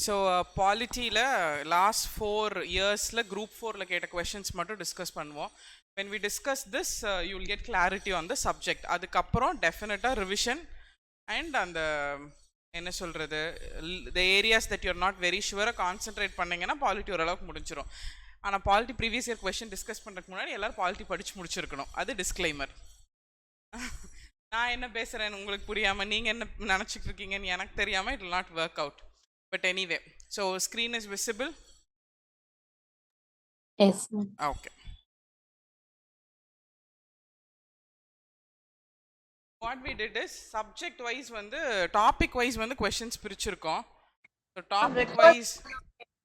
So பாலிட்டியில் last 4 இயர்ஸில் group 4ல் கேட்ட questions மட்டும் டிஸ்கஸ் பண்ணுவோம். when we discuss this you will get clarity on the subject. அதுக்கப்புறம் டெஃபினட்டாக ரிவிஷன் அண்ட் அந்த என்ன சொல்கிறது the areas that you're not very sure concentrate பண்ணிங்கன்னா பாலிட்டி ஓரளவுக்கு முடிஞ்சிடும். ஆனால் polity previous year question discuss பண்ணுறதுக்கு முன்னாடி எல்லோரும் பாலிட்டி படித்து முடிச்சிருக்கணும். அது டிஸ்க்ளைமர். நான் என்ன பேசுகிறேன்னு உங்களுக்கு புரியாமல் நீங்கள் என்ன நினச்சிட்டு இருக்கீங்கன்னு எனக்கு தெரியாமல் it will not work out. But anyway, so screen is visible? Yes. Okay. What we did is subject wise வந்து topic wise வந்து questions பிரிச்சிருக்கோம். So topic wise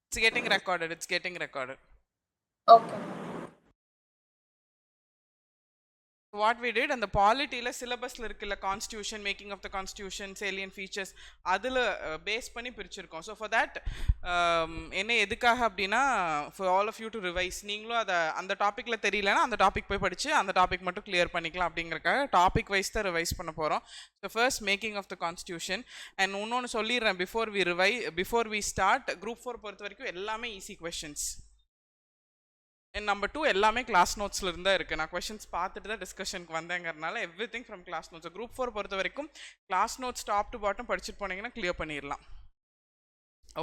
it's getting recorded. Okay. What we did and the பாலிட்டியில் சிலபஸில் இருக்குல்ல constitution, making of the constitution, salient features அதில் base பண்ணி பிரிச்சிருக்கோம். So for that என்ன எதுக்காக அப்படின்னா for all of you to revise. நீங்களும் அதை அந்த டாப்பிக்கில் தெரியலன்னா அந்த டாபிக் போய் படித்து அந்த டாபிக் மட்டும் கிளியர் பண்ணிக்கலாம் அப்படிங்கிறக்காக டாபிக் வைஸ் தான் ரிவைஸ் பண்ண போகிறோம். So first making of the constitution. And இன்னொன்று சொல்லிடுறேன் பிஃபோர் வி ஸ்டார்ட். குரூப் 4 பொறுத்த வரைக்கும் எல்லாமே ஈஸி கொஷின்ஸ். நம்பர் 2 எல்லாமே கிளாஸ் நோட்ஸில் இருந்தால் இருக்குது. நான் கொஷின்ஸ் பார்த்துட்டு தான் டிஸ்கஷனுக்கு வந்தேங்கிறதுனால everything from class notes. Group 4 பொறுத்த வரைக்கும் class notes top to bottom படிச்சுட்டு போனீங்கன்னா கிளியர் பண்ணிடலாம்.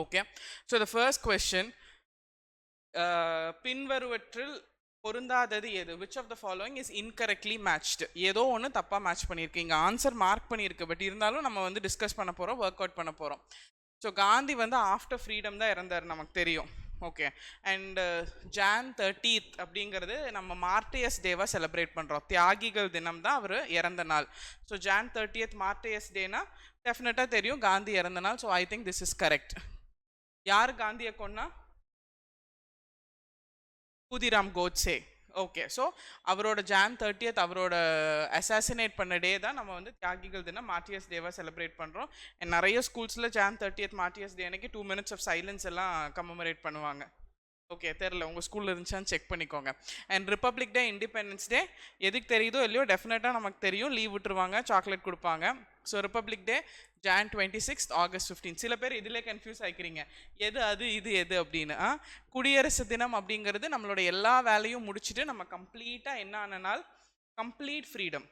Okay, so the first question, பின்வருவற்றில் பொருந்தாதது எது? Which of the following is incorrectly matched? ஏதோ ஒன்று தப்பாக மேட்ச் பண்ணியிருக்கீங்க. ஆன்சர் மார்க் பண்ணியிருக்கு, பட் இருந்தாலும் நம்ம வந்து டிஸ்கஸ் பண்ண போகிறோம், ஒர்க் அவுட் பண்ண போகிறோம். ஸோ காந்தி வந்து ஆஃப்டர் ஃப்ரீடம் தான் இறந்தார், நமக்கு தெரியும். ஓகே, அண்ட் ஜான் 30th அப்படிங்கிறது நம்ம மார்டியஸ் டேவாக செலிப்ரேட் பண்ணுறோம். தியாகிகள் தினம் தான் அவர் இறந்த நாள். ஸோ ஜான் 30th மார்டியஸ் டேனா டெஃபினட்டாக தெரியும் காந்தி இறந்த நாள். So I think this is correct. யார் காந்தியை கொன்னா? குதிராம் கோட்ஸே. ஓகே, ஸோ அவரோட ஜான் 30th அவரோட அசாசினேட் பண்ண டே தான் நம்ம வந்து தியாகிகள் தினம் மார்டியஸ் டேவாக செலிப்ரேட் பண்ணுறோம். நிறைய ஸ்கூல்ஸில் ஜான் 30th மார்டியஸ் டே அன்னைக்கு 2 minutes ஆஃப் சைலன்ஸ் எல்லாம் கமெமரேட் பண்ணுவாங்க. ஓகே, தெரில உங்கள் ஸ்கூலில் இருந்துச்சான்னு செக் பண்ணிக்கோங்க. And republic day, independence day எதுக்கு தெரியுதோ இல்லையோ டெஃபினட்டாக நமக்கு தெரியும். லீவ் விட்டுருவாங்க, சாக்லேட் கொடுப்பாங்க. ஸோ ரிப்பப்ளிக் டே ஜான் 26th, ஆகஸ்ட் 15. சில பேர் இதிலே கன்ஃபியூஸ் ஆகிக்கிறீங்க, எது அது இது எது அப்படின்னு. குடியரசு தினம் அப்படிங்கிறது நம்மளோட எல்லா வேலையும் முடிச்சுட்டு நம்ம கம்ப்ளீட்டாக என்ன ஆன நாள்? Complete freedom.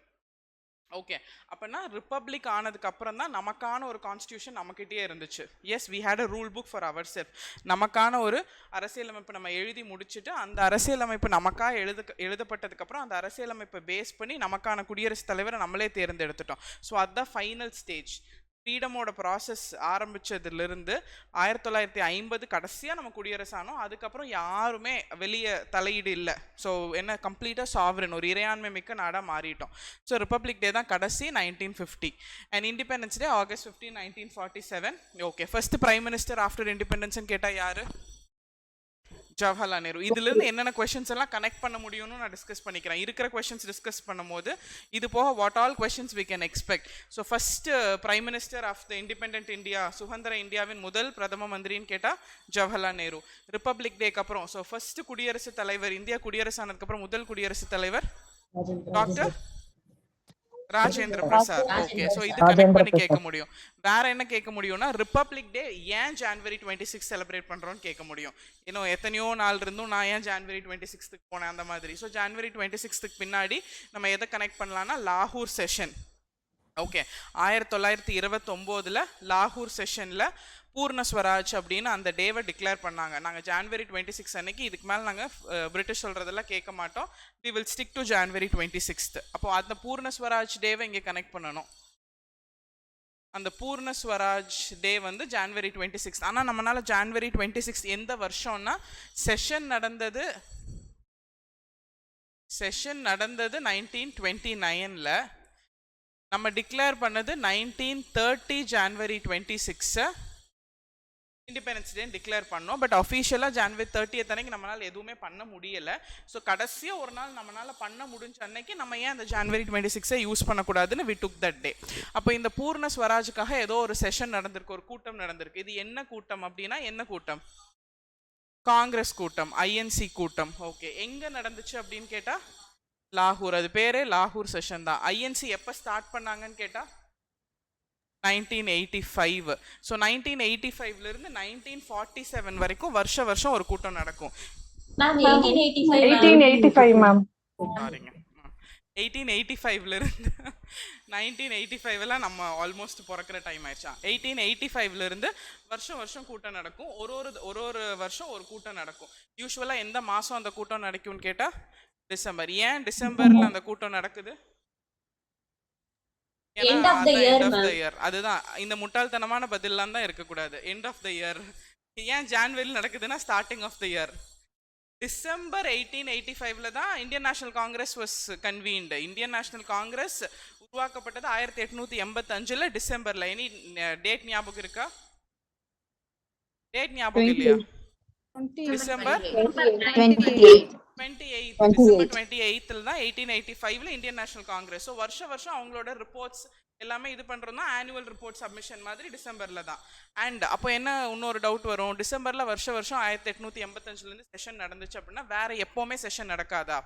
ஓகே, அப்படின்னா ரிப்பப்ளிக் ஆனதுக்கு அப்புறம் தான் நமக்கான ஒரு கான்ஸ்டியூஷன் நம்மக்கிட்டே இருந்துச்சு. Yes, we had a rule book for our self. நமக்கான ஒரு அரசியலமைப்பு நம்ம எழுதி முடிச்சுட்டு அந்த அரசியலமைப்பு நமக்காக எழுதப்பட்டதுக்கப்புறம் அந்த அரசியலமைப்பை பேஸ் பண்ணி நமக்கான குடியரசுத் தலைவரை நம்மளே தேர்ந்தெடுத்துட்டோம். ஸோ அதுதான் ஃபைனல் ஸ்டேஜ். ஃப்ரீடமோட ப்ராசஸ் ஆரம்பித்ததுலேருந்து 1950 கடைசியாக நம்ம குடியரசானோம். அதுக்கப்புறம் யாருமே வெளியே தலையீடு இல்லை. ஸோ என்ன, கம்ப்ளீட்டாக சாவரன், ஒரு இறையாண்மை மிக்க நாடாக மாறிட்டோம். ஸோ ரிப்பப்ளிக் டே தான் கடைசி 1950. And independence day August 15, 1947. Okay, first prime minister after இண்டிபெண்டன்ஸ்னு கேட்டால் யார்? ஜவஹர்லால் நேரு. இதுலேருந்து என்னென்ன கொஷின்ஸ் எல்லாம் கனெக்ட் பண்ண முடியும்னு நான் டிஸ்கஸ் பண்ணிக்கிறேன். இருக்கிற கொஷின்ஸ் டிஸ்கஸ் பண்ணும்போது இது போக what all questions we can expect. So first prime minister of the independent India, சுதந்திர இந்தியாவின் முதல் பிரதம மந்திரின்னு கேட்டால் ஜவஹர்லால் நேரு. ரிப்பப்ளிக் டேக்கு அப்புறம் ஸோ ஃபர்ஸ்ட் குடியரசுத் தலைவர், இந்தியா குடியரசு ஆனதுக்கப்புறம் முதல் குடியரசுத் தலைவர் doctor Rajendra Prasad. Okay, so இது கனெக்ட் பண்ணி கேட்க முடியும். வேற என்ன கேட்க முடியும்னா, ரிப்பப்ளிக் டே ஏன் ஜான்வரி 26 செலிப்ரேட் பண்ணுறோன்னு கேட்க முடியும். இன்னும் எத்தனையோ நாள் இருந்தும் நான் ஏன் ஜான்வரி 26 போனேன் அந்த மாதிரி. ஸோ ஜான்வரி 26 பின்னாடி நம்ம எதை கனெக்ட் பண்ணலாம்னா லாகூர் செஷன். ஓகே, 1929 லாகூர் செஷனில் பூர்ண ஸ்வராஜ் அப்படின்னு அந்த டேவை டிக்ளேர் பண்ணாங்க. நாங்கள் ஜான்வரி 26 அன்னைக்கு இதுக்கு மேலே நாங்கள் பிரிட்டிஷ் சொல்கிறதெல்லாம் கேட்க மாட்டோம், we will stick to January 26. அப்போது அந்த பூர்ண ஸ்வராஜ் டேவை இங்கே கனெக்ட் பண்ணணும். அந்த பூர்ண ஸ்வராஜ் டே வந்து ஜான்வரி 26. ஆனால் நம்மளால ஜான்வரி 26 எந்த வருஷம்னா செஷன் நடந்தது 1929. நம்ம டிக்ளேர் பண்ணது 1930 ஜான்வரி 26 இண்டிபெண்டன்ஸ் டே டிக்ளேர் பண்ணோம். பட் அஃபீஷியலாக ஜான்வரி 30th அன்னைக்கு நம்மளால் எதுவுமே பண்ண முடியலை. ஸோ கடைசியாக ஒரு நாள் நம்மளால் பண்ண முடிஞ்ச அன்னைக்கு நம்ம ஏன் அந்த ஜான்வரி 26 யூஸ் பண்ணக்கூடாதுன்னு வி டுக் தட் டே. அப்போ இந்த பூர்ண ஸ்வராஜுக்காக ஏதோ ஒரு செஷன் நடந்திருக்கு, ஒரு கூட்டம் நடந்திருக்கு. இது என்ன கூட்டம் அப்படின்னா, என்ன கூட்டம்? காங்கிரஸ் கூட்டம், ஐஎன்சி கூட்டம். ஓகே, எங்கே நடந்துச்சு அப்படின்னு கேட்டால் லாகூர். அது பேரே லாகூர் செஷன் தான். ஐஎன்சி எப்போ ஸ்டார்ட் பண்ணாங்கன்னு கேட்டால் 1985. ஸோ 1985லேருந்து 1947 வரைக்கும் வருஷம் ஒரு கூட்டம் நடக்கும். 1885 மேம். சாரிங்க, 1885லேருந்து 1985 நம்ம ஆல்மோஸ்ட் பிறக்கிற டைம் ஆயிடுச்சா. 1885லேருந்து வருஷம் கூட்டம் நடக்கும். ஒரு வருஷம் ஒரு கூட்டம் நடக்கும். யூஸ்வலாக எந்த மாதம் அந்த கூட்டம் நடக்கும்னு கேட்டால் டிசம்பர். ஏன் டிசம்பரில் அந்த கூட்டம் நடக்குது? End of the year. அதுதான், இந்த முட்டாள்தனமான பதில்லாம் தான் இருக்கக்கூடாது. End of the year. ஏன் ஜான்வரியில் நடக்குதுன்னா starting of the year. December 1885 தான் Indian National Congress was convened. Indian National Congress உருவாக்கப்பட்டது 1885 டிசம்பர்ல. எனி டேட் ஞாபகம் இருக்கா? டேட் ஞாபகம் இல்லையா? டிசம்பர் 28. டிசம்பர் 28 தான் 1885 இந்தியன் நேஷனல் காங்கிரஸ். ஸோ வருஷம் அவங்களோட ரிப்போர்ட்ஸ் எல்லாமே இது பண்ணுறோம்னா ஆனுவல் ரிப்போர்ட் சப்மிஷன் மாதிரி டிசம்பரில் தான். அண்ட் அப்போ என்ன இன்னொரு டவுட் வரும், டிசம்பரில் வருஷம் 1885 செஷன் நடந்துச்சு அப்படின்னா வேற எப்போவுமே செஷன் நடக்காதா?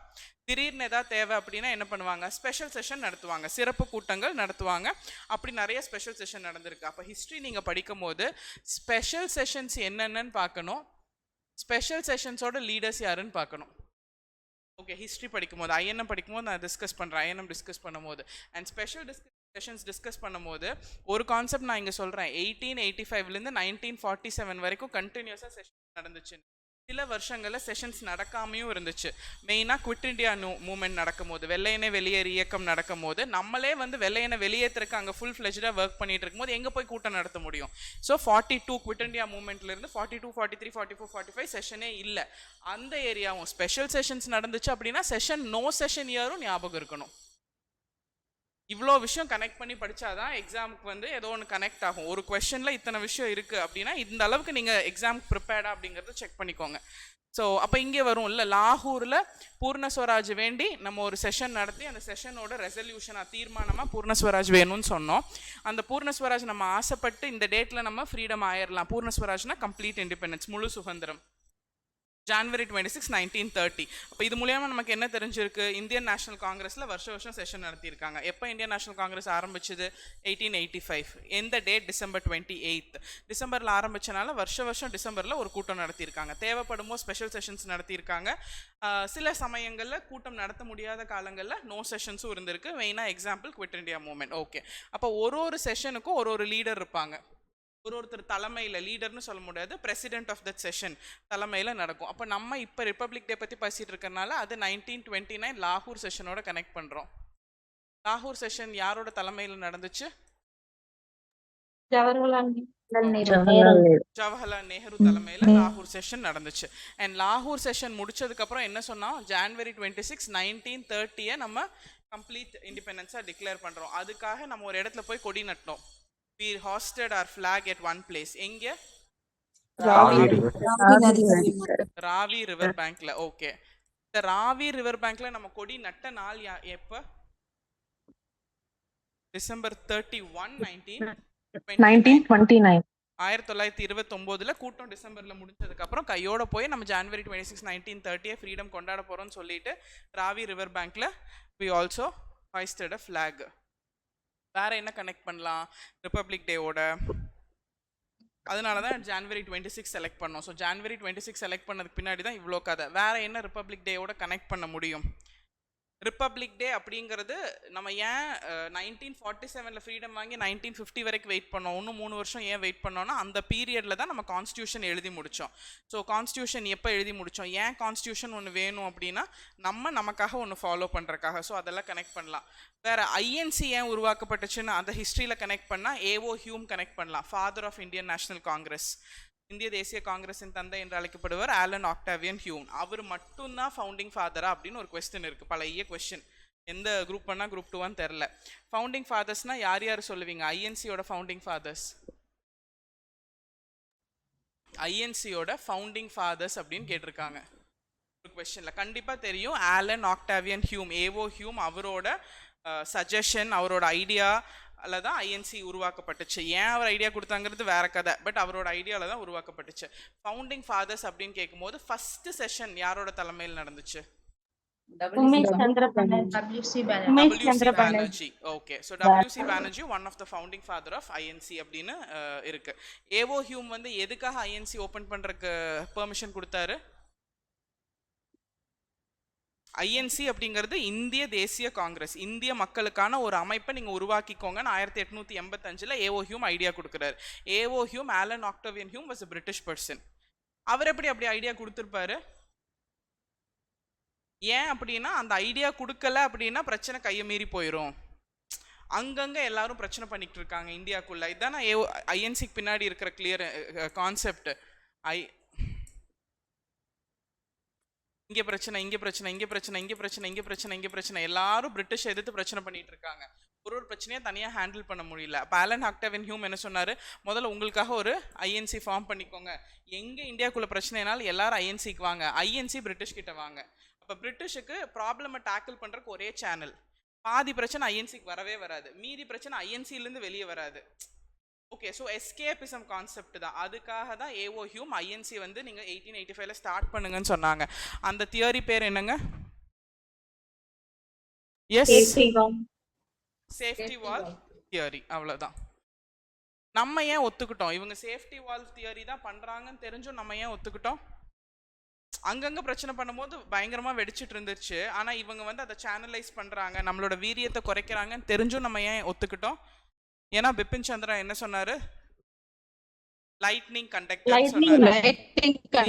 திடீர்னு ஏதாவது தேவை அப்படின்னா என்ன பண்ணுவாங்க? ஸ்பெஷல் செஷன் நடத்துவாங்க, சிறப்பு கூட்டங்கள் நடத்துவாங்க. அப்படி நிறைய ஸ்பெஷல் செஷன் நடந்திருக்கு. அப்போ ஹிஸ்ட்ரி நீங்கள் படிக்கும் போது ஸ்பெஷல் செஷன்ஸ் என்னென்னு பார்க்கணும், ஸ்பெஷல் செஷன்ஸோட லீடர்ஸ் யாருன்னு பார்க்கணும். ஓகே, ஹிஸ்ட்ரி படிக்கும்போது ஐஎன்எம் படிக்கும்போது நான் டிஸ்கஸ் பண்ணுறேன். ஐஎன்எம் டிஸ்கஸ் பண்ணும்போது அண்ட் ஸ்பெஷல் செஷன்ஸ் டிஸ்கஸ் பண்ணும்போது ஒரு கான்செப்ட் நான் இங்கே சொல்கிறேன். 1885லேருந்து 1947 வரைக்கும் கண்டினியூஸாக செஷன் நடந்துச்சு. சில வருஷங்களில் செஷன்ஸ் நடக்காமையும் இருந்துச்சு. மெயினாக குவிட் இண்டியா மூவ்மெண்ட் நடக்கும் போது, வெள்ளையனை வெளியேறு இயக்கம் நடக்கும் போது, நம்மளே வெள்ளையனை வெளியேற்றுறதுக்கு அங்கே ஃபுல் ஃப்ளெஜ்டாக ஒர்க் பண்ணிட்டு இருக்கும்போது எங்கே போய் கூட்டம் நடத்த முடியும்? ஸோ 42 குவிட் இண்டியா மூவ்மெண்ட்லேருந்து 42, 43, 44, 45 செஷனே இல்லை. அந்த ஏரியாவும் ஸ்பெஷல் செஷன்ஸ் நடந்துச்சு அப்படின்னா செஷன் நோ செஷன் இயரும் ஞாபகம் இருக்கணும். இவ்வளோ விஷயம் கனெக்ட் பண்ணி படித்தாதான் எக்ஸாமுக்கு ஏதோ ஒன்று கனெக்ட் ஆகும். ஒரு கொஷனில் இத்தனை விஷயம் இருக்குது அப்படின்னா இந்த அளவுக்கு நீங்கள் எக்ஸாமுக்கு ப்ரிப்பேர்டா அப்படிங்கிறத செக் பண்ணிக்கோங்க. ஸோ அப்போ இங்கே வரும் இல்லை, லாகூரில் பூர்ண ஸ்வராஜ் வேண்டி நம்ம ஒரு செஷன் நடத்தி அந்த செஷனோட ரெசல்யூஷனாக தீர்மானமாக பூர்ண ஸ்வராஜ் வேணும்னு சொன்னோம். அந்த பூர்ண ஸ்வராஜ் நம்ம ஆசைப்பட்டு இந்த டேட்டில் நம்ம ஃப்ரீடம் ஆயிடலாம். பூர்ண ஸ்வராஜ்னா கம்ப்ளீட் இண்டிபெண்டன்ஸ், முழு சுதந்திரம். ஜான்வரி 26, 1930. அப்போ இது மூலியமாக நமக்கு என்ன தெரிஞ்சிருக்கு? இந்தியன் நேஷனல் காங்கிரஸில் வருஷம் செஷன் நடத்தியிருக்காங்க. எப்போ இந்தியன் நேஷனல் காங்கிரஸ் ஆரம்பிச்சது? 1885. எந்த டேட்? டிசம்பர் 28. டிசம்பரில் ஆரம்பிச்சனால வருஷம் டிசம்பரில் ஒரு கூட்டம் நடத்தியிருக்காங்க. தேவைப்படும் போது ஸ்பெஷல் செஷன்ஸ் நடத்தியிருக்காங்க. சில சமயங்களில் கூட்டம் நடத்த முடியாத காலங்களில் நோ செஷன்ஸும் இருந்திருக்கு. மெயினாக example quit India movement. Okay, அப்போ ஒரு செஷனுக்கும் ஒரு லீடர் இருப்பாங்க. ஒருத்தர் தலைமையில், லீடர்னு சொல்ல முடியாது, பிரசிடென்ட் ஆஃப் தட் செஷன் தலைமையில் நடக்கும். அப்போ நம்ம இப்போ ரிப்பப்ளிக் டே பற்றி பேசிகிட்டு இருக்கறனால அது 1929 லாகூர் செஷனோட கனெக்ட் பண்ணுறோம். லாகூர் செஷன் யாரோட தலைமையில் நடந்துச்சு? ஜவஹர்லால் நேரு தலைமையில் லாகூர் செஷன் நடந்துச்சு. அண்ட் லாகூர் செஷன் முடிச்சதுக்கப்புறம் என்ன சொன்னோம்? ஜான்வரி 26, 1930 நம்ம கம்ப்ளீட் இண்டிபெண்டன்ஸாக டிக்ளேர் பண்ணுறோம். அதுக்காக நம்ம ஒரு இடத்துல போய் கொடி நட்டோம். We hosted our flag at one place. எங்க? ராவி ரிவர் பேங்க்ல. ஓகே, இந்த ராவி ரிவர் பேங்க்ல நம்ம கொடி நட்ட நாள் எப்ப? டிசம்பர் 31, 1929. 1929 கூட்டம் டிசம்பர்ல முடிஞ்சதுக்கு அப்புறம் கையோட போய் நம்ம ஜான்வரி 26, 1930 ஃப்ரீடம் கொண்டாட போறோம்னு சொல்லிட்டு ராவி ரிவர் பேங்க்ல we also hoisted a flag. வேற என்ன கனெக்ட் பண்ணலாம் ரிப்பப்ளிக் டேவோட? அதனால தான் ஜான்வரி 26 செலக்ட் பண்ணோம். ஸோ ஜான்வரி 26 செலக்ட் பண்ணதுக்கு பின்னாடி தான் இவ்வளோ கதை. வேற என்ன ரிப்பப்ளிக் டேவோட கனெக்ட் பண்ண முடியும்? ரிப்பப்ளிக் டே அப்படிங்கிறது நம்ம ஏன் 1947 ஃப்ரீடம் வாங்கி 1950 வரைக்கும் வெயிட் பண்ணோம், இன்னும் 3 வருஷம் ஏன் வெயிட் பண்ணோம்னா அந்த பீரியடில் தான் நம்ம கான்ஸ்டியூஷன் எழுதி முடித்தோம். ஸோ கான்ஸ்டியூஷன் எப்போ எழுதி முடித்தோம்? ஏன் கான்ஸ்டியூஷன் ஒன்று வேணும் அப்படின்னா நமக்காக ஒன்று ஃபாலோ பண்ணுறக்காக. ஸோ அதெல்லாம் கனெக்ட் பண்ணலாம். வேறு ஐஎன்சி ஏன் உருவாக்கப்பட்டுச்சுன்னு அந்த ஹிஸ்ட்ரியில் கனெக்ட் பண்ணால் ஏஓ ஹியூம் கனெக்ட் பண்ணலாம். Father of Indian National Congress, இந்திய தேசிய காங்கிரஸின் தந்தை என்று அழைக்கப்படுவர் ஆலன் ஆக்டாவியன் ஹியூம். அவர் மட்டும்தான் ஃபவுண்டிங் ஃபாதரா அப்படின்னு ஒரு கொஸ்டின் இருக்குது, பழைய கொஸ்டின். எந்த குரூப் பண்ணால் குரூப் 2 தெரில. ஃபவுண்டிங் ஃபாதர்ஸ்னால் யார் சொல்லுவீங்க? ஐஎன்சியோட ஃபவுண்டிங் ஃபாதர்ஸ், ஐஎன்சியோட ஃபவுண்டிங் ஃபாதர்ஸ் அப்படின்னு கேட்டிருக்காங்க ஒரு கொஸ்டினில். கண்டிப்பாக தெரியும், ஆலன் ஆக்டாவியன் ஹியூம், ஏஓ ஹியூம். அவரோட சஜஷன், அவரோட ஐடியா தான் ஐஎன்சி உருவாக்கப்பட்டுச்சு. ஏன் அவர் ஐடியா கொடுத்தாங்கிறது வேற கதை, பட் அவரோட ஐடியாவில் தான் உருவாக்கப்பட்டுச்சு. ஃபவுண்டிங் ஃபாதர்ஸ் அப்படின்னு கேட்கும்போது ஃபர்ஸ்ட் செஷன் யாரோட தலைமையில் நடந்துச்சு? Umesh Chandra Banerjee. WC Banerjee. Umesh WC Chandra Banerjee. Banerjee. Okay, so WC Banerjee one of the founding father of INC அப்படின்னு இருக்கு. ஏவோ ஹியூம் வந்து எதுக்காக INC ஓபன் பண்றதுக்கு பெர்மிஷன் கொடுத்தாரு? ஐஎன்சி அப்படிங்கிறது இந்திய தேசிய காங்கிரஸ், இந்திய மக்களுக்கான ஒரு அமைப்பை நீங்க உருவாக்கிக்கோங்கன்னு 1885 ஏவோ ஹியூம் ஐடியா கொடுக்குறாரு. A O Hume, Allan Octavian Hume was a British person. அவர் எப்படி அப்படி ஐடியா கொடுத்துருப்பாரு? ஏன் அப்படின்னா அந்த ஐடியா கொடுக்கல அப்படின்னா பிரச்சனை கையை மீறி போயிடும். அங்கங்க எல்லாரும் பிரச்சனை பண்ணிட்டு இருக்காங்க இந்தியாக்குள்ள. இதுதான் ஐஎன்சிக்கு பின்னாடி இருக்கிற கிளியர் கான்செப்ட். இங்கே பிரச்சனை, இங்கே பிரச்சனை, இங்கே பிரச்சனை, இங்கே பிரச்சனை, இங்கே பிரச்சனை, இங்கே பிரச்சனை, எல்லாரும் பிரிட்டிஷ் எதிர்த்து பிரச்சனை பண்ணிட்டு இருக்காங்க. ஒரு பிரச்சனையை தனியாக ஹேண்டில் பண்ண முடியல. ஆலன் ஆக்டோவியன் ஹியூம் என்ன சொன்னார்? முதல்ல உங்களுக்காக ஒரு ஐஎன்சி ஃபார்ம் பண்ணிக்கோங்க. எங்கே இந்தியாவுக்குள்ள பிரச்சனைனாலும் எல்லாரும் ஐஎன்சிக்கு வாங்க, ஐஎன்சி பிரிட்டிஷ் கிட்ட வாங்க. அப்போ பிரிட்டிஷுக்கு ப்ராப்ளமை டேக்கிள் பண்ணுறதுக்கு ஒரே சேனல். பாதி பிரச்சனை ஐஎன்சிக்கு வரவே வராது, மீதி பிரச்சனை ஐஎன்சிலேருந்து வெளியே வராது. ஓகே, ஸோ எஸ்கேபிசம் கான்செப்ட் தான். அதுக்காக தான் ஏஓ ஹியூம் ஐஎன்சி வந்து நீங்கள் 1885 ஸ்டார்ட் பண்ணுங்கன்னு சொன்னாங்க. அந்த தியரி பேர் என்னங்க? Yes, safety valve theory. அவ்வளோதான். நம்ம ஏன் ஒத்துக்கிட்டோம்? இவங்க சேஃப்டி வால் தியரி தான் பண்ணுறாங்கன்னு தெரிஞ்சும் நம்ம ஏன் ஒத்துக்கிட்டோம்? அங்கங்கே பிரச்சனை பண்ணும்போது பயங்கரமாக வெடிச்சிட்டு இருந்துச்சு. ஆனால் இவங்க வந்து அதை சேனலைஸ் பண்ணுறாங்க, நம்மளோட வீரியத்தை குறைக்கிறாங்கன்னு தெரிஞ்சும் நம்ம ஏன் ஒத்துக்கிட்டோம்? ஏன்னா பிபின் சந்திரா என்ன சொன்னாரு? லைட்னிங் கண்டக்டர் சொன்னாரு.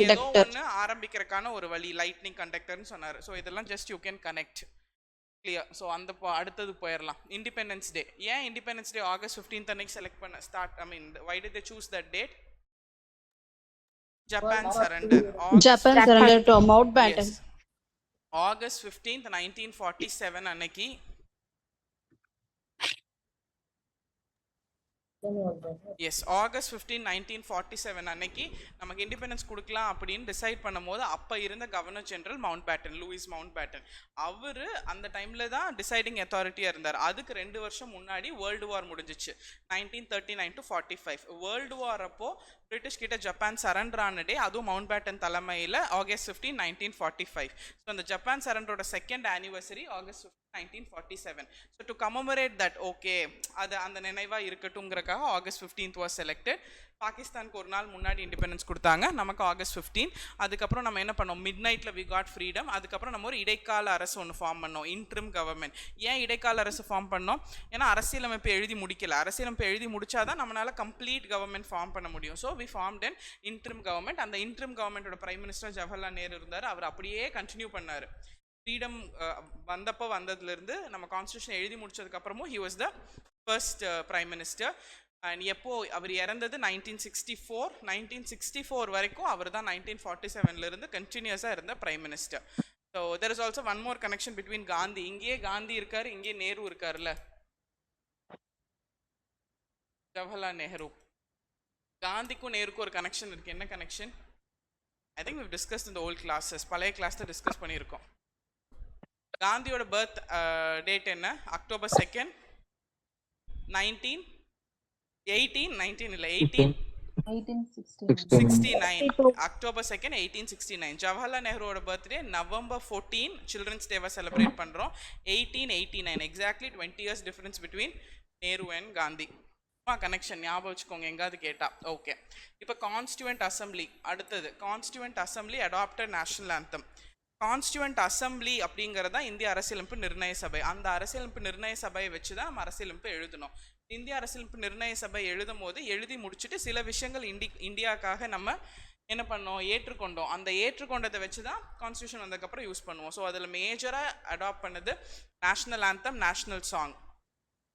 ஏதோ ஒன்று ஆரம்பிக்கிறதுக்கான ஒரு வழி லைட்னிங் கண்டக்டர்னு சொன்னாரு. ஸோ இதெல்லாம் just you can connect. Clear. So அந்த அடுத்தது போயிடலாம். Independence day. ஏன் இண்டிபெண்டன்ஸ் டே ஆகஸ்ட் 15 அன்னைக்கு செலக்ட் பண்ண start? I mean why did they choose that date? Japan surrender. Japan surrendered to Mountbatten. August 15, 1947 அன்னைக்கு எஸ், ஆகஸ்ட் 15, 1947 அன்னைக்கு நமக்கு இண்டிபெண்டன்ஸ் கொடுக்கலாம் அப்படின்னு டிசைட் பண்ணும்போது அப்போ இருந்த governor general Mountbatten, Louis Mountbatten, அவர் அந்த டைமில் தான் டிசைடிங் அத்தாரிட்டியாக இருந்தார். அதுக்கு 2 வருஷம் முன்னாடி வேர்ல்டு வார் முடிஞ்சிச்சு, 1939 to 45. வேர்ல்டு வார் அப்போ பிரிட்டிஷ் கிட்ட ஜப்பான் சரண்டர் ஆன டே, அதுவும் மவுண்ட்பேட்டன் தலைமையில் ஆகஸ்ட் 15, 1945. ஸோ அந்த ஜப்பான் சரண்டரோட second anniversary August 15, 1947. So to commemorate that, okay, அது அந்த நினைவாக இருக்கட்டும்ங்கிறக்காக ஆகஸ்ட் 15th வாஸ் செலக்டட். பாகிஸ்தானுக்கு ஒரு நாள் முன்னாடி இண்டிபெண்டன்ஸ் கொடுத்தாங்க, நமக்கு ஆகஸ்ட் 15. அதுக்கப்புறம் நம்ம என்ன பண்ணோம்? மிட் நைட்டில் வி காட் ஃப்ரீடம். அதுக்கப்புறம் நம்ம ஒரு இடைக்கால அரசு ஒன்று ஃபார்ம் பண்ணோம், இன்ட்ரிம் கவர்மெண்ட். ஏன் இடைக்கால அரசு ஃபார்ம் பண்ணோம்? ஏன்னா அரசியலமைப்பு எழுதி முடிக்கல. அரசியலமைப்பு எழுதி முடிச்சாதான் நம்மளால கம்ப்ளீட் கவர்மெண்ட் ஃபார்ம் பண்ண முடியும். So we formed an interim government. அந்த இன்ட்ரிம் கவர்மெண்டோட பிரைம் மினிஸ்டர் ஜவஹர்லால் நேரு இருந்தார். அவர் அப்படியே கண்டினியூ பண்ணார். ஃப்ரீடம் வந்தப்போ வந்ததுலேருந்து நம்ம கான்ஸ்டியூஷன் எழுதி முடிச்சதுக்கப்புறமும் he was the first prime minister. And எப்போ அவர் இறந்தது 1964. 1964 வரைக்கும் அவர் தான் 1947 கண்டினியூஸாக இருந்த prime minister. So there is also one more connection between Gandhi. இங்கேயே காந்தி இருக்காரு, இங்கே நேரு இருக்காருல்ல, ஜவஹர்லால் நேரு. காந்திக்கும் நேருக்கும் ஒரு கனெக்ஷன் இருக்கு. என்ன connection? I think we've discussed in the old classes. பழைய கிளாஸில் டிஸ்கஸ் பண்ணியிருக்கோம். காந்தியோட பர்த் டேட் என்ன? October 2nd, 1869. October 2nd, 1869. Jawaharlal நேருவோட பர்த்டே நவம்பர் 14. சில்ட்ரன்ஸ் டேவை செலிப்ரேட் பண்ணுறோம் 1889. Exactly 20 years difference between Nehru and Gandhi. Connection ஞாபகம் வச்சுக்கோங்க எங்காவது கேட்டா. ஓகே, இப்போ கான்ஸ்டியூவன்ட் அசம்பிளி. அடுத்தது constituent assembly adopted national anthem. Constituent assembly அப்படிங்கிறது தான் இந்திய அரசியலமைப்பு நிர்ணய சபை. அந்த அரசியலமைப்பு நிர்ணய சபையை வச்சு தான் நம்ம அரசியலமைப்பு எழுதணும். இந்திய அரசியலமைப்பு நிர்ணய சபை எழுதும் போது எழுதி முடிச்சுட்டு சில விஷயங்கள் இந்தியாவுக்காக நம்ம என்ன பண்ணோம்? ஏற்றுக்கொண்டோம். அந்த ஏற்றுக்கொண்டதை வச்சு தான் கான்ஸ்டியூஷன் வந்ததுக்கப்புறம் யூஸ் பண்ணுவோம். ஸோ அதில் மேஜராக அடாப்ட் பண்ணது நேஷனல் ஆந்தம், நேஷனல் சாங்.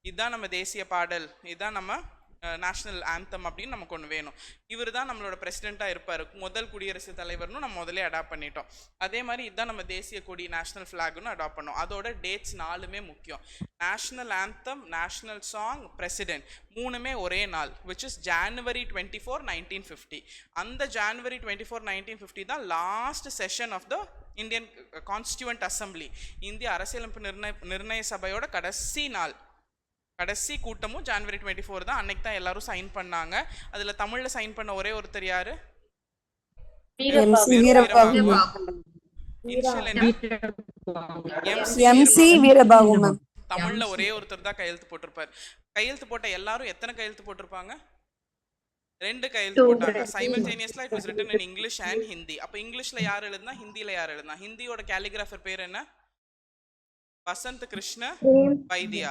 இதுதான் நம்ம தேசிய பாடல், இதுதான் நம்ம நேஷனல் ஆந்தம் அப்படின்னு நமக்கு ஒன்று வேணும். இவர் தான் நம்மளோட பிரசிடெண்ட்டாக இருப்பார், முதல் குடியரசுத் தலைவர்னு நம்ம முதலே அடாப்ட் பண்ணிட்டோம். அதே மாதிரி இதுதான் நம்ம தேசிய கொடி, நேஷனல் ஃப்ளாக்னு அடாப்ட் பண்ணோம். அதோட டேட்ஸ் 4மே முக்கியம். National anthem, national song, president 3மே ஒரே நாள், விச் இஸ் January 24, 1950. அந்த January 24, 1950 தான் last session of the Indian constituent assembly. இந்திய அரசியலமைப்பு நிர்ணய சபையோட கடைசி நாள், கடைசி கூட்டமும் January 24 தான். அன்னைக்கு தான் எல்லாரும் சைன் பண்ணாங்க. அதில் தமிழில் சைன் பண்ண ஒரே ஒருத்தர் யாரு? இனிஷியல் என்ன? MC Veerabahu ma'am. தமிழ்ல ஒரே ஒருத்தர் தான் கையெழுத்து போட்டிருப்பார். கையெழுத்து போட்ட எல்லாரும் எத்தனை கையெழுத்து போட்டிருப்பாங்க? 2 கையெழுத்து போட்டாங்க. Simultaneously it was written in English and Hindi. அப்ப இங்கிலீஷ்ல யார் எழுதுனா, ஹிந்தில யார் எழுதுனா? ஹிந்தியோட கேலிகிராஃபர் பேர் என்ன? வசந்த் கிருஷ்ண வைத்தியா.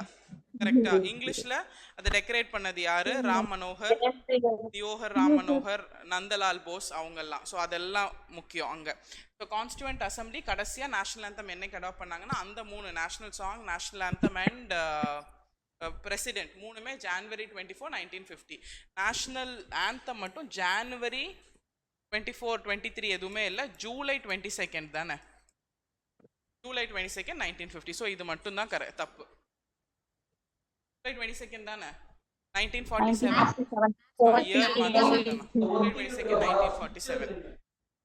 கரெக்டா? இங்கிலீஷ்ல அதை டெக்கரேட் பண்ணது யாரு? ராம் மனோகர், தியோகர் ராம் மனோகர், நந்தலால் போஸ் அவங்கெல்லாம். ஸோ அதெல்லாம் முக்கியம் அங்க. ஸோ கான்ஸ்டியூவன்ட் அசம்பிளி கடைசியா நேஷனல் ஆந்தம் என்னைக்கு அடாப்ட் பண்ணாங்கன்னா, அந்த 3 national song, national anthem and president 3மே ஜான்வரி 24, 1950. நேஷனல் ஆந்தம் மட்டும் ஜான்வரி 24, 23 எதுவுமே இல்லை, ஜூலை 22 தானே, ஜூலை 22, 1950. ஸோ இது மட்டும் தான் தப்பு. ஜூலை 22 தானே, 1947 இயர் மந்த் சொல்லணும். ஜூலை 22, 1947.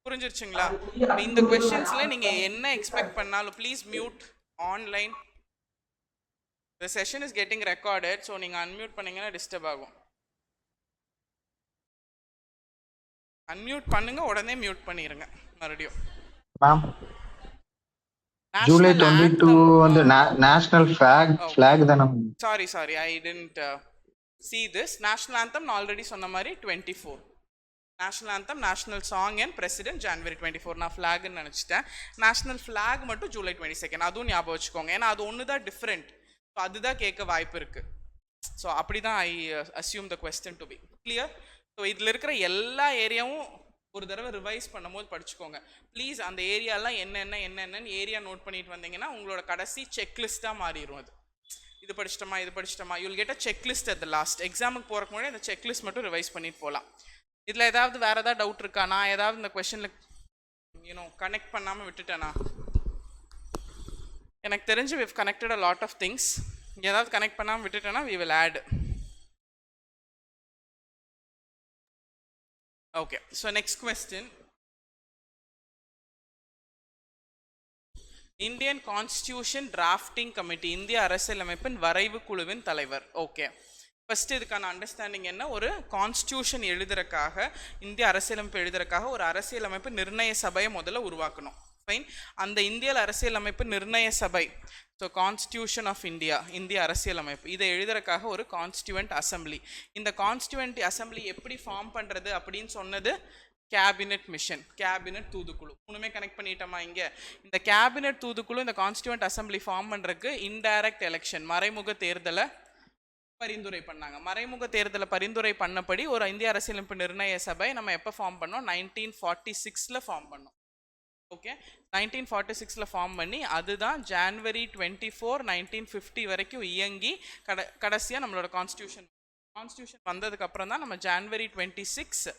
புரிஞ்சிருச்சுங்களா? இந்த கொஸ்டின்ஸ்ல நீங்க என்ன எக்ஸ்பெக்ட் பண்ணாலும் please mute online. The session is getting recorded, so நீங்க unmute பண்ணீங்கன்னா டிஸ்டர்ப் ஆகும். unmute பண்ணுங்க, உடனே மியூட் பண்ணிருங்க மறுபடியும். மேம் ஜூலை 22 வந்து நேஷனல் ஃபிளாக் தான? Sorry I didn't see this. national anthem நான் ஆல்ரெடி சொன்ன மாதிரி 24. National anthem, national song and president January 24. நான் ஃபிளாக்னு நினச்சிட்டேன். நேஷனல் ஃபிளாக் மட்டும் ஜூலை 22. அதுவும் ஞாபகம் வச்சுக்கோங்க, ஏன்னா அது ஒன்று தான் டிஃப்ரெண்ட். ஸோ அதுதான் கேட்க வாய்ப்பு இருக்கு. ஸோ அப்படி தான் I assume the question to be clear. So இதில் இருக்கிற எல்லா ஏரியாவும் ஒரு தடவை ரிவைஸ் பண்ணும்போது படிச்சுக்கோங்க ப்ளீஸ். அந்த ஏரியாலாம் என்னென்னு ஏரியா நோட் பண்ணிட்டு வந்தீங்கன்னா உங்களோட கடைசி செக்லிஸ்ட்டாக மாறிடும். அது இது படிச்சிட்டோமா you'll get a checklist at the last. எக்ஸாமுக்கு போகிறக்கு முன்னாடி அந்த செக்லிஸ்ட் மட்டும் ரிவைஸ் பண்ணிட்டு போகலாம். இதில் ஏதாவது வேறு ஏதாவது டவுட் இருக்கா? நான் ஏதாவது இந்த கொஸ்டினில் கனெக்ட் பண்ணாமல் விட்டுட்டேனா? எனக்கு தெரிஞ்சு we've connected a lot of things. ஏதாவது கனெக்ட் பண்ணாமல் விட்டுட்டேன்னா we will add. Okay, so next question. Indian constitution drafting committee, இந்திய அரசியலமைப்பின் வரைவு குழுவின் தலைவர். ஓகே, ஃபர்ஸ்ட் இதுக்கான அண்டர்ஸ்டாண்டிங் என்ன? ஒரு கான்ஸ்டியூஷன் எழுதுறதுக்காக, இந்திய அரசியலமைப்பு எழுதுறதுக்காக ஒரு அரசியலமைப்பு நிர்ணய சபையை முதல்ல உருவாக்கணும். ஃபைன். அந்த இந்திய அரசியலமைப்பு நிர்ணய சபை, ஸோ கான்ஸ்டியூஷன் ஆஃப் இந்தியா, இந்திய அரசியலமைப்பு, இதை எழுதுறதுக்காக ஒரு கான்ஸ்டியூவன்ட் அசம்பிளி. இந்த கான்ஸ்டியூவன்ட் அசம்பிளி எப்படி ஃபார்ம் பண்ணுறது அப்படின்னு சொன்னது கேபினெட் மிஷன், கேபினெட் தூதுக்குழு. மூணுமே கனெக்ட் பண்ணிட்டோமா? இங்கே இந்த கேபினெட் தூதுக்குழு இந்த கான்ஸ்டியூவன்ட் அசம்பிளி ஃபார்ம் பண்ணுறதுக்கு இன்டைரக்ட் எலெக்ஷன், மறைமுக தேர்தலை பரிந்துரை பண்ணாங்க. மறைமுக தேர்தலை பரிந்துரை பண்ணபடி ஒரு இந்திய அரசியலமைப்பு நிர்ணய சபை நம்ம எப்போ ஃபார்ம் பண்ணோம்? 1946 ஃபார்ம் பண்ணோம். ஓகே, 1946 ஃபார்ம் பண்ணி அதுதான் ஜான்வரி 24, 1950 வரைக்கும் இயங்கி கடைசியாக நம்மளோட கான்ஸ்டியூஷன் வந்ததுக்கப்புறம் தான் நம்ம ஜான்வரி 26,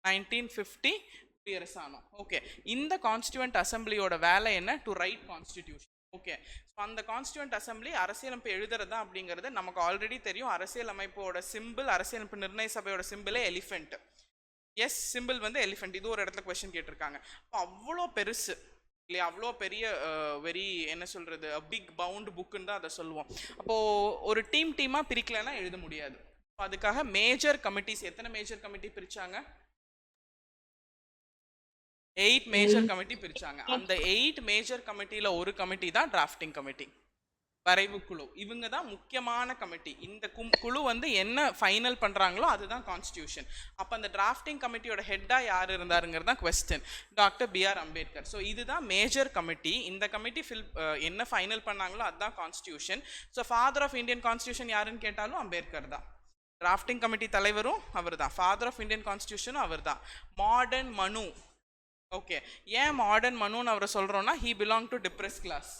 1950 குடியரசு ஆனோம். ஓகே, இந்த கான்ஸ்டியூவன்ட் அசம்பிளியோட வேலை என்ன? To right constitution. Okay, so அந்த கான்ஸ்டியூவன்ட் அசம்பிளி அரசியலமைப்பு எழுதுறதா அப்படிங்கிறது நமக்கு ஆல்ரெடி தெரியும். அரசியலமைப்போட சிம்பிள், அரசியலமைப்பு நிர்ணய சபையோட சிம்பிளே எலிஃபென்ட். எஸ், சிம்பிள் வந்து எலிஃபென்ட். இது ஒரு இடத்துல கொஸ்டின் கேட்டிருக்காங்க. அப்போ அவ்வளோ பெருசு இல்லையா, அவ்வளோ பெரிய வெரி என்ன சொல்கிறது, பிக் பவுண்ட் புக்குன்னு தான் அதை சொல்லுவோம். அப்போது ஒரு டீமாக பிரிக்கலைன்னா எழுத முடியாது. அதுக்காக மேஜர் கமிட்டிஸ், எத்தனை மேஜர் கமிட்டி பிரித்தாங்க? 8 மேஜர் கமிட்டி பிரித்தாங்க. அந்த 8 மேஜர் கமிட்டியில் ஒரு கமிட்டி தான் டிராஃப்டிங் கமிட்டி, வரைவு குழு. இவங்க தான் முக்கியமான கமிட்டி. இந்த குழு வந்து என்ன ஃபைனல் பண்ணுறாங்களோ அதுதான் கான்ஸ்டியூஷன். அப்போ அந்த டிராஃப்டிங் கமிட்டியோட ஹெட்டாக யார் இருந்தாருங்கிறது தான் question. Doctor B.R. Ambedkar. So இதுதான் மேஜர் கமிட்டி. இந்த கமிட்டி என்ன ஃபைனல் பண்ணாங்களோ அதுதான் constitution. So father of Indian constitution யாருன்னு கேட்டாலும் அம்பேத்கர் தான். டிராஃப்டிங் கமிட்டி தலைவரும் அவர் தான். ஃபாதர் ஆஃப் இந்தியன் கான்ஸ்டியூஷனும் அவர் தான். மாடர்ன் மனு. ஓகே, ஏன் மாடர்ன் மனுன்னு அவரை சொல்கிறோன்னா, he belong to depress class,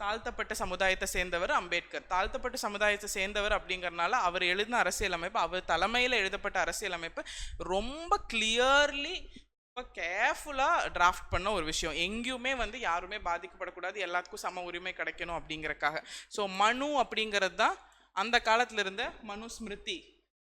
தாழ்த்தப்பட்ட சமுதாயத்தை சேர்ந்தவர் அம்பேத்கர். தாழ்த்தப்பட்ட சமுதாயத்தை சேர்ந்தவர் அப்படிங்கிறனால அவர் எழுதின அரசியலமைப்பு, அவர் தலைமையில் எழுதப்பட்ட அரசியலமைப்பு ரொம்ப கிளியர்லி, ரொம்ப கேர்ஃபுல்லாக டிராஃப்ட் பண்ண ஒரு விஷயம். எங்கேயுமே வந்து யாருமே பாதிக்கப்படக்கூடாது, எல்லாத்துக்கும் சம உரிமை கிடைக்கணும் அப்படிங்கிறக்காக. ஸோ மனு அப்படிங்கிறது தான் அந்த காலத்தில் இருந்த மனு ஸ்மிருதி,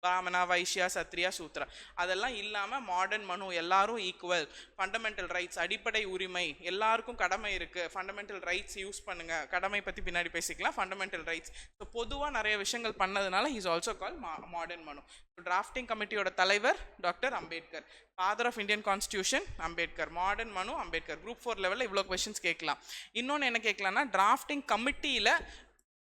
பிராமணா, வைஷ்யா, சத்ரியா, சூத்ரா. அதெல்லாம் இல்லாமல் மாடர்ன் மனு எல்லாரும் ஈக்குவல், ஃபண்டமெண்டல் ரைட்ஸ் அடிப்படை உரிமை, எல்லாருக்கும் கடமை இருக்குது, ஃபண்டமெண்டல் ரைட்ஸ் யூஸ் பண்ணுங்க, கடமை பற்றி பின்னாடி பேசிக்கலாம், ஃபண்டமெண்டல் ரைட்ஸ். ஸோ பொதுவாக நிறைய விஷயங்கள் பண்ணதுனால he's also call modern Manu. Drafting கமிட்டியோட தலைவர் doctor Ambedkar, father of Indian constitution Ambedkar, modern Manu Ambedkar. Group 4 லெவலில் இவ்வளோ கொஸ்டின்ஸ் கேட்கலாம். இன்னொன்று என்ன கேட்கலாம்னா, டிராஃப்டிங் கமிட்டியில்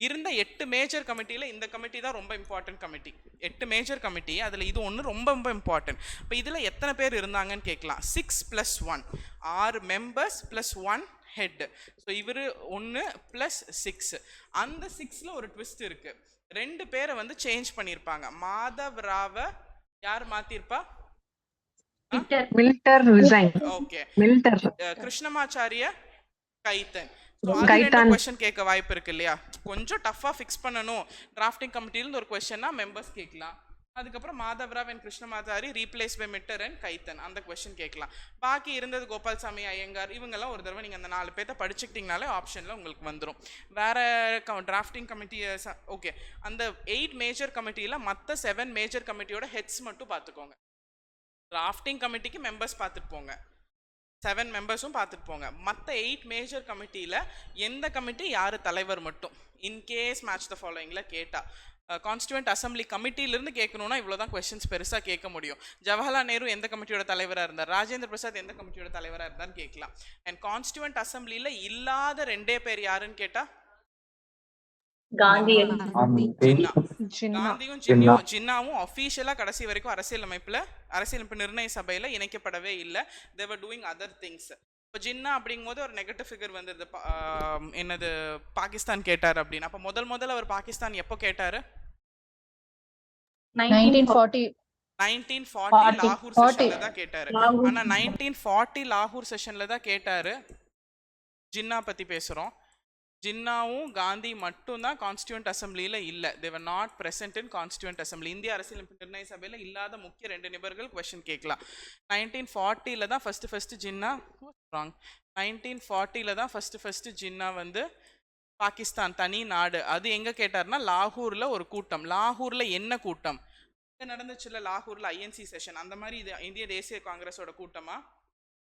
இருந்த 8 மேஜர் கமிட்டியில் இந்த கமிட்டி தான் ரொம்ப இம்பார்ட்டன்ட் கமிட்டி. 8 மேஜர் கமிட்டி, அதில் இது ஒன்று ரொம்ப ரொம்ப இம்பார்ட்டன்ட். இப்போ இதில் எத்தனை பேர் இருந்தாங்கன்னு கேட்கலாம். 6 + 1, 6 மெம்பர்ஸ் + 1 ஹெட். ஸோ இவர் 1 + 6. அந்த 6ல் ஒரு ட்விஸ்ட் இருக்கு. 2 பேரை வந்து சேஞ்ச் பண்ணியிருப்பாங்க. மாதவ் ராவை யார் மாத்திருப்பா? மில்டர் ரிசைன். ஓகே. மில்டர். கிருஷ்ணமாச்சாரிய கைத்தன். கொஸ்டின் கேட்க வாய்ப்பு இருக்கு இல்லையா? கொஞ்சம் டஃபா ஃபிக்ஸ் பண்ணணும். டிராஃப்டிங் கமிட்டியிலிருந்து ஒரு கொஸ்டின்னா மெம்பர்ஸ் கேட்கலாம். அதுக்கப்புறம் Madhavrao and Krishnamachari replace by மிட்டர் and கைத்தன், அந்த கொஸ்டின் கேட்கலாம். பாக்கி இருந்தது கோபால்சாமி ஐயங்கார், இவங்கெல்லாம் ஒரு தடவை நீங்கள் அந்த 4 பேர்த்த படிச்சுக்கிட்டிங்கனாலே ஆப்ஷனில் உங்களுக்கு வந்துடும். வேற டிராஃப்டிங் கமிட்டி ஓகே. அந்த 8 மேஜர் கமிட்டியில் மற்ற 7 மேஜர் கமிட்டியோட ஹெட்ஸ் மட்டும் பார்த்துக்கோங்க. டிராஃப்டிங் கமிட்டிக்கு மெம்பர்ஸ் பார்த்துட்டு போங்க, 7 மெம்பர்ஸும் பார்த்துட்டு போங்க. மற்ற 8 மேஜர் கமிட்டியில் எந்த கமிட்டி யார் தலைவர் மட்டும் இன்கேஸ் மேட்ச் த ஃபாலோயிங்கில் கேட்டால், கான்ஸ்டியூவன்ட் அசம்பிளி கமிட்டியிலிருந்து கேட்கணுன்னா இவ்வளோ தான் கொஸ்டின்ஸ் பெருசாக கேட்க முடியும். ஜவஹர்லால் நேரு எந்த கமிட்டியோட தலைவராக இருந்தார், ராஜேந்திர பிரசாத் எந்த கமிட்டியோட தலைவராக இருந்தார்னு கேட்கலாம். அண்ட் கான்ஸ்டியூவன்ட் அசம்பிளியில் இல்லாத 2 பேர் யாருன்னு கேட்டால் காந்தியும் ஜின்னாவும் அஃபீஷியலா கடைசி வரைக்கும் அரசியலமைப்பு நிர்ணய சபையில இணைக்கப்படவே இல்லை. they were doing other things. இப்போ ஜின்னா அப்படிங்கும்போது ஒரு நெகட்டிவ் ஃபிகர் வந்துருது. என்னது, பாகிஸ்தான் கேட்டார் அப்படின்னு. அப்போ முதல்ல அவர் பாகிஸ்தான் எப்போ கேட்டாரு? 1940 லாகூர் செஷன்ல தான் கேட்டாரு. ஆனா 1940 லாகூர் செஷன்ல தான் கேட்டாரு. ஜின்னா பத்தி பேசுறோம். ஜின்னாவும் காந்தி மட்டும்தான் கான்ஸ்டியூவன்ட் அசம்பிளியில் இல்லை. they were not present in constituent assembly. இந்திய அரசியலமைப்பு நிர்ணய சபையில் இல்லாத முக்கிய 2 நிபர்கள் கொஸ்டின் கேட்கலாம். 1940 தான் ஃபர்ஸ்ட் ஜின்னா 1940 தான் ஃபர்ஸ்ட் ஜின்னா வந்து பாகிஸ்தான் தனி நாடு அது எங்க கேட்டார்னா லாகூர்ல ஒரு கூட்டம். லாகூர்ல என்ன கூட்டம் நடந்துச்சுல்ல, லாகூர்ல ஐஎன்சி செஷன், அந்த மாதிரி இது இந்திய தேசிய காங்கிரஸோட கூட்டமா?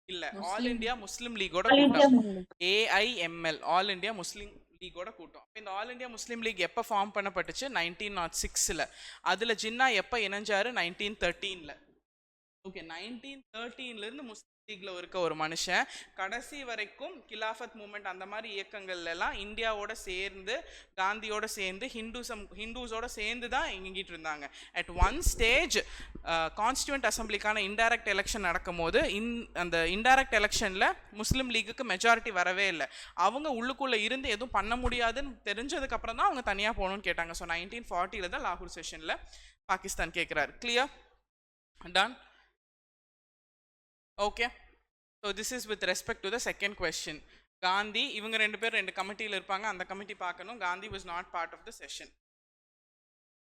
இல்ல, ஆல் இந்தியா முஸ்லிம் லீகோட கூட்டம். AIML, ஆல் இந்தியா முஸ்லிம் லீகோட கூட்டம். இந்த ஆல் இந்தியா முஸ்லிம் லீக் எப்போ ஃபார்ம் பண்ணப்பட்டுச்சு? 1906ல். அதில் ஜின்னா எப்போ இணைஞ்சாரு? 1913ல். ஓகே, 1913லேருந்து முஸ்லிம் லீக்ல இருக்க ஒரு மனுஷன் கடைசி வரைக்கும் கிலாஃபத் மூமெண்ட் அந்த மாதிரி இயக்கங்கள்ல எல்லாம் இந்தியாவோட சேர்ந்து காந்தியோட சேர்ந்து ஹிந்துஸோட சேர்ந்து தான் இயங்கிட்டு இருந்தாங்க. அட் ஒன் ஸ்டேஜ் கான்ஸ்டியூவன்ட் அசம்பிளிக்கான இன்டைரக்ட் எலெக்ஷன் நடக்கும் போது அந்த இன்டைரக்ட் எலெக்ஷன்ல முஸ்லீம் லீக்குக்கு மெஜாரிட்டி வரவே இல்லை. அவங்க உள்ளுக்குள்ள இருந்து எதுவும் பண்ண முடியாதுன்னு தெரிஞ்சதுக்கு அப்புறம் தான் அவங்க தனியாக போகணும்னு கேட்டாங்க. ஸோ 1940 தான் லாகூர் செஷன்ல பாகிஸ்தான் கேட்குறாரு. Clear? Done? Okay, so this is with respect to the second question. Gandhi, இவங்க 2 பேர் 2 கமிட்டியில் இருப்பாங்க, அந்த கமிட்டி பார்க்கணும். Gandhi was not part of the session.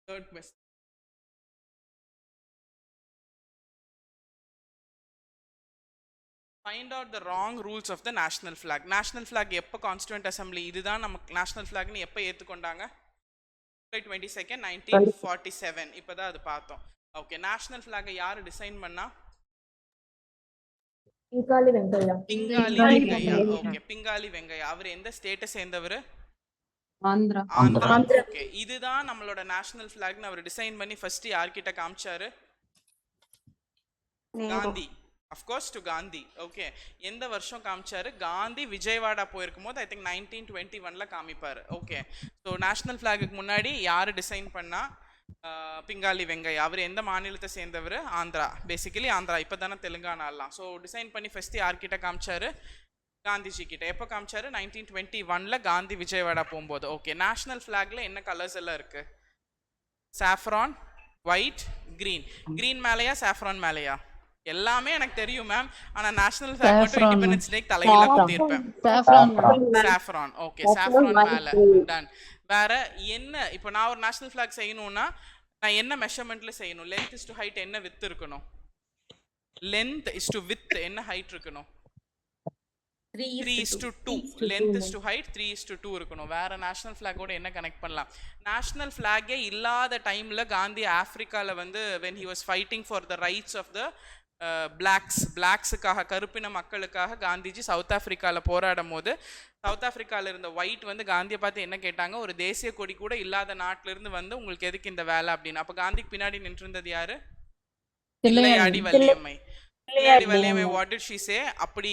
Third question. Find out the wrong rules of the national flag. National flag எப்போ constituent assembly இதுதான் நமக்கு national ஃபிளாக்னு எப்போ ஏற்றுக்கொண்டாங்க? 22nd 1947. இப்போதான் அது பார்த்தோம். ஓகே, நேஷனல் ஃபிளாகை யார் டிசைன் பண்ணா? பிங்காலி வெங்கையா. ஓகே, பிங்காலி வெங்கையா. அவர் எந்த ஸ்டேட்டை சேர்ந்தவர்? ஆந்திரா. ஓகே, இதுதான் நம்மளோட நேஷனல் ஃபிளாக்னு அவர் டிசைன் பண்ணி ஃபர்ஸ்ட் யார்கிட்ட காமிச்சாரு? Gandhi. Of course to Gandhi. Okay, எந்த வருஷம் காமிச்சாரு? காந்தி விஜயவாடா போயிருக்கும் போது ஐ திங்க் 1921ல் காமிப்பாரு. ஓகே, ஸோ நேஷனல் ஃபிளாகுக்கு முன்னாடி யார் டிசைன் பண்ணா? பிங்காலி வெங்கையா. அவர் எந்த மாநிலத்தை சேர்ந்தவர்? ஆந்திரா. பேசிக்கலி ஆந்திரா, இப்போ தானே தெலுங்கானாலாம். ஸோ டிசைன் பண்ணி ஃபர்ஸ்ட் யார்கிட்ட காமிச்சாரு? காந்திஜி கிட்ட. எப்போ காமிச்சாரு? 1921ல் காந்தி விஜயவாடா போகும்போது. ஓகே, நேஷனல் ஃபிளாக்ல என்ன கலர்ஸ் எல்லாம் இருக்கு? Saffron, white, green. கிரீன் மேலையா சாஃப்ரான் மேலையா? எல்லாமே எனக்கு தெரியும் மேம், ஆனா நேஷனல் ஃபிளாக் மட்டும் இண்டிபெண்டன்ஸ் டே தலையில குத்தி இருப்பேன். சாஃப்ரான். ஓகே, சாஃப்ரான் மேல. டன். வேற என்ன? இப்போ நான் ஒரு நேஷனல் ஃபிளாக் செய்யணும்னா நான் என்ன மெஷர்மெண்ட்ல செய்யணும்? லென்த் இஸ் டு ஹைட் என்ன வித் இருக்கணும்? லென்த் இஸ் டு வித் என்ன ஹைட் இருக்கணும்? 3:2 length is to height 3:2 இருக்கணும். வேற நேஷனல் ஃபிளாகோட என்ன கனெக்ட் பண்ணலாம்? நேஷனல் ஃபிளாகே இல்லாத டைம்ல காந்தி ஆப்பிரிக்கால வந்து when he was fighting for the rights of the பிளாக்ஸுக்காக கருப்பின மக்களுக்காக காந்திஜி சவுத் ஆப்பிரிக்கால போராடும் போது சவுத் ஆப்பிரிக்கால இருந்த ஒயிட் வந்து காந்தியை பார்த்து என்ன கேட்டாங்க, ஒரு தேசிய கொடி கூட இல்லாத நாட்டில இருந்து வந்து உங்களுக்கு எதுக்கு இந்த வேலை அப்படின்னு. அப்ப காந்திக்கு பின்னாடி நின்று இருந்தது யாரு? Thillaiyadi Valliammai. Thillaiyadi Valliammai what did she சே? அப்படி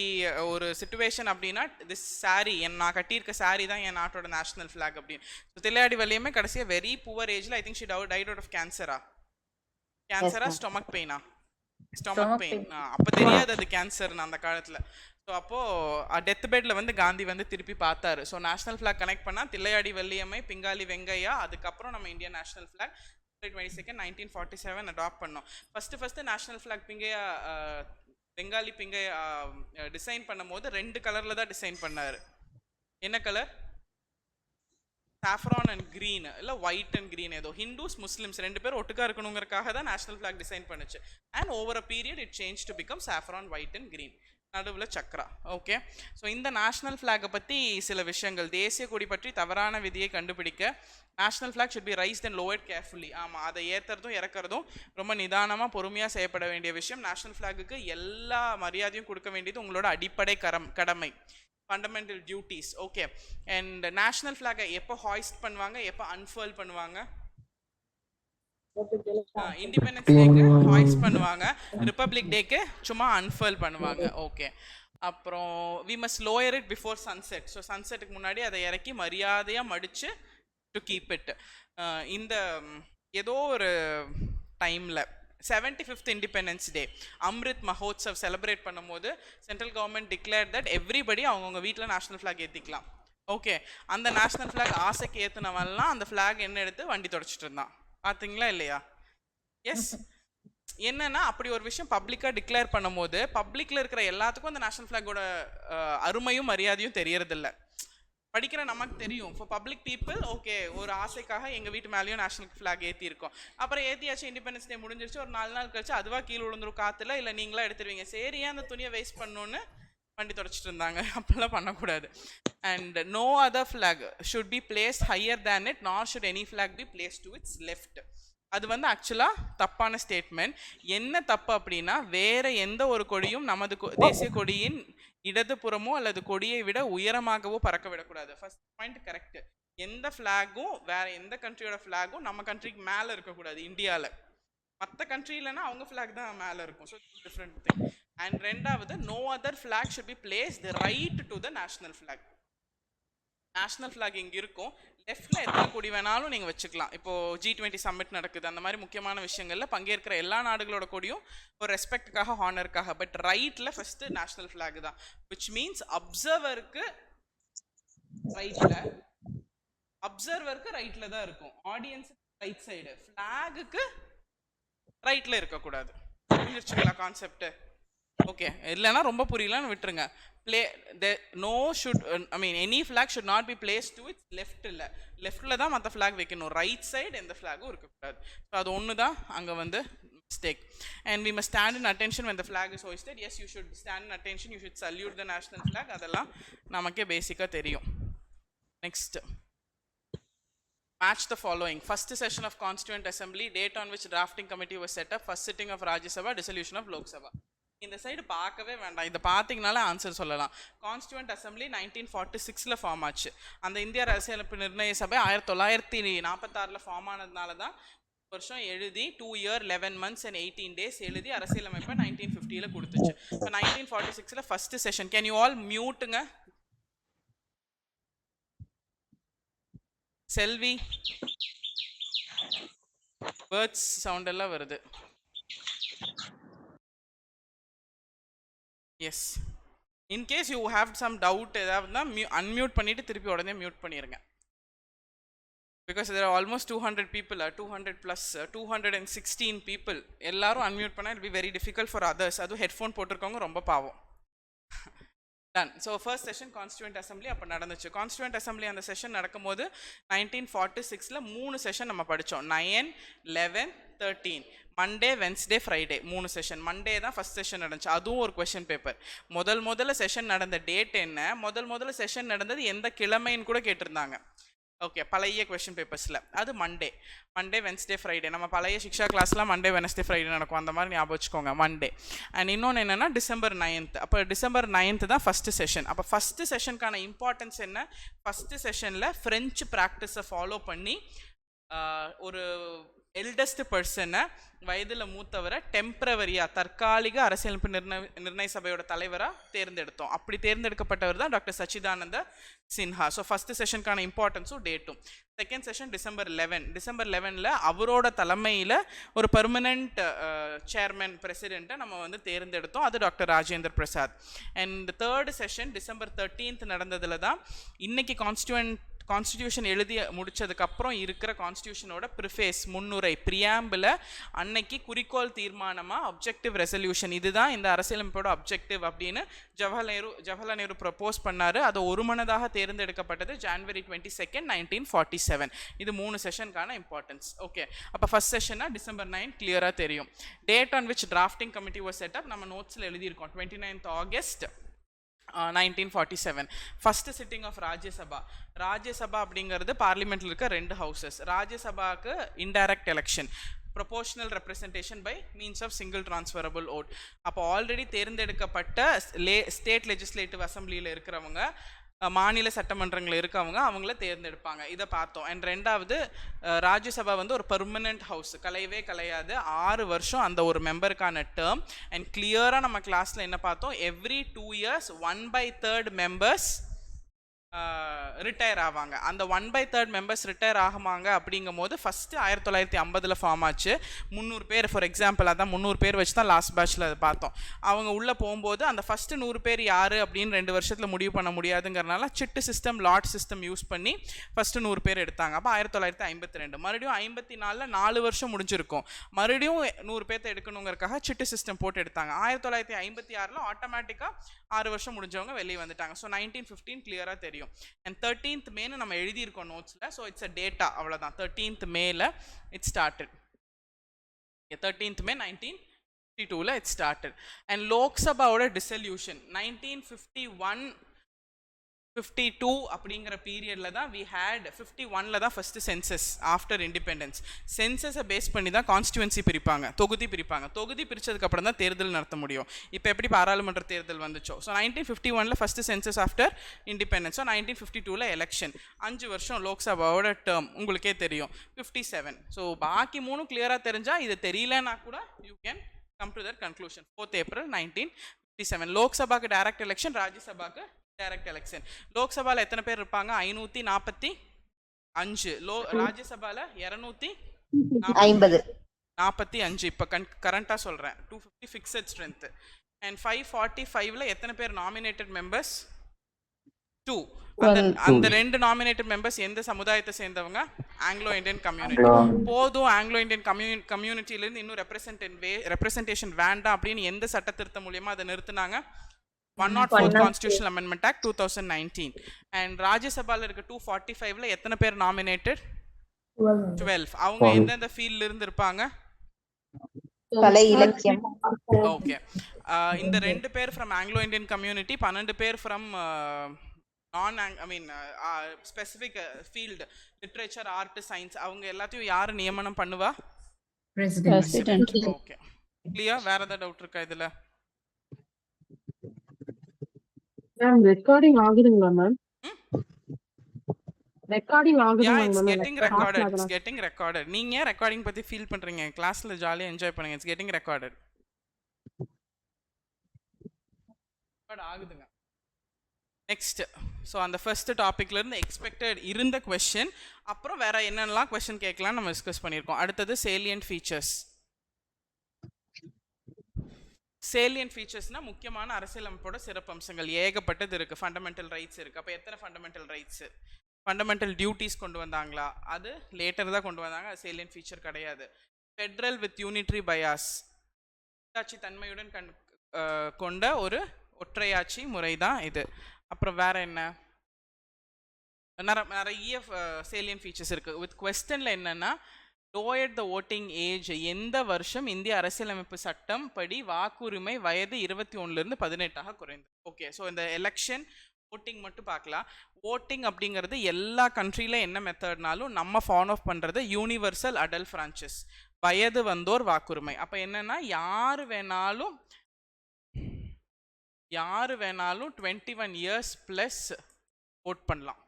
ஒரு சிச்சுவேஷன் அப்படின்னா திஸ் சாரி நான் கட்டியிருக்க சாரி தான் என் நாட்டோட நேஷனல் ஃபிளாக் அப்படின்னு. தில்லையாடி வள்ளியம்மை கடைசியா வெரி புவர் ஏஜ்ல I think she died out of கேன்சரா ஸ்டொமக் பெயினா ஸ்டொமக் பெயின். அப்போ தெரியாது அது கேன்சர்னு அந்த காலத்தில். ஸோ அப்போது டெத் பெட்டில் வந்து காந்தி வந்து திருப்பி பார்த்தாரு. ஸோ நேஷனல் ஃபிளாக் கனெக்ட் பண்ணால் தில்லையாடி வள்ளியம்மை, பிங்காலி வெங்கையா, அதுக்கப்புறம் நம்ம இந்தியன் நேஷனல் ஃபிளாக் 22 1947 அடாப்ட் பண்ணோம். ஃபஸ்ட்டு நேஷனல் ஃபிளாக் பிங்கையா பெங்காலி பிங்கையா டிசைன் பண்ணும் போது 2 கலரில் தான் டிசைன் பண்ணார். என்ன கலர்? சாஃப்ரான் அண்ட் க்ரீன், இல்லை ஒயிட் அண்ட் க்ரீன். ஏதோ ஹிந்துஸ் முஸ்லிம்ஸ் 2 பேர் ஒட்டுக்கா இருக்கணுங்கிறக்காக தான் நேஷனல் ஃபிளாக் டிசைன் பண்ணுச்சு. And over a period it change to become saffron, white and green, நடுவில் சக்ரா. ஓகே, ஸோ இந்த நேஷனல் ஃபிளாகை பற்றி சில விஷயங்கள். தேசிய கொடி பற்றி தவறான விதியை கண்டுபிடிக்க national flag should be raised and lowered carefully. ஆமாம், அதை ஏற்றுறதும் இறக்குறதும் ரொம்ப நிதானமாக பொறுமையாக செய்யப்பட வேண்டிய விஷயம். நேஷனல் ஃபிளாகுக்கு எல்லா மரியாதையும் கொடுக்க வேண்டியது உங்களோட அடிப்படை கடமை, fundamental duties. Okay, and national ஃபிளாகை எப்போ ஹாய்ஸ்ட் பண்ணுவாங்க, எப்போ அன்ஃபர்ல் பண்ணுவாங்க? இண்டிபெண்டன்ஸ் டேக்கு ஹாய்ஸ்ட் பண்ணுவாங்க, ரிப்பப்ளிக் டேக்கு சும்மா அன்ஃபர்ல் பண்ணுவாங்க. ஓகே, அப்புறம் we must lower it before sunset. So சன்செட்டுக்கு முன்னாடி அதை இறக்கி மரியாதையாக மடித்து டு கீப் இட். இந்த ஏதோ ஒரு டைமில் 75th independence day Amrit Mahotsav celebrate பண்ணும்போது central government declare that everybody அவங்கவுங்க வீட்டில் நேஷனல் ஃபிளாக் ஏற்றிக்கலாம். ஓகே, அந்த நேஷனல் ஃபிளாக் ஆசைக்கு ஏற்றினவெல்லாம் அந்த ஃபிளாக் என்ன எடுத்து வண்டி தொடச்சிட்டு இருந்தான். பார்த்தீங்களா இல்லையா? எஸ், என்னன்னா அப்படி ஒரு விஷயம் பப்ளிக்காக டிக்ளேர் பண்ணும்போது பப்ளிக்கில் இருக்கிற எல்லாத்துக்கும் அந்த நேஷனல் ஃபிளாகோட அருமையும் மரியாதையும் தெரியறதில்ல. படிக்கிற நமக்கு தெரியும். ஃபார் பப்ளிக் பீப்புள் ஓகே, ஒரு ஆசைக்காக எங்கள் வீட்டு மேலேயும் நேஷனல் ஃபிளாக் ஏற்றிருக்கோம். அப்புறம் ஏற்றியாச்சும் இண்டிபெண்டன்ஸ் டே முடிஞ்சிருச்சு, ஒரு 4 நாள் கழிச்சு அதுவாக கீழே விழுந்துரும் காற்றுல, இல்லை நீங்களா எடுத்துருவீங்க. சரி, ஏன் அந்த துணியை வேஸ்ட் பண்ணணுன்னு வண்டி தொடச்சிட்டு இருந்தாங்க. அப்படிலாம் பண்ணக்கூடாது. And no other flag should be placed higher than it, nor should any flag be place to its left. அது வந்து ஆக்சுவலாக தப்பான ஸ்டேட்மெண்ட். என்ன தப்பு அப்படின்னா, வேற எந்த ஒரு கொடியும் நமது தேசிய கொடியின் இடதுபுறமோ அல்லது கொடியை விட உயரமாகவோ பறக்க விடக்கூடாது. First point correct. எந்த ஃபிளாகும் வேற எந்த கண்ட்ரியோட ஃபிளாகும் நம்ம கண்ட்ரிக்கு மேலே இருக்கக்கூடாது. இந்தியாவில் மற்ற கண்ட்ரிலனா அவங்க ஃபிளாக் தான் மேலே இருக்கும். So different thing. அண்ட் ரெண்டாவது, no other flag should be placed right to the national flag. National flag இங்கே இருக்கும், லெஃப்ட்ல எத்தனை கொடி வேணாலும் நீங்கள் வச்சுக்கலாம். இப்போ G20 சம்மிட் நடக்குது, அந்த மாதிரி முக்கியமான விஷயங்களில் பங்கேற்கிற எல்லா நாடுகளோட கொடியும் ஒரு ரெஸ்பெக்டுக்காக, ஹானருக்காக. பட் ரைட்டில் ஃபர்ஸ்ட் நேஷனல் ஃபிளாக் தான், விச் மீன்ஸ் அப்சர்வருக்கு ரைட்டில் தான் இருக்கும், ஆடியன்ஸுக்கு ரைட் சைடு, ஃபிளாகுக்கு ரைட்டில் இருக்கக்கூடாது. புரிஞ்சிருச்சுங்களா கான்செப்ட்? ஓகே, இல்லைன்னா ரொம்ப புரியலன்னு விட்டுருங்க. Any flag should not be place to its left. இல்லை, லெஃப்டில் தான் மற்ற ஃபிளாக் வைக்கணும், ரைட் சைடு எந்த ஃபிளாகும் இருக்கக்கூடாது. ஸோ அது ஒன்று தான் அங்கே வந்து mistake. And we must stand in attention when the flag is hoisted. Yes, you should stand in attention, you should salute the national flag. அதெல்லாம் நமக்கே பேசிக்காக தெரியும். Next, match the following. First session of Constituent Assembly, date on which drafting committee was set up, first sitting of Rajya Sabha, dissolution of Lok Sabha. இந்த side பார்க்கவே வேண்டாம், இதை பார்த்தீங்கனால answer சொல்லலாம். Constituent assembly 1946 form ஆச்சு. அந்த இந்திய அரசியலமைப்பு நிர்ணய சபை 1946 ஃபார்ம் ஆனதுனால தான் வருஷம் எழுதி 2 year 11 months and 18 days எழுதி அரசியலமைப்பை 1950 கொடுத்துச்சு. இப்போ 1946 first session. Can you all மியூட்டுங்க? செல்வி, பேர்ட்ஸ் சவுண்ட் எல்லாம் வருது. Yes, in case you have some doubt ஏதாவது அன்மியூட் பண்ணிவிட்டு திருப்பி உடனே மியூட் பண்ணிடுங்க. Because there are almost 200 people, 200 plus 216 people. எல்லாரும் அன்மியூட் பண்ணால் it be very difficult for others. அதுவும் ஹெட்ஃபோன் போட்டிருக்கவங்க ரொம்ப பாவம். Done. So first session constituent assembly அப்போ நடந்துச்சு. கான்ஸ்டியூண்ட் அசம்பிளி அந்த செஷன் நடக்கும்போது 1946 3 செஷன் நம்ம படித்தோம். 9, 11, 13. Monday, Wednesday, Friday 3 session. Monday தான் ஃபர்ஸ்ட் செஷன் நடந்துச்சு. அதுவும் ஒரு கொஷின் பேப்பர். முதல்ல செஷன் நடந்த டேட் என்ன, முதல்ல செஷன் நடந்தது எந்த கிழமைன்னு கூட கேட்டிருந்தாங்க. ஓகே, பழைய கொஷின் பேப்பர்ஸில் அது மண்டே, வென்ஸ்டே, ஃப்ரைடே. நம்ம பழைய சிக்ஷா கிளாஸ்லாம் மண்டே, வெனஸ்டே, ஃப்ரைடே நடக்கும். அந்த மாதிரி ஞாபகம் வச்சுக்கோங்க மண்டே. அண்ட் இன்னொன்று என்னென்னா December 9th. அப்போ December 9th தான் ஃபஸ்ட்டு செஷன். அப்போ ஃபஸ்ட்டு செஷனுக்கான இம்பார்ட்டன்ஸ் என்ன, ஃபஸ்ட்டு செஷனில் ஃப்ரெஞ்சு ப்ராக்டிஸை ஃபாலோ பண்ணி ஒரு எல்டஸ்ட் பர்சனை, வயதில் மூத்தவரை டெம்பரவரியாக தற்காலிக அரசியலமைப்பு நிர்ணய சபையோட தலைவராக தேர்ந்தெடுத்தோம். அப்படி தேர்ந்தெடுக்கப்பட்டவர் தான் doctor Sachchidananda Sinha. So first செஷனுக்கான இம்பார்ட்டன்ஸும் டேட்டும். செகண்ட் செஷன் December 11 அவரோட தலைமையில் ஒரு பர்மனண்ட் சேர்மன் பிரசிடெண்ட்டை நம்ம வந்து தேர்ந்தெடுத்தோம். அது doctor Rajendra Prasad. And third session December 13 நடந்ததில் தான் இன்னைக்கு கான்ஸ்டியூஷன் எழுதி முடிச்சதுக்கப்புறம் இருக்கிற கான்ஸ்டியூஷனோட ப்ரிஃபேஸ், முன்னுரை, பிரியாம்பில் அன்னைக்கு குறிக்கோள் தீர்மானமாக அப்ஜெக்டிவ் ரெசல்யூஷன், இதுதான் இந்த அரசியலமைப்போட அப்ஜெக்டிவ் அப்படின்னு ஜவஹர்லால் நேரு ப்ரப்போஸ் பண்ணார். அது ஒருமனதாக தேர்ந்தெடுக்கப்பட்டது January 22, 1947. இது 3 செஷனுக்கான இம்பார்ட்டன்ஸ். ஓகே, அப்போ ஃபர்ஸ்ட் செஷனா December 9 கிளியராக தெரியும். Date on which drafting committee was set up நம்ம நோட்ஸில் எழுதியிருக்கோம். 29th August 1947. First sitting of Rajya Sabha அப்படிங்கிறது பார்லிமெண்ட்டில் இருக்க 2 houses. ராஜ்யசபாவுக்கு indirect election, proportional representation by means of single transferable vote. அப்போ ஆல்ரெடி தேர்ந்தெடுக்கப்பட்ட ஸ்டேட் லெஜிஸ்லேட்டிவ் அசம்பிளியில் இருக்கிறவங்க, மாநில சட்டமன்றங்கள் இருக்கவங்க, அவங்கள தேர்ந்தெடுப்பாங்க. இதை பார்த்தோம். அண்ட் ரெண்டாவது, ராஜ்யசபா வந்து ஒரு பெர்மனன்ட் ஹவுஸ், கலையாது. 6 வருஷம் அந்த ஒரு மெம்பருக்கான டேர்ம். அண்ட் கிளியராக நம்ம கிளாஸில் என்ன பார்த்தோம், எவ்ரி 2 years 1/3 மெம்பர்ஸ் ரிட்டையர் ஆவாங்க. அந்த 1/3 மெம்பர்ஸ் ரிட்டையர் ஆகுமாங்க. அப்படிங்கும் போது ஃபஸ்ட்டு 1950 ஃபார்ம் ஆச்சு. 300 பேர், ஃபார் எக்ஸாம்பிள், அதான் 300 பேர் வச்சு தான் லாஸ்ட் பேட்சில் அதை பார்த்தோம். அவங்க உள்ளே போகும்போது அந்த ஃபஸ்ட்டு 100 பேர் யார் அப்படின்னு 2 வருஷத்தில் முடிவு பண்ண முடியாதுங்கிறனால சிட்டு சிஸ்டம், லாட் சிஸ்டம் யூஸ் பண்ணி ஃபஸ்ட்டு 100 பேர் எடுத்தாங்க. அப்போ 1952. மறுபடியும் 54 4 வருஷம் முடிஞ்சிருக்கும். மறுபடியும் 100 பேர்த்த எடுக்கணுங்கிறக்காக சிட்டு சிஸ்டம் போட்டு எடுத்தாங்க. 1956 ஆட்டோமேட்டிக்காக 6 வருஷம் முடிஞ்சவங்க வெளியே வந்துட்டாங்க. ஸோ 1915 கிளியராக தெரியும். And 13th May நம்ம எழுதியிருக்கோம் நோட்ஸ்ல. ஸோ இட்ஸ் அ டேட்டா, அவ்வளோதான். 13th Mayல it started. 13th May 1952 it started. And லோக்சபாவோட டிசல்யூஷன் 1951-52 அப்படிங்கிற பீரியடில் தான் we had 51ல் தான் ஃபஸ்ட்டு சென்சஸ் ஆஃப்டர் இண்டிபெண்டன்ஸ். சென்சஸை பேஸ் பண்ணி தான் கான்ஸ்டியூன்சி பிரிப்பாங்க, தொகுதி பிரிப்பாங்க. தொகுதி பிரித்ததுக்கப்புறம் தான் தேர்தல் நடத்த முடியும். இப்போ எப்படி பாராளுமன்ற தேர்தல் வந்துச்சோ. ஸோ 1951ல் first census after independence. So 1952 election. 5 வருஷம் லோக்சபாவோட டேர்ம் உங்களுக்கே தெரியும், 57. ஸோ பாக்கி 3 கிளியராக தெரிஞ்சால், இது தெரியலன்னா கூட you can come to that conclusion. 4th April 1957 லோக்சபாக்கு டைரக்ட் எலெக்ஷன், ராஜ்யசபாக்கு டைரக்ட் எலெக்ஷன். லோக்சபால எத்தனை பேர் இருப்பாங்க, 545. ராஜ்யசபால 245. இப்போ கரண்டா சொல்றேன், 250 ஃபிக்ஸட் ஸ்ட்ரென்த். அண்ட் 545ல எத்தனை பேர் நாமினேட்டட் மெம்பர்ஸ், 2. அந்த 2 நாமினேட்டட் மெம்பர்ஸ் எந்த சமுதாயத்தை சேர்ந்தவங்க, ஆங்கிலோ இந்தியன் கம்யூனிட்டி. போதும், ஆங்கிலோ இந்தியன் கம்யூனிட்டியிலேருந்து இன்னும் ரெப்ரசன்டேஷன் வேண்டாம் அப்படின்னு எந்த சட்ட திருத்தம் மூலியமா அதை நிறுத்தினாங்க, 104th Constitutional Amendment Act 2019. And ராஜ்யசபால இருக்க 245ல எத்தனை பேர் நாமினேட்டட், 12. அவங்க எந்தெந்த ஃபீல்ட்ல இருந்து இருப்பாங்க, கலை, இலக்கியம். ஓகே. இந்த 2 பேர் ஃப்ரம் ஆங்கிலோ இந்தியன் கம்யூனிட்டி, 12 பேர் from specific field, literature, art, science. அவங்க எல்லாத்தையும் யார் நியமனம் பண்ணுவா, பிரசிடென்ட். Okay, clear. வேற ஏதாவது டவுட் இருக்கா இதுல? மேம் ரெக்கார்டிங் ஆகுதுங்களா மேம்? ரெக்கார்டிங் Yeah, ஆகுதுங்களா it's ma'am? getting recorded. It's getting recorded. நீங்க ரெக்கார்டிங் பத்தி ஃபீல் பண்றீங்க, கிளாஸ்ல ஜாலியா என்ஜாய் பண்ணுங்க. It's getting recorded. ரெக்கார்ட் ஆகுதுங்க. நெக்ஸ்ட். ஸோ அந்த ஃபர்ஸ்ட் டாபிக்ல இருந்து எக்ஸ்பெக்டட் இருந்த கொஸ்டின், அப்புறம் வேற என்னென்னலாம் கொஸ்டின் கேட்கலாம் நம்ம டிஸ்கஸ் பண்ணியிருக்கோம். அடுத்தது சேலியன்ட் ஃபீச்சர்ஸ். சேலியன்ட் ஃபீச்சர்ஸ்னால் முக்கியமான அரசியலமைப்போட சிறப்பம்சங்கள் ஏகப்பட்டது இருக்குது. ஃபண்டமெண்டல் ரைட்ஸ் இருக்குது. அப்போ எத்தனை ஃபண்டமெண்டல் ரைட்ஸு, ஃபண்டமெண்டல் டியூட்டிஸ் கொண்டு வந்தாங்களா, அது லேட்டர் தான் கொண்டு வந்தாங்க, அது சேலியன்ட் ஃபீச்சர் கிடையாது. ஃபெட்ரல் வித் யூனிட்ரி பயாஸ், கூட்டாட்சி தன்மையுடன் கொண்ட ஒற்றையாட்சி முறை தான் இது. அப்புறம் வேற என்ன, நிறைய சேலியன் ஃபீச்சர்ஸ் இருக்கு. வித் கொஸ்டின்ல என்னன்னா லோயர் த ஓட்டிங் ஏஜ், எந்த வருஷம் இந்திய அரசியலமைப்பு சட்டம் படி வாக்குரிமை வயது 21 18 குறைந்தது. ஓகே, ஸோ இந்த எலெக்ஷன் ஓட்டிங் மட்டும் பார்க்கலாம். ஓட்டிங் அப்படிங்கிறது எல்லா கண்ட்ரியில என்ன மெத்தட்னாலும் நம்ம ஃபாலோ பண்ணுறது யூனிவர்சல் அடல்ட் ஃப்ரான்ச்சைஸ், வயது வந்தோர் வாக்குரிமை. அப்போ என்னன்னா யார் வேணாலும் 21 இயர்ஸ் ப்ளஸ் ஓட் பண்ணலாம்.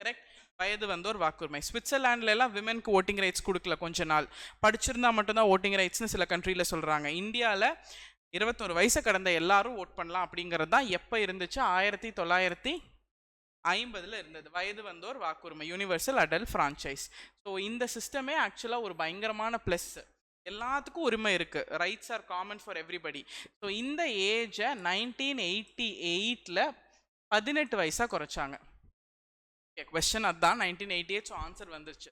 கரெக்ட், வயது வந்தோர் வாக்குரிமை. சுவிட்சர்லாண்டில் எல்லாம் விமென்க்கு ஓட்டிங் ரைட்ஸ் கொடுக்கல, கொஞ்ச நாள் படிச்சிருந்தா மட்டும்தான் ஓட்டிங் ரைட்ஸ்னு சில கண்ட்ரியில் சொல்கிறாங்க. இந்தியாவில் 21 வயசை கடந்த எல்லாரும் ஓட் பண்ணலாம் அப்படிங்கிறது தான் எப்போ இருந்துச்சு, 1950 இருந்தது. வயது வந்தோர் வாக்குரிமை, யூனிவர்சல் அடல்ட் ஃப்ரான்ச்சைஸ். ஸோ இந்த சிஸ்டமே ஆக்சுவலாக ஒரு பயங்கரமான ப்ளஸ். எல்லாத்துக்கும் உரிமை இருக்குது, rights are common for everybody. So இந்த ஏஜை 1988 18 வயசாக குறைச்சாங்க. கொஸ்டின் அதுதான் 1988. ஸோ ஆன்சர் வந்துருச்சு.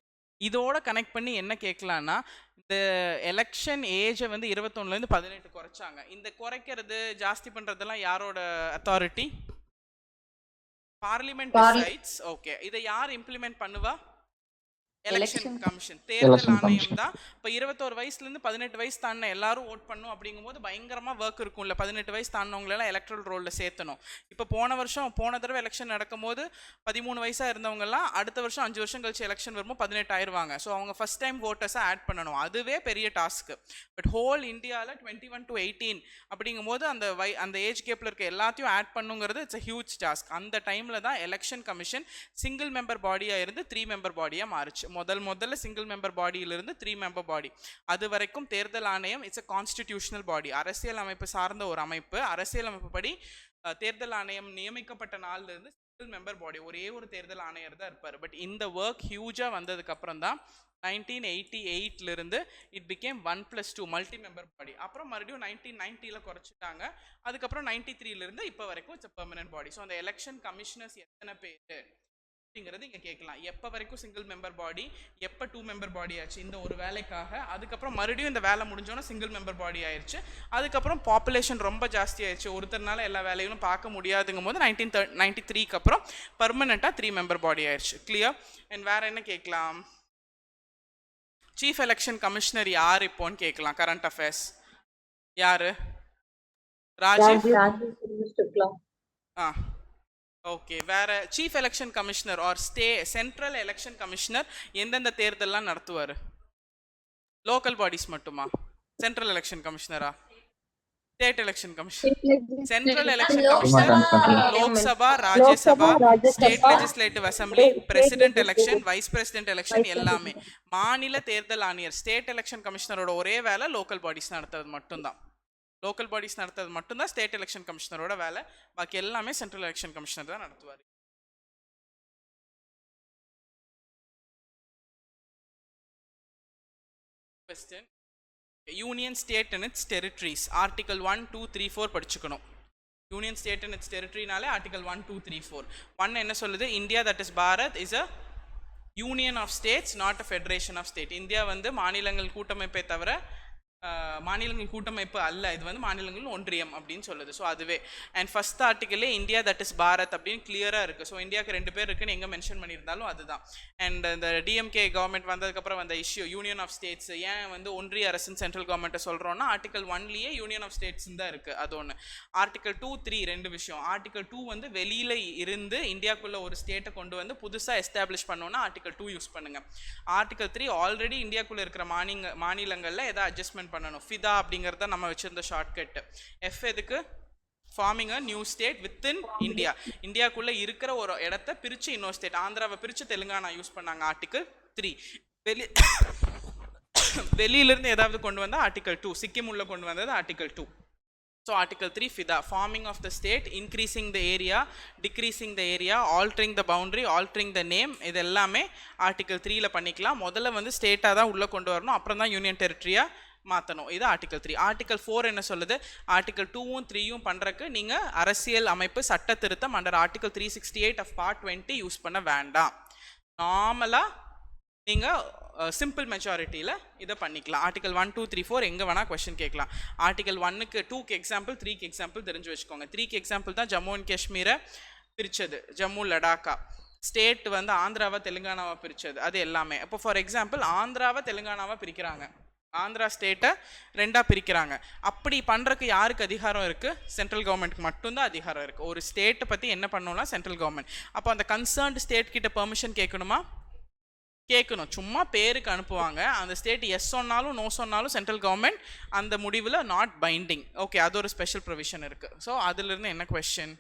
இதோட கனெக்ட் பண்ணி என்ன கேட்கலான்னா, இந்த எலெக்ஷன் ஏஜை வந்து 21 18 குறைச்சாங்க. இந்த குறைக்கிறது ஜாஸ்தி பண்ணுறதெல்லாம் யாரோட அத்தாரிட்டி? Parliament decides. ஓகே, இதை யார் இம்ப்ளிமெண்ட் பண்ணுவா? எலெக்ஷன் கமிஷன், தேர்தல் ஆணையம் தான். இப்போ 21 வயசுலேருந்து 18 வயசு தாண்டின எல்லாரும் ஓட் பண்ணும் அப்படிங்கும்போது பயங்கரமாக ஒர்க் இருக்கும்ல. 18 வயசு தாண்டினவங்களெல்லாம் எலக்ட்ரல் ரோலில் சேர்த்தணும். இப்போ போன தடவை எலெக்ஷன் நடக்கும் போது 13 வயசாக இருந்தவங்கலாம் அடுத்த வருஷம் 5 வருஷம் கழிச்சு எலெக்ஷன் வரும்போது 18 ஆயிடுவாங்க. ஸோ அவங்க ஃபர்ஸ்ட் டைம் ஓட்டர்ஸை ஆட் பண்ணணும். அதுவே பெரிய டாஸ்க்கு. பட் ஹோல் இந்தியாவில் 21 to 18 அப்படிங்கும்போது அந்த ஏஜ் கேப்பில் இருக்க எல்லாத்தையும் ஆட் பண்ணுங்கிறது இட்ஸ் அ ஹியூஜ் டாஸ்க். அந்த டைமில் தான் எலெக்ஷன் கமிஷன் சிங்கிள் மெம்பர் பாடியாக இருந்து 3 மெம்பர் பாடியாக மாறுச்சு. முதல்ல சிங்கிள் மெம்பர் பாடியிலிருந்து 3 மெம்பர் பாடி. அது வரைக்கும் தேர்தல் ஆணையம் இட்ஸ் அ கான்ஸ்டிடியூஷனல் பாடி, அரசியல் அமைப்பு சார்ந்த ஒரு அமைப்பு. அரசியல் அமைப்பு படி தேர்தல் ஆணையம் நியமிக்கப்பட்ட நாள்ல இருந்து சிங்கிள் மெம்பர் பாடி, ஒரே ஒரு தேர்தல் ஆணையர் தான் இருப்பார். பட் இந்த ஒர்க் ஹியூஜாக வந்ததுக்கு அப்புறம் தான் 1988 இருந்து இட் பிகேம் 1+2 மல்டி மெம்பர் பாடி. அப்புறம் மறுபடியும் 1990 குறைச்சிட்டாங்க. அதுக்கப்புறம் 93 இருந்து இப்போ வரைக்கும் இட்ஸ் பெர்மனன்ட் பாடி. ஸோ அந்த எலெக்ஷன் கமிஷனர்ஸ் எத்தனை பேர் அப்படிங்கிறது இங்கே கேட்கலாம். எப்போ வரைக்கும் சிங்கிள் மெம்பர் பாடி, எப்போ 2 மெம்பர் பாடி ஆச்சு இந்த ஒரு வேலைக்காக. அதுக்கப்புறம் மறுபடியும் இந்த வேலை முடிஞ்சோன்னா சிங்கிள் மெம்பர் பாடி ஆயிடுச்சு. அதுக்கப்புறம் பாப்புலேஷன் ரொம்ப ஜாஸ்தி ஆயிடுச்சு, ஒருத்தர்னால எல்லா வேலையும் பார்க்க முடியாதுங்கும் போது 1993 அப்புறம் பர்மனெண்ட்டாக 3 மெம்பர் பாடி ஆயிடுச்சு. கிளியர்? அண்ட் வேற என்ன கேட்கலாம்? சீஃப் எலெக்ஷன் கமிஷனர் யார் இப்போன்னு கேட்கலாம். கரண்ட் அஃபேர்ஸ் யாரு? ராஜீவ். ஓகே, வேற chief election commissioner R central election commissioner எந்தெந்த தேர்தல்லாம் நடத்துவார்? லோக்கல் பாடிஸ் மட்டுமா? Central election கமிஷனரா? State election commissioner? Central election commissioner Lok Sabha, Rajya Sabha, state legislative assembly, president election, vice president election எல்லாமே. மாநில தேர்தல் ஆணையர் ஸ்டேட் எலெக்ஷன் கமிஷனரோட ஒரே வேலை லோக்கல் பாடிஸ் நடத்துறது மட்டும்தான். லோக்கல் பாடிஸ் நடத்துறது மட்டும்தான் ஸ்டேட் எலெக்ஷன் கமிஷனரோட வேலை. பாக்கி எல்லாமே சென்ட்ரல் எலெக்ஷன் கமிஷனர் தான் நடத்துவார். Question. Union state and its territories. Article 1, 2, 3, 4 படிச்சுக்கணும். Union state and its territoryனாலே Article 1, 2, 3, 4. 1 என்ன சொல்லுது? India, that is Bharat, is a union of states, not a federation of state. India வந்து மாநிலங்கள் கூட்டமைப்பை தவிர மாநிலங்கள் கூட்டமைப்பு அல்ல, இது வந்து மாநிலங்கள் ஒன்றியம் அப்படின்னு சொல்லுது. ஸோ அதுவே. அண்ட் ஃபர்ஸ்ட் ஆர்டிக்கலே இந்தியா தட் இஸ் பாரத் அப்படின்னு கிளியராக இருக்குது. ஸோ இந்தியாவுக்கு 2 பேர் இருக்குன்னு எங்கே மென்ஷன் பண்ணியிருந்தாலும் அதுதான். அண்ட் இந்த டிஎம்கே கவர்மெண்ட் வந்ததுக்கப்புறம் வந்த இஷ்யூ யூனியன் ஆஃப் ஸ்டேட்ஸ், ஏன் வந்து ஒன்றிய அரசுன்னு சென்ட்ரல் கவர்மெண்ட்டை சொல்கிறோன்னா Article 1 யூனியன் ஆஃப் ஸ்டேட்ஸ் தான் இருக்குது. அது ஒன்று. Article 2, 3 2 விஷயம். Article 2 வந்து வெளியில் இருந்து இந்தியாவுக்குள்ளே ஒரு ஸ்டேட்டை கொண்டு வந்து புதுசாக எஸ்டாப்ளிஷ் பண்ணோன்னா Article 2 யூஸ் பண்ணுங்கள். Article 3 ஆல்ரெடி இந்தியாவுக்குள்ளே இருக்கிற மாநிலங்களில் எதாவது அட்ஜஸ்ட்மெண்ட் பண்ணணும். ஃபிதா அப்படிங்கிறத நம்ம வச்சிருந்த ஷார்ட்கட். எஃப் எதுக்கு? Forming a new state within India. இந்தியாவுக்குள்ள இருக்கிற ஒரு இடத்த பிரிச்சு இன்னொரு ஸ்டேட், ஆந்திராவை பிரிச்சு தெலுங்கானா யூஸ் பண்ணாங்க. Article 3. வெளியிலிருந்து ஏதாவது கொண்டு வந்தா Article 2. சிக்கிம் உள்ள கொண்டு வந்தது Article 2. So Article 3 FIDA, forming of the state, increasing the area, decreasing the area, altering the boundary, altering the name, இது எல்லாமே Article 3ல பண்ணிக்கலாம். முதல்ல வந்து ஸ்டேட்டாக தான் உள்ளே கொண்டு வரணும், அப்புறம் தான் யூனியன் டெரிட்டரியாக மாற்றணும். இது Article 3. Article 4 என்ன சொல்லுது? Article 2ம் 3யும் பண்ணுறக்கு நீங்கள் அரசியல் அமைப்பு சட்ட திருத்தம் under Article 368 of Part 20 use பண்ண வேண்டாம். நார்மலாக நீங்கள் சிம்பிள் மெஜாரிட்டியில் இதை பண்ணிக்கலாம். ஆர்டிகல் 1 2 3 4 எங்கே வேணால் கொஸ்டின் கேட்கலாம். ஆர்டிகல் 1க்கு 2க்கு எக்ஸாம்பிள், 3க்கு எக்ஸாம்பிள் தெரிஞ்சு வச்சுக்கோங்க. 3க்கு எக்ஸாம்பிள் தான் ஜம்மு அண்ட் காஷ்மீரை பிரித்தது, ஜம்மு லடாக்கா. ஸ்டேட் வந்து ஆந்திராவை தெலுங்கானாவை பிரித்தது, அது எல்லாமே. இப்போ ஃபார் எக்ஸாம்பிள் ஆந்திராவை தெலுங்கானாவை பிரிக்கிறாங்க, ஆந்திரா ஸ்டேட்டை ரெண்டாக பிரிக்கிறாங்க. அப்படி பண்ணுறதுக்கு யாருக்கு அதிகாரம் இருக்குது? சென்ட்ரல் கவர்மெண்ட்க்கு மட்டும்தான் அதிகாரம் இருக்குது. ஒரு ஸ்டேட்டை பற்றி என்ன பண்ணணும்னா சென்ட்ரல் கவர்மெண்ட். அப்போ அந்த கன்சர்ன்டு ஸ்டேட் கிட்ட பெர்மிஷன் கேட்கணுமா? கேட்கணும். சும்மா பேருக்கு அனுப்புவாங்க. அந்த ஸ்டேட் எஸ் சொன்னாலும் நோ சொன்னாலும் சென்ட்ரல் கவர்மெண்ட் அந்த முடிவில் நாட் பைண்டிங். ஓகே, அது ஒரு ஸ்பெஷல் ப்ரொவிஷன் இருக்குது. ஸோ அதிலிருந்து என்ன question?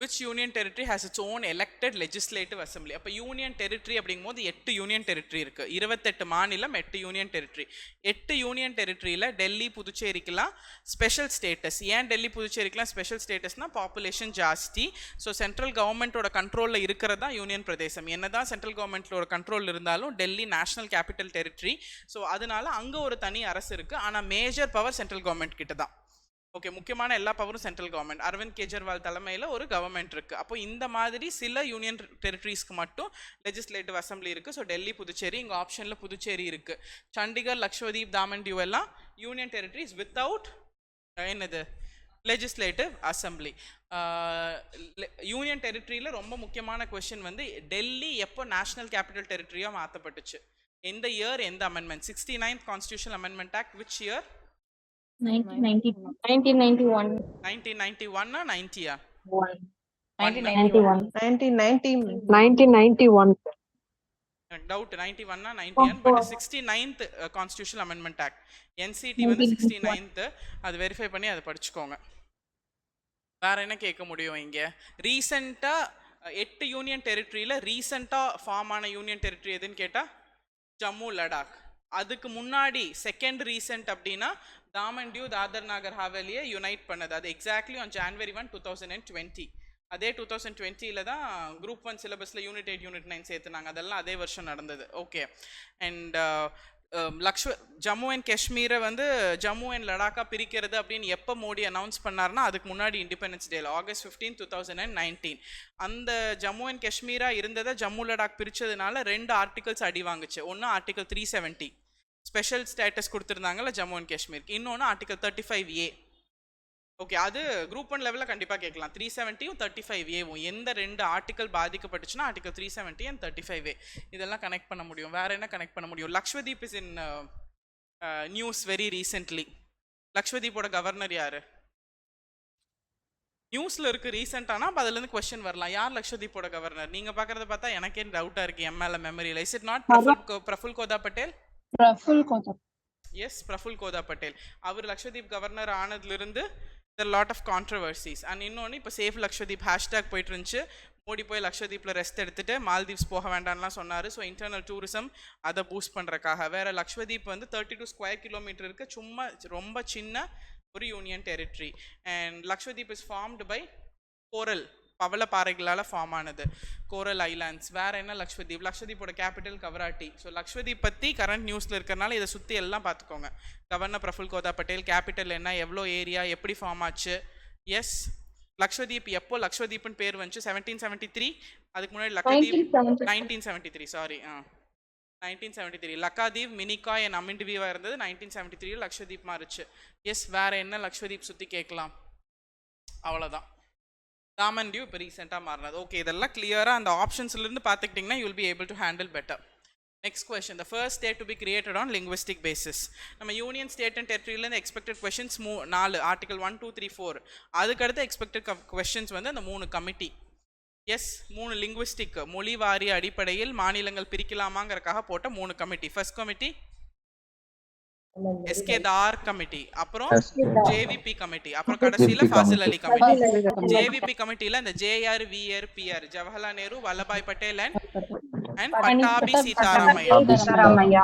Which union territory has its own elected legislative assembly? அப்போ யூனியன் டெரிட்டரி அப்படிங்கும்போது 8 யூனியன் டெரிட்டரி இருக்குது, 28 மாநிலம், 8 யூனியன் டெரிட்டரி. 8 யூனியன் டெரிட்டரியில் டெல்லி புதுச்சேரிக்கெலாம் ஸ்பெஷல் ஸ்டேட்டஸ். ஏன் டெல்லி புதுச்சேரிக்கெலாம் ஸ்பெஷல் ஸ்டேட்டஸ்னால் பாப்புலேஷன் ஜாஸ்தி. ஸோ சென்ட்ரல் கவர்மெண்ட்டோட கண்ட்ரோலில் இருக்கிறது தான் யூனியன் பிரதேசம். என்ன தான் சென்ட்ரல் கவர்மெண்ட்டோட கண்ட்ரோல் இருந்தாலும் Delhi national capital territory. So அதனால அங்கே ஒரு தனி அரசு இருக்குது. ஆனால் மேஜர் பவர் சென்ட்ரல் கவர்மெண்ட் கிட்ட தான். ஓகே, முக்கியமான எல்லா பவரும் சென்ட்ரல் கவர்மெண்ட். அரவிந்த் கெஜ்ரிவால் தலைமையில் ஒரு கவர்மெண்ட் இருக்குது. அப்போ இந்த மாதிரி சில யூனியன் டெரிட்டரிஸ்க்கு மட்டும் லெஜிஸ்லேட்டிவ் அசம்பிளி இருக்குது. ஸோ டெல்லி புதுச்சேரி, இங்கே ஆப்ஷனில் புதுச்சேரி இருக்குது. சண்டிகர், லக்ஷதீப், தாமன் டியூ எல்லாம் யூனியன் டெரிட்டரிஸ் வித்தவுட் என்னது லெஜிஸ்லேட்டிவ் அசம்பிளி. யூனியன் டெரிட்டரியில் ரொம்ப முக்கியமான கொஸ்டின் வந்து டெல்லி எப்போ நேஷனல் கேபிட்டல் டெரிட்டரியாக மாற்றப்பட்டுச்சு, எந்த இயர், எந்த amendment? 69th constitutional amendment act which year? 1991. 1991 90 1991. 1991. Doubt 91 91, but 69th constitutional amendment act, NCD வந்து 69th. அது வெரிஃபை பண்ணி அதை படிச்சுக்கோங்க. வேற என்ன கேட்க முடியும் இங்கே? ரீசெண்டாக 8 யூனியன் டெரிட்டரியில் ரீசெண்டாக ஃபார்ம் ஆன யூனியன் டெரிட்டரி எதுன்னு கேட்டால் ஜம்மு லடாக். அதுக்கு முன்னாடி செகண்ட் ரீசெண்ட் அப்படின்னா தாமன் டியூ, தாதர் நாகர் ஹாவேலியை யுனைட் பண்ணது. அது எக்ஸாக்ட்லி ஆன் January 1 2020. அதே 2020 தான் குரூப் 1 சிலபஸில் யூனிட் 8 யூனிட் 9 சேர்த்துனாங்க. அதெல்லாம் அதே வருஷம் நடந்தது. ஓகே, அண்ட் ஜம்மு அண்ட் காஷ்மீரை வந்து ஜம்மு அண்ட் லடாக்கா பிரிக்கிறது அப்படின்னு எப்போ மோடி அனௌன்ஸ் பண்ணார்னா அதுக்கு முன்னாடி இண்டிபெண்டன்ஸ் டேல August 15, 2019. அந்த ஜம்மு அண்ட் காஷ்மீராக இருந்ததை ஜம்மு லடாக் பிரித்ததுனால 2 ஆர்டிகல்ஸ் அடி வாங்குச்சு. ஒன்று ஆர்டிகல் 370 ஸ்பெஷல் ஸ்டேட்டஸ் கொடுத்துருந்தாங்கல்ல ஜம்மு அண்ட் காஷ்மீருக்கு. இன்னொன்று ஆர்டிகல் 35A. ஓகே, அது குரூப் 1 லெவலில் கண்டிப்பாக கேட்கலாம். 370யும் 35Aவும் எந்த 2 ஆர்டிகல் பாதிக்கப்பட்டுச்சுன்னா ஆர்டிகல் 370 அண்ட் 35A. இதெல்லாம் கனெக்ட் பண்ண முடியும். வேற என்ன கனெக்ட் பண்ண முடியும்? Lakshadweep is in news very recently. லக்ஷ்வதீப்போட கவர்னர் யாரு? நியூஸில் இருக்குது ரீசெண்டானா. அப்போ அதுலேருந்து கொஸ்டின் வரலாம், யார் லக்ஷ்வதீப்போட கவர்னர்? நீங்கள் பார்க்குறத பார்த்தா எனக்கே டவுட்டாக இருக்குது எம்எல்ஏ மெமரியில். Is it not Praful Khoda Patel? Yes, Praful Khoda Patel. அவர் லக்ஷ்வதீப் கவர்னர் ஆனதுலேருந்து there are lot of controversies. And இன்னொன்று இப்போ சேஃப் லக்ஷ்வதீப் ஹேஷ்டேக் போயிட்டு இருந்துச்சு. மோடி போய் லக்ஷ்வதீப்பில் ரெஸ்ட் எடுத்துட்டு மால்தீவ்ஸ் போக வேண்டாம்லாம் சொன்னார். ஸோ இன்டர்னல் டூரிசம் அதை பூஸ்ட் பண்ணுறக்காக. வேறு லக்ஷ்வதீப் வந்து 32 ஸ்கொயர் கிலோமீட்டர் இருக்குது, சும்மா ரொம்ப சின்ன ஒரு union territory. And Lakshadweep is formed by coral, பவள பாறைகளால் ஃபார்ம் ஆனது, கோரல் ஐலாண்ட்ஸ். வேறு என்ன லக்ஷ்வதீப்? லக்ஷ்வதீப்போட கேபிட்டல் கவராட்டி. ஸோ லக்ஷ்வதீப் பற்றி கரண்ட் நியூஸில் இருக்கிறனால இதை சுற்றி எல்லாம் பார்த்துக்கோங்க. கவர்னர் பிரஃபுல் கோதா பட்டேல், கேபிட்டல் என்ன, எவ்வளோ ஏரியா, எப்படி ஃபார்ம் ஆச்சு. எஸ், லக்ஷ்வதீப் எப்போ லக்ஷ்வதீப்னு பேர் வந்துச்சு? 1773. அதுக்கு முன்னாடி லக்கதீப் 1973. சாரி, 1973. லக்காதீவ், மினிகாய் அண்ட் அமின்டிவியாக இருந்தது. 1973 லக்ஷ்வதீப் மாறிச்சு. எஸ், வேறு என்ன லக்ஷ்வதீப் சுற்றி கேட்கலாம்? அவ்வளோதான். தாமன் டியூ இப்போ ரீசெண்டாக மாறினது. ஓகே, இதெல்லாம் கிளியராக அந்த ஆப்ஷன்ஸ்லேருந்து பார்த்துக்கிட்டிங்கன்னா you will be able to handle better. Next question, the first state to be created on linguistic basis. நம்ம யூனியன் ஸ்டேட் அண்ட் டெரிட்டரியிலேருந்து எக்ஸ்பெக்டட் கொஸ்டின்ஸ் 4, ஆர்டிகல் 1 2 3 4. அதுக்கடுத்து எக்ஸ்பெக்டட் கொஸ்டின்ஸ் வந்து அந்த 3 கமிட்டி. எஸ், 3 லிங்குவிஸ்டிக் மொழி வாரிய அடிப்படையில் மாநிலங்கள் பிரிக்கலாமாங்கிறதுக்காக போட்ட 3 கமிட்டி. ஃபர்ஸ்ட் கமிட்டி SK-தார் கமிட்டி, அப்புறம் JVP கமிட்டி, அப்புறம் கடைசியில ஃபாசில் அலி கமிட்டி. JVP கமிட்டில இந்த JR VR PR Jawaharlal Nehru, Vallabhbhai Patel and Pattabhi Sitaramayya.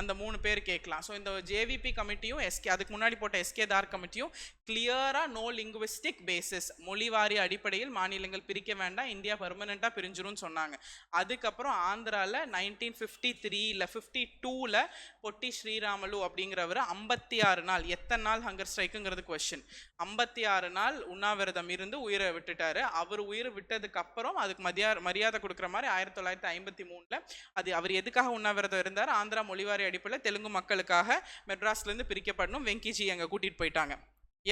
அந்த 3 பேர் கேட்கலாம். ஸோ இந்த ஜேவிபி கமிட்டியும் எஸ்கே அதுக்கு முன்னாடி போட்ட எஸ்கே தார் கமிட்டியும் கிளியராக நோ லிங்குவிஸ்டிக் பேசிஸ், மொழிவாரி அடிப்படையில் மாநிலங்கள் பிரிக்க வேண்டாம், இந்தியா பெர்மனெண்ட்டாக பிரிஞ்சிரும்னு சொன்னாங்க. அதுக்கப்புறம் ஆந்திராவில் 1953 இல்லை 52ல் பொட்டி ஸ்ரீராமலு அப்படிங்கிறவர் 56 நாள், எத்தனை நாள் ஹங்கர் ஸ்ட்ரைக்குங்கிறது கொஸ்டின், 56 நாள் உண்ணாவிரதம் இருந்து உயிரை விட்டுட்டாரு. அவர் உயிரை விட்டதுக்கு அப்புறம் அதுக்கு மரியாதை கொடுக்குற மாதிரி 1953ல் அது அவர் எதுக்காக உண்ணாவிரதம் இருந்தார், ஆந்திரா மொழிவாரி அடிப்படையில் தெலுங்கு மக்களுக்காக மெட்ராஸ்லேருந்து பிரிக்கப்படணும், வெங்கிஜி அங்கே கூட்டிகிட்டு போயிட்டாங்க.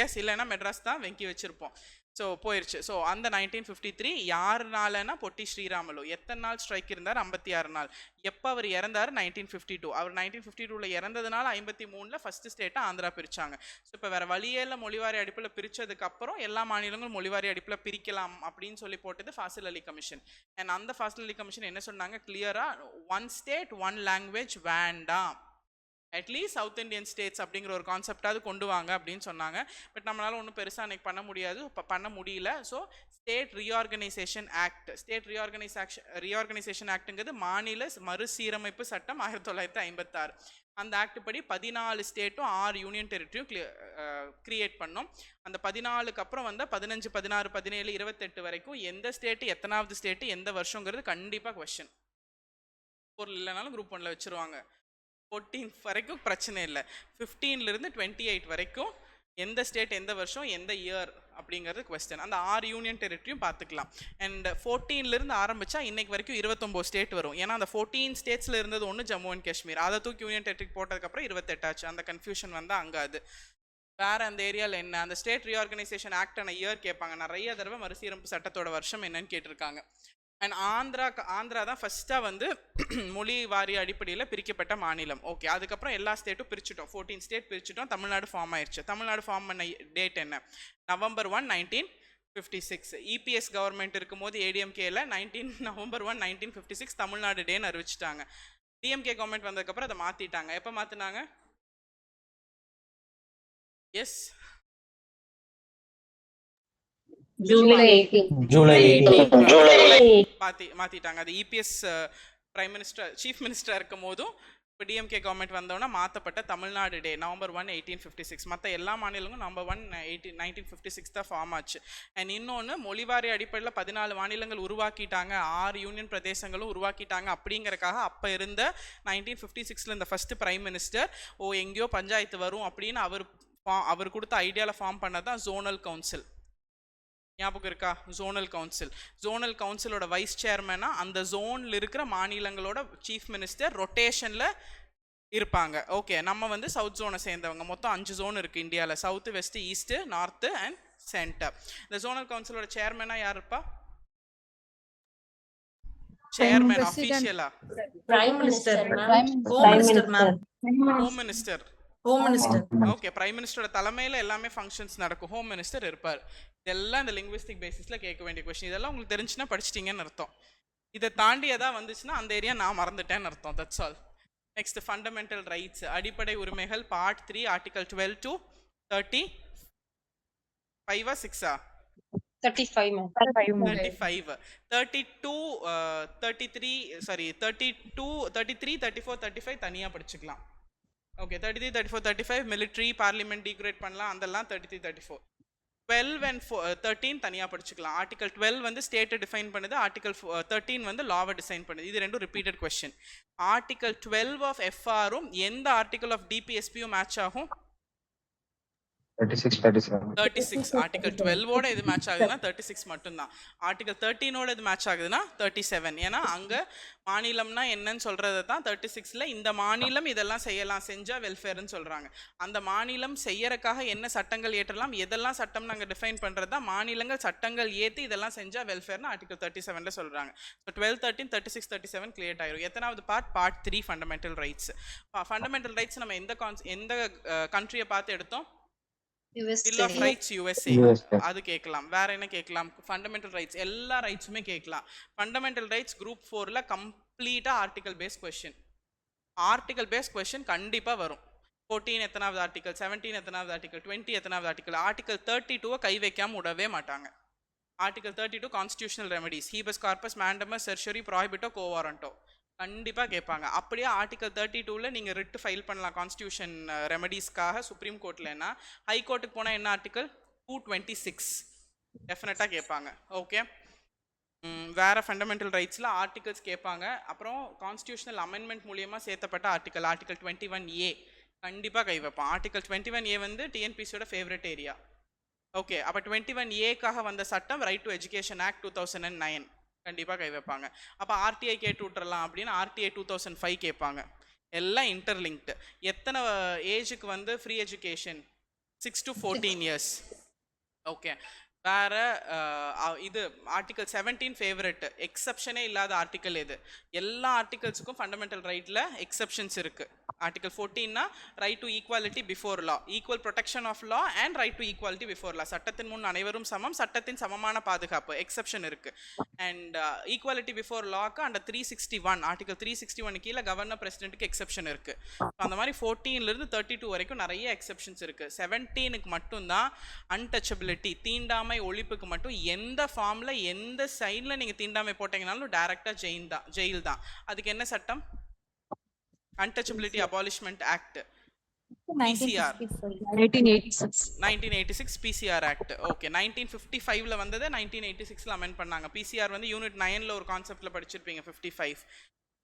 எஸ், இல்லைன்னா மெட்ராஸ் தான் வெங்கி வச்சுருப்போம். ஸோ போயிடுச்சு. ஸோ அந்த 1953 யாருனாலனா பொட்டி ஸ்ரீராமலு. எத்தனை நாள் ஸ்ட்ரைக் இருந்தார்? 56 நாள். எப்போ அவர் இறந்தார்? 1952. அவர் 1952ல் இறந்ததுனால 53ல் ஃபஸ்ட்டு ஸ்டேட்டை ஆந்திரா பிரித்தாங்க. ஸோ இப்போ வேறு வழியில் மொழிவாரி அடிப்பில் பிரித்ததுக்கப்புறம் எல்லா மாநிலங்களும் மொழிவாரி அடிப்பில் பிரிக்கலாம் அப்படின்னு சொல்லி போட்டது ஃபாசில் அலி கமிஷன். அண்ட் அந்த ஃபாசில் அலி கமிஷன் என்ன சொன்னாங்க கிளியராக, ஒன் ஸ்டேட் ஒன் லாங்குவேஜ் வேண்டாம், அட்லீஸ்ட் சவுத் இண்டியன் ஸ்டேட்ஸ் அப்படிங்கிற ஒரு கான்செப்டாவது கொண்டு வாங்க அப்படின்னு சொன்னாங்க. பட் நம்மளால் ஒன்றும் பெருசாக அன்றைக்கி பண்ண முடியல. ஸோ ஸ்டேட் ரீஆர்கனைசேஷன் ஆக்ட்டுங்கிறது மாநில மறுசீரமைப்பு சட்டம் 1956. அந்த ஆக்ட் படி 14 ஸ்டேட்டும் 6 யூனியன் டெரிட்டரியும் கிரியேட் பண்ணோம். அந்த 14க்கு அப்புறம் வந்து 15, 16, 17, 28 வரைக்கும் எந்த ஸ்டேட்டு எத்தனாவது ஸ்டேட்டு எந்த வருஷங்கிறது கண்டிப்பாக கொஸ்டின். பொருள் இல்லைனாலும் குரூப் 1ல் வச்சுருவாங்க. 14 வரைக்கும் பிரச்சனை இல்லை. 15லேருந்து 28 வரைக்கும் எந்த ஸ்டேட் எந்த வருஷம் எந்த இயர் அப்படிங்கிறது கொஸ்டின். அந்த 6 யூனியன் டெரிட்டரியும் பார்த்துக்கலாம். அண்ட் 14லேருந்து ஆரம்பித்தா இன்னைக்கு வரைக்கும் 29 ஸ்டேட் வரும். ஏன்னா அந்த 14 ஸ்டேட்ஸில் இருந்தது ஒன்று ஜம்மு அண்ட் காஷ்மீர், அதை தூக்கி யூனியன் டெரிட்டரி போட்டதுக்கப்புறம் 28 ஆச்சு. அந்த கன்ஃபியூஷன் வந்து அங்கே அது வேறு. அந்த ஏரியாவில் என்ன அந்த ஸ்டேட் ரீஆர்கனைசேஷன் ஆக்டான இயர் கேட்பாங்க. நிறைய தடவை மறுசீரமைப்பு சட்டத்தோட வருஷம் என்னன்னு கேட்டிருக்காங்க. அண்ட் ஆந்திரா தான் ஃபஸ்ட்டாக வந்து மொழி வாரிய அடிப்படையில் பிரிக்கப்பட்ட மாநிலம். ஓகே, அதுக்கப்புறம் எல்லா ஸ்டேட்டும் பிரிச்சுட்டோம், 14 ஸ்டேட் பிரிச்சுட்டோம். தமிழ்நாடு ஃபார்ம் ஆயிடுச்சு. தமிழ்நாடு ஃபார்ம் பண்ண டேட் என்ன? November 1, 1956. இபிஎஸ் கவர்மெண்ட் இருக்கும்போது ஏடிஎம்கேல November 1, 1956 தமிழ்நாடு டேன்னு அறிவிச்சிட்டாங்க. டிஎம்கே கவர்மெண்ட் வந்ததுக்கப்புறம் அதை மாற்றிட்டாங்க. எப்போ மாற்றினாங்க? S, July 18. மாத்திட்டாங்க. அது EPS prime minister chief minister இருக்கும் போதும் இப்போ டிஎம்கே கவர்மெண்ட் வந்தோன்னா மாற்றப்பட்ட தமிழ்நாடு டே November 1, 1856. மற்ற எல்லா மாநிலங்களும் November 1, 1956 தான் ஃபார்ம் ஆச்சு. அண்ட் இன்னொன்று, மொழிவாரி அடிப்படையில் 14 மாநிலங்கள் உருவாக்கிட்டாங்க, 6 யூனியன் பிரதேசங்களும் உருவாக்கிட்டாங்க. அப்படிங்கிறக்காக அப்போ இருந்த 1956ல் இந்த ஃபஸ்ட்டு பிரைம் மினிஸ்டர் எங்கேயோ பஞ்சாயத்து வரும் அப்படின்னு அவர் கொடுத்த ஐடியாவில் ஃபார்ம் பண்ணது தான் ஜோனல் கவுன்சில். ஞாபகம் இருக்கா? ஜோனல் கவுன்சிலோட வைஸ் சேர்மனாக அந்த ஜோனில் இருக்கிற மாநிலங்களோட சீஃப் மினிஸ்டர் ரொட்டேஷனில் இருப்பாங்க. ஓகே, நம்ம வந்து சவுத் ஜோனை சேர்ந்தவங்க. மொத்தம் 5 ஜோன் இருக்குது இந்தியாவில்: south, west, east, north and centre. இந்த ஜோனல் கவுன்சிலோட சேர்மனாக யார் இருப்பா? சேர்மன் அஃபீஷியலா? Prime Minister, home minister. Okay, prime மினிஸ்டரோட தலைமையில் எல்லாமே ஃபங்க்ஷன்ஸ் நடக்கும். ஹோம் மினிஸ்டர் இருப்பார். இதெல்லாம் இந்த லிங்குவிஸ்டிக் பேசிஸில் கேட்க வேண்டிய கொஸ்டின். இதெல்லாம் உங்களுக்கு தெரிஞ்சுன்னா படிச்சிட்டிங்கன்னு அர்த்தம். இதை தாண்டி எதாவது வந்துச்சுன்னா அந்த ஏரியா நான் மறந்துட்டேன்னு அர்த்தம். That's all. Next, fundamental rights, அடிப்படை உரிமைகள், பார்ட் 3, Article 12 to 35 6 35. 35, 32, 33, 32, 33, 34, 35 தனியாக படிச்சுக்கலாம். ஓகே, 33, 34, 35 மிலிட்ரி, பார்லிமெண்ட் டீக்ரேட் பண்ணலாம், அதெல்லாம் 33, 34. 12 and 13 தனியாக படிச்சுக்கலாம். Article 12 வந்து ஸ்டேட்டை டிஃபைன் பண்ணுது, Article 13 வந்து லாவை டிசைன் பண்ணுது. இது ரெண்டும் ரிப்பீட்டட் கொஸ்டின். Article 12 ஆஃப் எஃப்ஆரும் எந்த ஆர்டிகல் ஆஃப் டிபிஎஸ்பியும் மேட்ச் ஆகும்? 36. ஆர்டிகல் 12ஓட இது மேட்ச் ஆகுதுன்னா 36 மட்டும்தான். ஆர்டிகல் 13ஓட இது மேட்ச் ஆகுதுன்னா 37. ஏன்னா அங்கே மாநிலம்னா என்னன்னு சொல்கிறது தான் 36ல் இந்த மாநிலம் இதெல்லாம் செய்யலாம், செஞ்சால் வெல்ஃபேர்னு சொல்கிறாங்க. அந்த மாநிலம் செய்யறதுக்காக என்ன சட்டங்கள் ஏற்றலாம், எதெல்லாம் சட்டம் நாங்கள் டிஃபைன் பண்ணுறது தான் மாநிலங்கள் சட்டங்கள் ஏற்றி இதெல்லாம் செஞ்சால் வெல்ஃபேர்னு ஆர்டிகல் 37ல் சொல்கிறாங்க. ஸோ 12, 13, 36, 37 கிளியர் ஆயிரும். எத்தனாவது part 3, fundamental rights. Fundamental rights நம்ம எந்த கண்ட்ரியை பார்த்து எடுத்தோம்? Bill of Rights USA. அது கேட்கலாம். வேற என்ன கேட்கலாம்? ஃபண்டமெண்டல் ரைட்ஸ், எல்லா ரைட்ஸுமே கேட்கலாம். ஃபண்டமெண்டல் ரைட்ஸ் குரூப் 4ல கம்ப்ளீட்டாக ஆர்டிகல் பேஸ் கொஸ்டின் கண்டிப்பாக வரும். 14 எத்தனாவது ஆர்டிகல், 17 எத்தனாவது ஆர்டிகல், 20 எத்தனாவது ஆர்டிகல். ஆர்டிகல் 32 கை வைக்காம விடவே மாட்டாங்க. Article 32 constitutional remedies, habeas corpus, mandamus, certiorari, prohibition, quo warranto. கண்டிப்பாக கேட்பாங்க. அப்படியே ஆர்டிகல் 32ல நீங்கள் ரிட் ஃபைல் பண்ணலாம் கான்ஸ்டியூஷன் ரெமடிஸ்க்காக சுப்ரீம் கோர்ட்லன்னா. ஹை கோர்ட்டுக்கு போனால் என்ன ஆர்டிகல் 226 டெஃபினட்டாக கேட்பாங்க. ஓகே, வேறு ஃபண்டமெண்டல் ரைட்ஸில் ஆர்டிகல்ஸ் கேட்பாங்க. அப்புறம் கான்ஸ்டியூஷனல் அமெண்ட்மெண்ட் மூலியமாக சேர்த்தப்பட்ட ஆர்டிகல் 21A கண்டிப்பாக கை வைப்பான். ஆர்டிகல் 21A வந்து டிஎன்பிசியோட ஃபேவரட் ஏரியா. ஓகே, அப்போ 21Aக்காக வந்த சட்டம் ரைட் டு எஜுகேஷன் ஆக்ட் 2009 கண்டிப்பாக கை வைப்பாங்க. அப்போ ஆர்டிஐ கேட்டு விட்டுறலாம் அப்படின்னு ஆர்டிஐ 2005 கேட்பாங்க. எல்லாம் இன்டர்லிங்க்டு. எத்தனை ஏஜுக்கு வந்து free education? 6 to 14 years. Okay, வேற இது ஆர்டிகல் 17 ஃபேவரட். எக்ஸப்ஷனே இல்லாத ஆர்டிக்கல் எது? எல்லா ஆர்டிகல்ஸுக்கும் ஃபண்டமெண்டல் ரைட்டில் எக்ஸப்ஷன்ஸ் இருக்குது. ஆர்டிகல் 14னா right to equality before law, equal protection of law and right to equality before law. சட்டத்தின் முன் அனைவரும் சமம், சட்டத்தின் சமமான பாதுகாப்பு, எக்ஸப்ஷன் இருக்குது. அண்ட் ஈக்குவாலிட்டி பிஃபோர் லாக்கு அண்ட் 361 ஆர்டிகல் 361 கீழே கவர்னர் பிரசிடென்ட்டுக்கு எக்ஸப்ஷன் இருக்குது. அந்த மாதிரி 14லேருந்து 32 வரைக்கும் நிறைய எக்ஸப்ஷன்ஸ் இருக்குது. 17க்கு மட்டும்தான் அன்டச்சபிலிட்டி, தீண்டாமை ஒழிப்புக்கு மட்டும் எந்த ஃபார்மில் எந்த சைடில் நீங்கள் தீண்டாமை போட்டீங்கனாலும் டைரெக்டாக ஜெயில் தான். அதுக்கு என்ன சட்டம்? Untouchability abolishment act, PCR 1986 PCR act. Okay, 1955ல வந்தது 1986ல அமெண்ட் பண்ணாங்க. பிசிஆர் வந்து யூனிட் 9ல ஒரு கான்செப்ட்ல படிச்சிருப்பீங்க 55.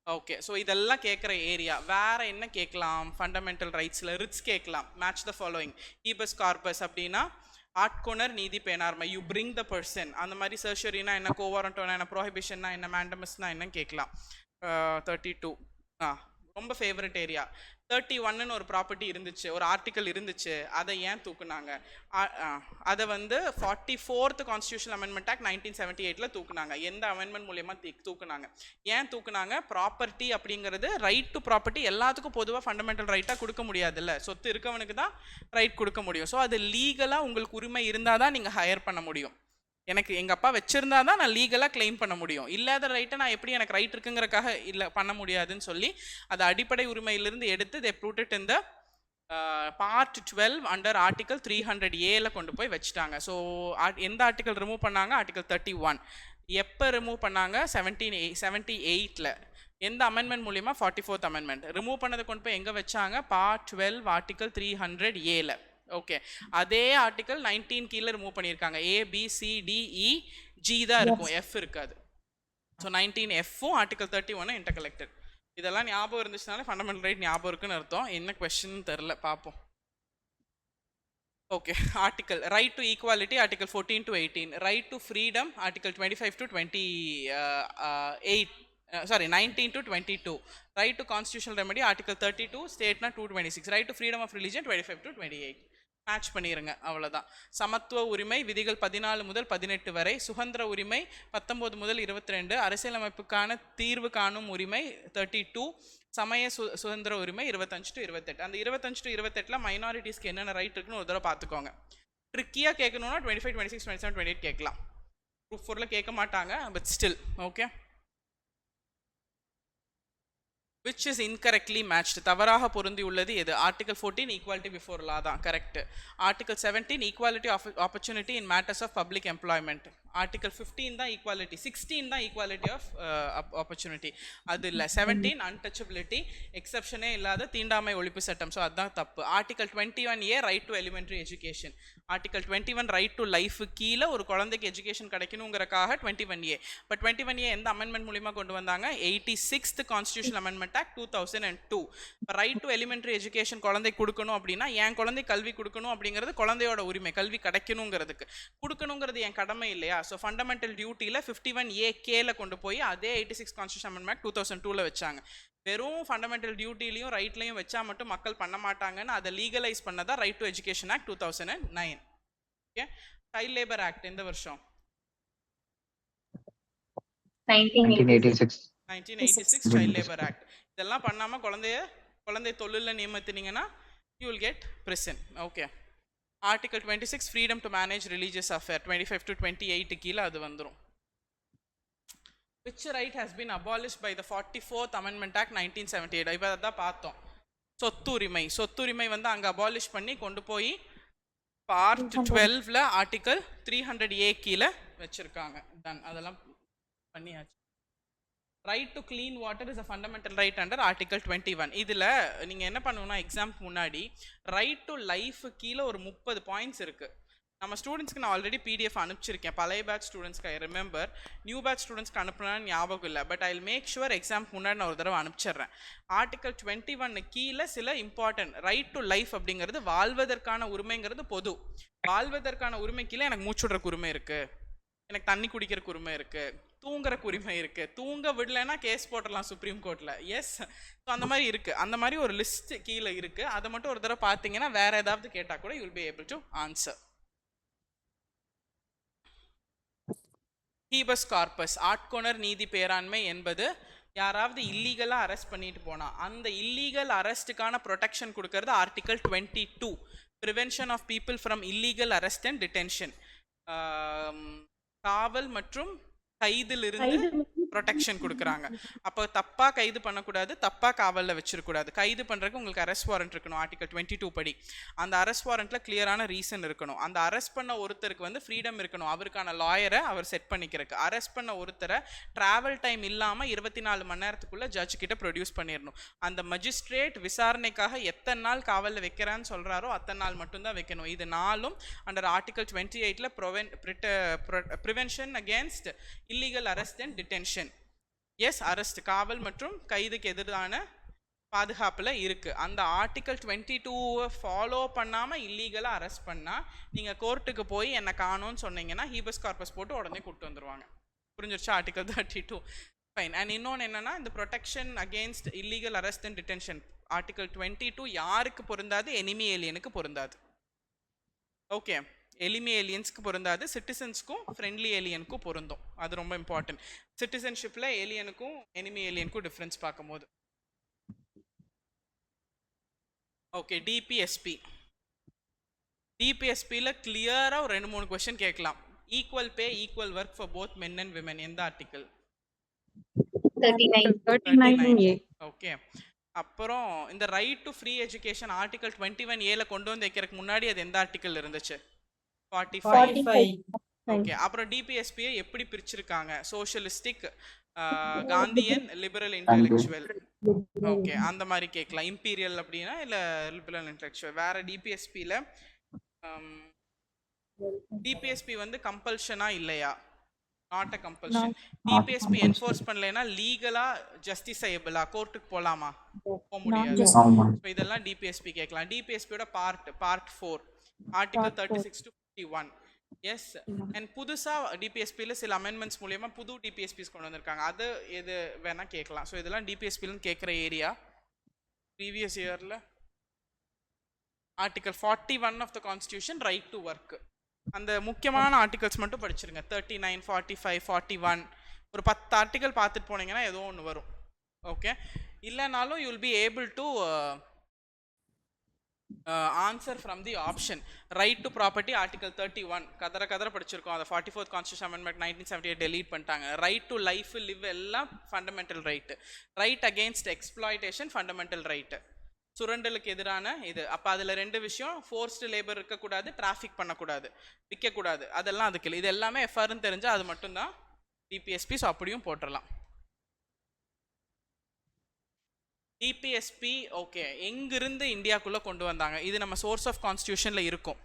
ஓகே, ஸோ இதெல்லாம் கேட்குற ஏரியா. வேற என்ன கேட்கலாம்? ஃபண்டமெண்டல் ரைட்ஸில் ரிட்ஸ் கேட்கலாம். Match the following. Habeas corpus அப்படின்னா ஆட்கொணர் நீதி பேணார்மை, யூ பிரிங் த பர்சன். அந்த மாதிரி சர்ஷரினா என்ன, கோவாரண்டோனா என்ன, ப்ரோஹிபிஷன்னா என்ன, மேண்டமஸ்னா என்ன கேட்கலாம். 32 ரொம்ப ஃபேவரட் ஏரியா. 31ன்னு ஒரு ப்ராப்பர்ட்டி இருந்துச்சு, ஒரு ஆர்டிக்கல் இருந்துச்சு, அதை ஏன் தூக்குனாங்க? அதை வந்து 44th கான்ஸ்டியூஷன் அமெண்ட்மெண்ட் ஆக்ட் 1978ல தூக்குனாங்க. எந்த அமெண்ட்மெண்ட் மூலயமா தூக்குனாங்க? ஏன் தூக்குனாங்க? ப்ராப்பர்ட்டி அப்படிங்கிறது ரைட் டு ப்ராப்பர்ட்டி எல்லாத்துக்கும் பொதுவாக ஃபண்டமெண்டல் ரைட்டாக கொடுக்க முடியாதுல்ல, சொத்து இருக்கவனுக்கு தான் ரைட் கொடுக்க முடியும். ஸோ அது லீகலாக உங்களுக்கு உரிமை இருந்தால் தான் நீங்கள் ஹையர் பண்ண முடியும். எனக்கு எங்கள் அப்பா வச்சுருந்தா தான் நான் லீகலாக கிளைம் பண்ண முடியும். இல்லாத ரைட்டை நான் எப்படி எனக்கு ரைட் இருக்குங்கிறக்காக இல்லை பண்ண முடியாதுன்னு சொல்லி அது அடிப்படை உரிமையிலிருந்து எடுத்து they put it in the part 12 under article 300A கொண்டு போய் வச்சுட்டாங்க. ஸோ எந்த ஆர்டிக்கல் ரிமூவ் பண்ணாங்க? ஆர்டிகல் 31. எப்போ ரிமூவ் பண்ணாங்க? 78ல். எந்த அமெண்ட்மெண்ட் மூலியமா? 44th amendment. ரிமூவ் பண்ணதை கொண்டு போய் எங்கே வச்சாங்க? Part 12 article 300A. ஓகே, அதே ஆர்டிகல் 19 கீழே ரிமூவ் பண்ணியிருக்காங்க. ABCDEG தான் இருக்கும், F இருக்காது. ஸோ 19Fம் ஆர்டிகல் 31 இன்டர்கலெக்டட். இதெல்லாம் ஞாபகம் இருந்துச்சுனாலே ஃபண்டமெண்டல் ரைட் ஞாபகம் இருக்குன்னு அர்த்தம். என்ன கொஸ்டின் தெரில, பார்ப்போம். Okay, article right to equality article 14 to 18, right to freedom article 25 to 28, 19 to 22, right to constitutional remedy article 32, ஸ்டேட்னா 226, right to freedom of religion 25 to 28. Match பண்ணிடுங்க, அவ்வளோதான். சமத்துவ உரிமை விதிகள் 14 முதல் 18 வரை, சுதந்திர உரிமை 19 முதல் 22, அரசியலமைப்புக்கான தீர்வு காணும் உரிமை 32, சமய சுதந்திர உரிமை 25 to 28. அந்த 25 to 28ல மைனாரிட்டிஸ்க்கு என்னென்ன ரைட் இருக்குன்னு ஒரு தடவை பார்த்துக்கோங்க. ட்ரிக்கியாக கேட்கணுன்னா 25, 26, 27, 28 கேட்கலாம். Group 4ல கேட்க மாட்டாங்க, but still okay. which is incorrectly matched, தவறாக பொருந்தி உள்ளது எது? ஆர்டிகல் 14 ஈக்குவாலிட்டி பிஃபோர் லா தான் correct. Article 17 equality of opportunity in matters of public employment. Article 15 தான் ஈக்குவாலிட்டி, 16 தான் ஈக்குவாலிட்டி ஆஃப் ஆப்பர்ச்சுனிட்டி. அது இல்லை. 17 அன்டச்சபிலிட்டி, எக்ஸப்ஷனே இல்லாத தீண்டாமை ஒழிப்பு சட்டம். ஸோ அதுதான் தப்பு. Article 21A right to elementary education. Article 21 right to life கீழே ஒரு குழந்தைக்கு எஜுகேஷன் கிடைக்கணுங்கிறக்காக 21A. பட் 21A எந்த அமெண்ட்மெண்ட் மூலிமா கொண்டு வந்தாங்க? 86th constitution amendment act 2002. Right to elementary education குழந்தை கொடுக்கணும் அப்படின்னா, என் குழந்தை கல்வி கொடுக்கணும் அப்படிங்கிறது குழந்தையோட உரிமை, கல்வி கிடைக்கணுங்கிறதுக்கு கொடுக்கணுங்கிறது என் கடமை இல்லையா? ஸோ ஃபண்டமெண்டல் டியூட்டியில் 51A கொண்டு போய் அதே 86 கான்ஸ்டியூஷன் அமெண்ட்மெண்ட் ஆக்ட் 2002ல வச்சாங்க. வெறும் ஃபண்டமெண்டல் டியூட்டிலையும் ரைட்லையும் வச்சா மட்டும் மக்கள் பண்ண மாட்டாங்கன்னு அதை லீகலைஸ் பண்ணதா right to education act 2009. Okay, child labour act எந்த வருஷம்? 1986 சைல்ட் லேபர் ஆக்ட். இதெல்லாம் பண்ணாமல் குழந்தை தொழிலில் நியமித்தினீங்கன்னா you will get prison. Okay, article 26 freedom to manage religious affair 25 to 28 கீழே அது வந்துடும். which right has been abolished by the 44th amendment act 1978? இப்போ அதான் பார்த்தோம். சொத்துரிமை வந்து அங்கே அபாலிஷ் பண்ணி கொண்டு போய் பார்ட் 12ல ஆர்டிகல் 300A கீழே வச்சிருக்காங்க. டன், அதெல்லாம் பண்ணியாச்சு. Right to clean water is a fundamental right under article 21. இதில் நீங்கள் என்ன பண்ணணும்னா எக்ஸாம்க்கு முன்னாடி ரைட் டு லைஃப் கீழே ஒரு 30 பாயிண்ட்ஸ் இருக்குது. நம்ம ஸ்டூடெண்ட்ஸ்க்கு நான் ஆல்ரெடி பிடிஎஃப் அனுப்பிச்சிருக்கேன். பழைய பேட்ச் ஸ்டூடெண்ட்ஸ்க்கு ஐ ரிமெம்பர், நியூ பேட்ச் ஸ்டூடெண்ட்ஸ்க்கு அனுப்புனான்னு ஞாபகம் இல்லை. But I will make sure எக்ஸாம்க்கு முன்னாடி நான் ஒரு தடவை அனுப்பிச்சிடுறேன். ஆர்டிகல் 21 கீழே சில இம்பார்ட்டன்ட் ரைட் டு லைஃப் அப்படிங்கிறது வாழ்வதற்கான உரிமைங்கிறது பொது. வாழ்வதற்கான உரிமை கீழே எனக்கு மூச்சுடுறக்கு உரிமை இருக்குது, எனக்கு தண்ணி குடிக்கிறக்கு உரிமை இருக்குது, தூங்குறக்கு உரிமை இருக்குது. தூங்க விடலைன்னா கேஸ் போட்டுடலாம் சுப்ரீம் கோர்ட்டில். எஸ், ஸோ அந்த மாதிரி இருக்குது. அந்த மாதிரி ஒரு லிஸ்ட் கீழே இருக்குது. அதை மட்டும் ஒரு தடவை பார்த்தீங்கன்னா வேறு ஏதாவது கேட்டால் கூட you will be able to answer. Habeas corpus ஆட்கொணர் நீதி பேராண்மை என்பது யாராவது இல்லீகலாக அரெஸ்ட் பண்ணிட்டு போனால் அந்த இல்லீகல் அரெஸ்ட்டுக்கான ப்ரொடெக்ஷன் கொடுக்கறது article 22, prevention of people from illegal arrest and detention. காவல் மற்றும் கைதிலிருந்து ப்ரொடெக்ஷன் கொடுக்குறாங்க. அப்போ தப்பாக கைது பண்ணக்கூடாது, தப்பாக காவலில் வச்சிருக்கூடாது. கைது பண்ணுறதுக்கு உங்களுக்கு அரெஸ்ட் வாரண்ட் இருக்கணும் ஆர்டிகல் 22 படி. அந்த அரெஸ்ட் வாரண்ட்டில் கிளியரான ரீசன் இருக்கணும். அந்த அரெஸ்ட் பண்ண ஒருத்தருக்கு வந்து ஃப்ரீடம் இருக்கணும், அவருக்கான லாயரை அவர் செட் பண்ணிக்கிறதுக்கு. அரெஸ்ட் பண்ண ஒருத்தரை ட்ராவல் டைம் இல்லாமல் 24 மணி நேரத்துக்குள்ளே ஜட்ஜ் கிட்ட ப்ரொடியூஸ் பண்ணிடணும். அந்த மஜிஸ்ட்ரேட் விசாரணைக்காக எத்தனை நாள் காவலில் வைக்கிறான்னு சொல்கிறாரோ அத்தனை நாள் மட்டும்தான் வைக்கணும். இது நாளும் அண்டர் ஆர்டிகல் 28ல் prevention against illegal arrest and detention. Yes, arrest காவல் மற்றும் கைதுக்கு எதிரான பாதுகாப்பில் இருக்குது. அந்த ஆர்டிகல் 22 ஃபாலோ பண்ணாமல் இல்லீகலாக அரெஸ்ட் பண்ணால் நீங்கள் கோர்ட்டுக்கு போய் என்னை காணோன்னு சொன்னீங்கன்னா ஹீபஸ் கார்பஸ் போட்டு உடனே கூப்பிட்டு வந்துடுவாங்க. புரிஞ்சிருச்சா? Article 32 fine. அண்ட் இன்னொன்று என்னென்னா, இந்த protection against illegal arrest and detention article 22 யாருக்கு பொருந்தாது? எனிமி ஏலியனுக்கு பொருந்தாது. ஓகே, எலிமி ஏலியன்ஸ்க்கு பொருந்தாது, சிட்டிசன்ஸ்க்கும் ஃப்ரெண்ட்லி ஏலியனுக்கும் பொருந்தும். அது ரொம்ப இம்பார்ட்டன்ட். சிட்டிசன்ஷிப்பில் ஏலியனுக்கும் எனிமி ஏலியனுக்கும் டிஃப்ரென்ஸ் பார்க்கும்போது. Okay, DPSP. டிபிஎஸ்பியில் கிளியராக ஒரு 2-3 கொஸ்டின் கேட்கலாம். Equal pay equal work for both men and women எந்த ஆர்டிக்கல்? 39. ஓகே. அப்புறம் இந்த right to free education article 21A கொண்டு வந்து வைக்கிறதுக்கு முன்னாடி அது எந்த ஆர்டிக்கல் இருந்துச்சு? 45. ஓகே. அப்புறம் டிபிஎஸ்பியை எப்படி பிரிச்சிருக்காங்க? Socialistic, Gandhian, liberal intellectual. Okay, அந்த மாதிரி கேட்கலாம். இம்பீரியல் அப்படின்னா இல்லை லிபரல் இன்டெலெக்சுவல். வேற டிபிஎஸ்பியில் டிபிஎஸ்பி வந்து கம்பல்ஷனா இல்லையா? Not a compulsion. DPSP enforce பண்ணலைன்னா லீகலா ஜஸ்டிசைபிளா? கோர்ட்டுக்கு போகலாமா? போக முடியாது. ஸோ இதெல்லாம் டிபிஎஸ்பி கேட்கலாம். டிபிஎஸ்பியோட part 4 article 36 to 51. Yes. And புதுசாக டிபிஎஸ்பியில் சில அமெண்ட்மெண்ட்ஸ் மூலியமாக புது டிபிஎஸ்பிஸ் கொண்டு வந்திருக்காங்க. அது எது வேணால் கேட்கலாம். ஸோ இதெல்லாம் டிபிஎஸ்பின்னு கேட்குற ஏரியா. ப்ரீவியஸ் இயரில் article 41 of the constitution right to work. அந்த முக்கியமான ஆர்டிகல்ஸ் மட்டும் படிச்சிருங்க. 39, 45, 41 ஒரு 10 ஆர்டிகல் பார்த்துட்டு போனீங்கன்னா ஏதோ ஒன்று வரும். ஓகே, இல்லைனாலும் you will be able to answer from the option. Right to property article 31 கதற படிச்சிருக்கோம். அதை 44th கான்ஸ்டியூஷன் அமெண்ட்மெண்ட் 1978 டெலீட் பண்ணிட்டாங்க. ரைட் டு லைஃப் லிவ் எல்லாம் fundamental right. Right against exploitation fundamental right. சுரண்டலுக்கு எதிரான இது. அப்போ அதில் 2 விஷயம், ஃபோர்ஸ்டு லேபர் இருக்கக்கூடாது, டிராஃபிக் பண்ணக்கூடாது, விற்கக்கூடாது, அதெல்லாம் அதுக்கு இல்லை. இது எல்லாமே எஃப்ஆர்னு தெரிஞ்சால் அது மட்டும்தான் டிபிஎஸ்பி. ஸோ அப்படியும் போட்டுடலாம். டிபிஎஸ்பி ஓகே எங்கிருந்து இந்தியாக்குள்ளே கொண்டு வந்தாங்க? இது நம்ம சோர்ஸ் ஆஃப் கான்ஸ்டியூஷனில் இருக்கும்.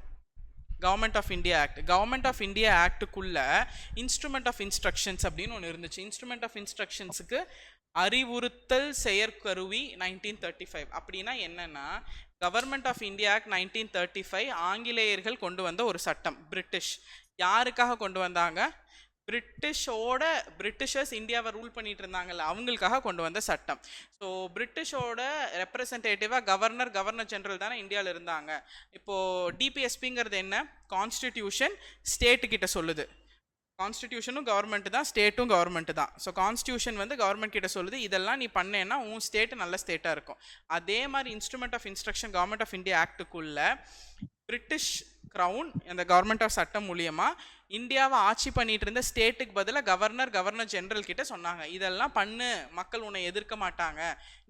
Government of India act. Government of India ஆக்டுக்குள்ள இன்ஸ்ட்ருமெண்ட் ஆஃப் இன்ஸ்ட்ரக்ஷன்ஸ் அப்படின்னு ஒன்று இருந்துச்சு. இன்ஸ்ட்ருமெண்ட் ஆஃப் இன்ஸ்ட்ரக்ஷன்ஸுக்கு அறிவுறுத்தல் செயற்கருவி 1935. அப்படின்னா என்னன்னா, கவர்மெண்ட் ஆஃப் இந்தியா ஆக்ட் 1935 ஆங்கிலேயர்கள் கொண்டு வந்த ஒரு சட்டம். பிரிட்டிஷ் யாருக்காக கொண்டு வந்தாங்க? பிரிட்டிஷர்ஸ் இந்தியாவை ரூல் பண்ணிட்டு இருந்தாங்கல்ல, அவங்களுக்காக கொண்டு வந்த சட்டம். ஸோ பிரிட்டிஷோட ரெப்ரசன்டேட்டிவாக கவர்னர் ஜெனரல் தானே இந்தியாவில் இருந்தாங்க. இப்போது டிபிஎஸ்பிங்கிறது என்ன? கான்ஸ்டிடியூஷன் ஸ்டேட்டுக்கிட்ட சொல்லுது. கான்ஸ்டிடியூஷனும் கவர்மெண்ட் தான், ஸ்டேட்டும் கவர்மெண்ட் தான். ஸோ கான்ஸ்டியூஷன் வந்து கவர்மெண்ட் கிட்ட சொல்லுது, இதெல்லாம் நீ பண்ணேன்னா உன் ஸ்டேட்டு நல்ல ஸ்டேட்டாக இருக்கும். அதே மாதிரி instrument of instruction government of India ஆக்டுக்குள்ள பிரிட்டிஷ் க்ரௌன் அந்த கவர்மெண்ட் ஆஃப் சட்டம் மூலியமாக இந்தியாவை ஆட்சி பண்ணிட்டு இருந்த ஸ்டேட்டுக்கு பதிலாக கவர்னர் ஜெனரல் கிட்ட சொன்னாங்க, இதெல்லாம் பண்ணு, மக்கள் உன்னை எதிர்க்க மாட்டாங்க,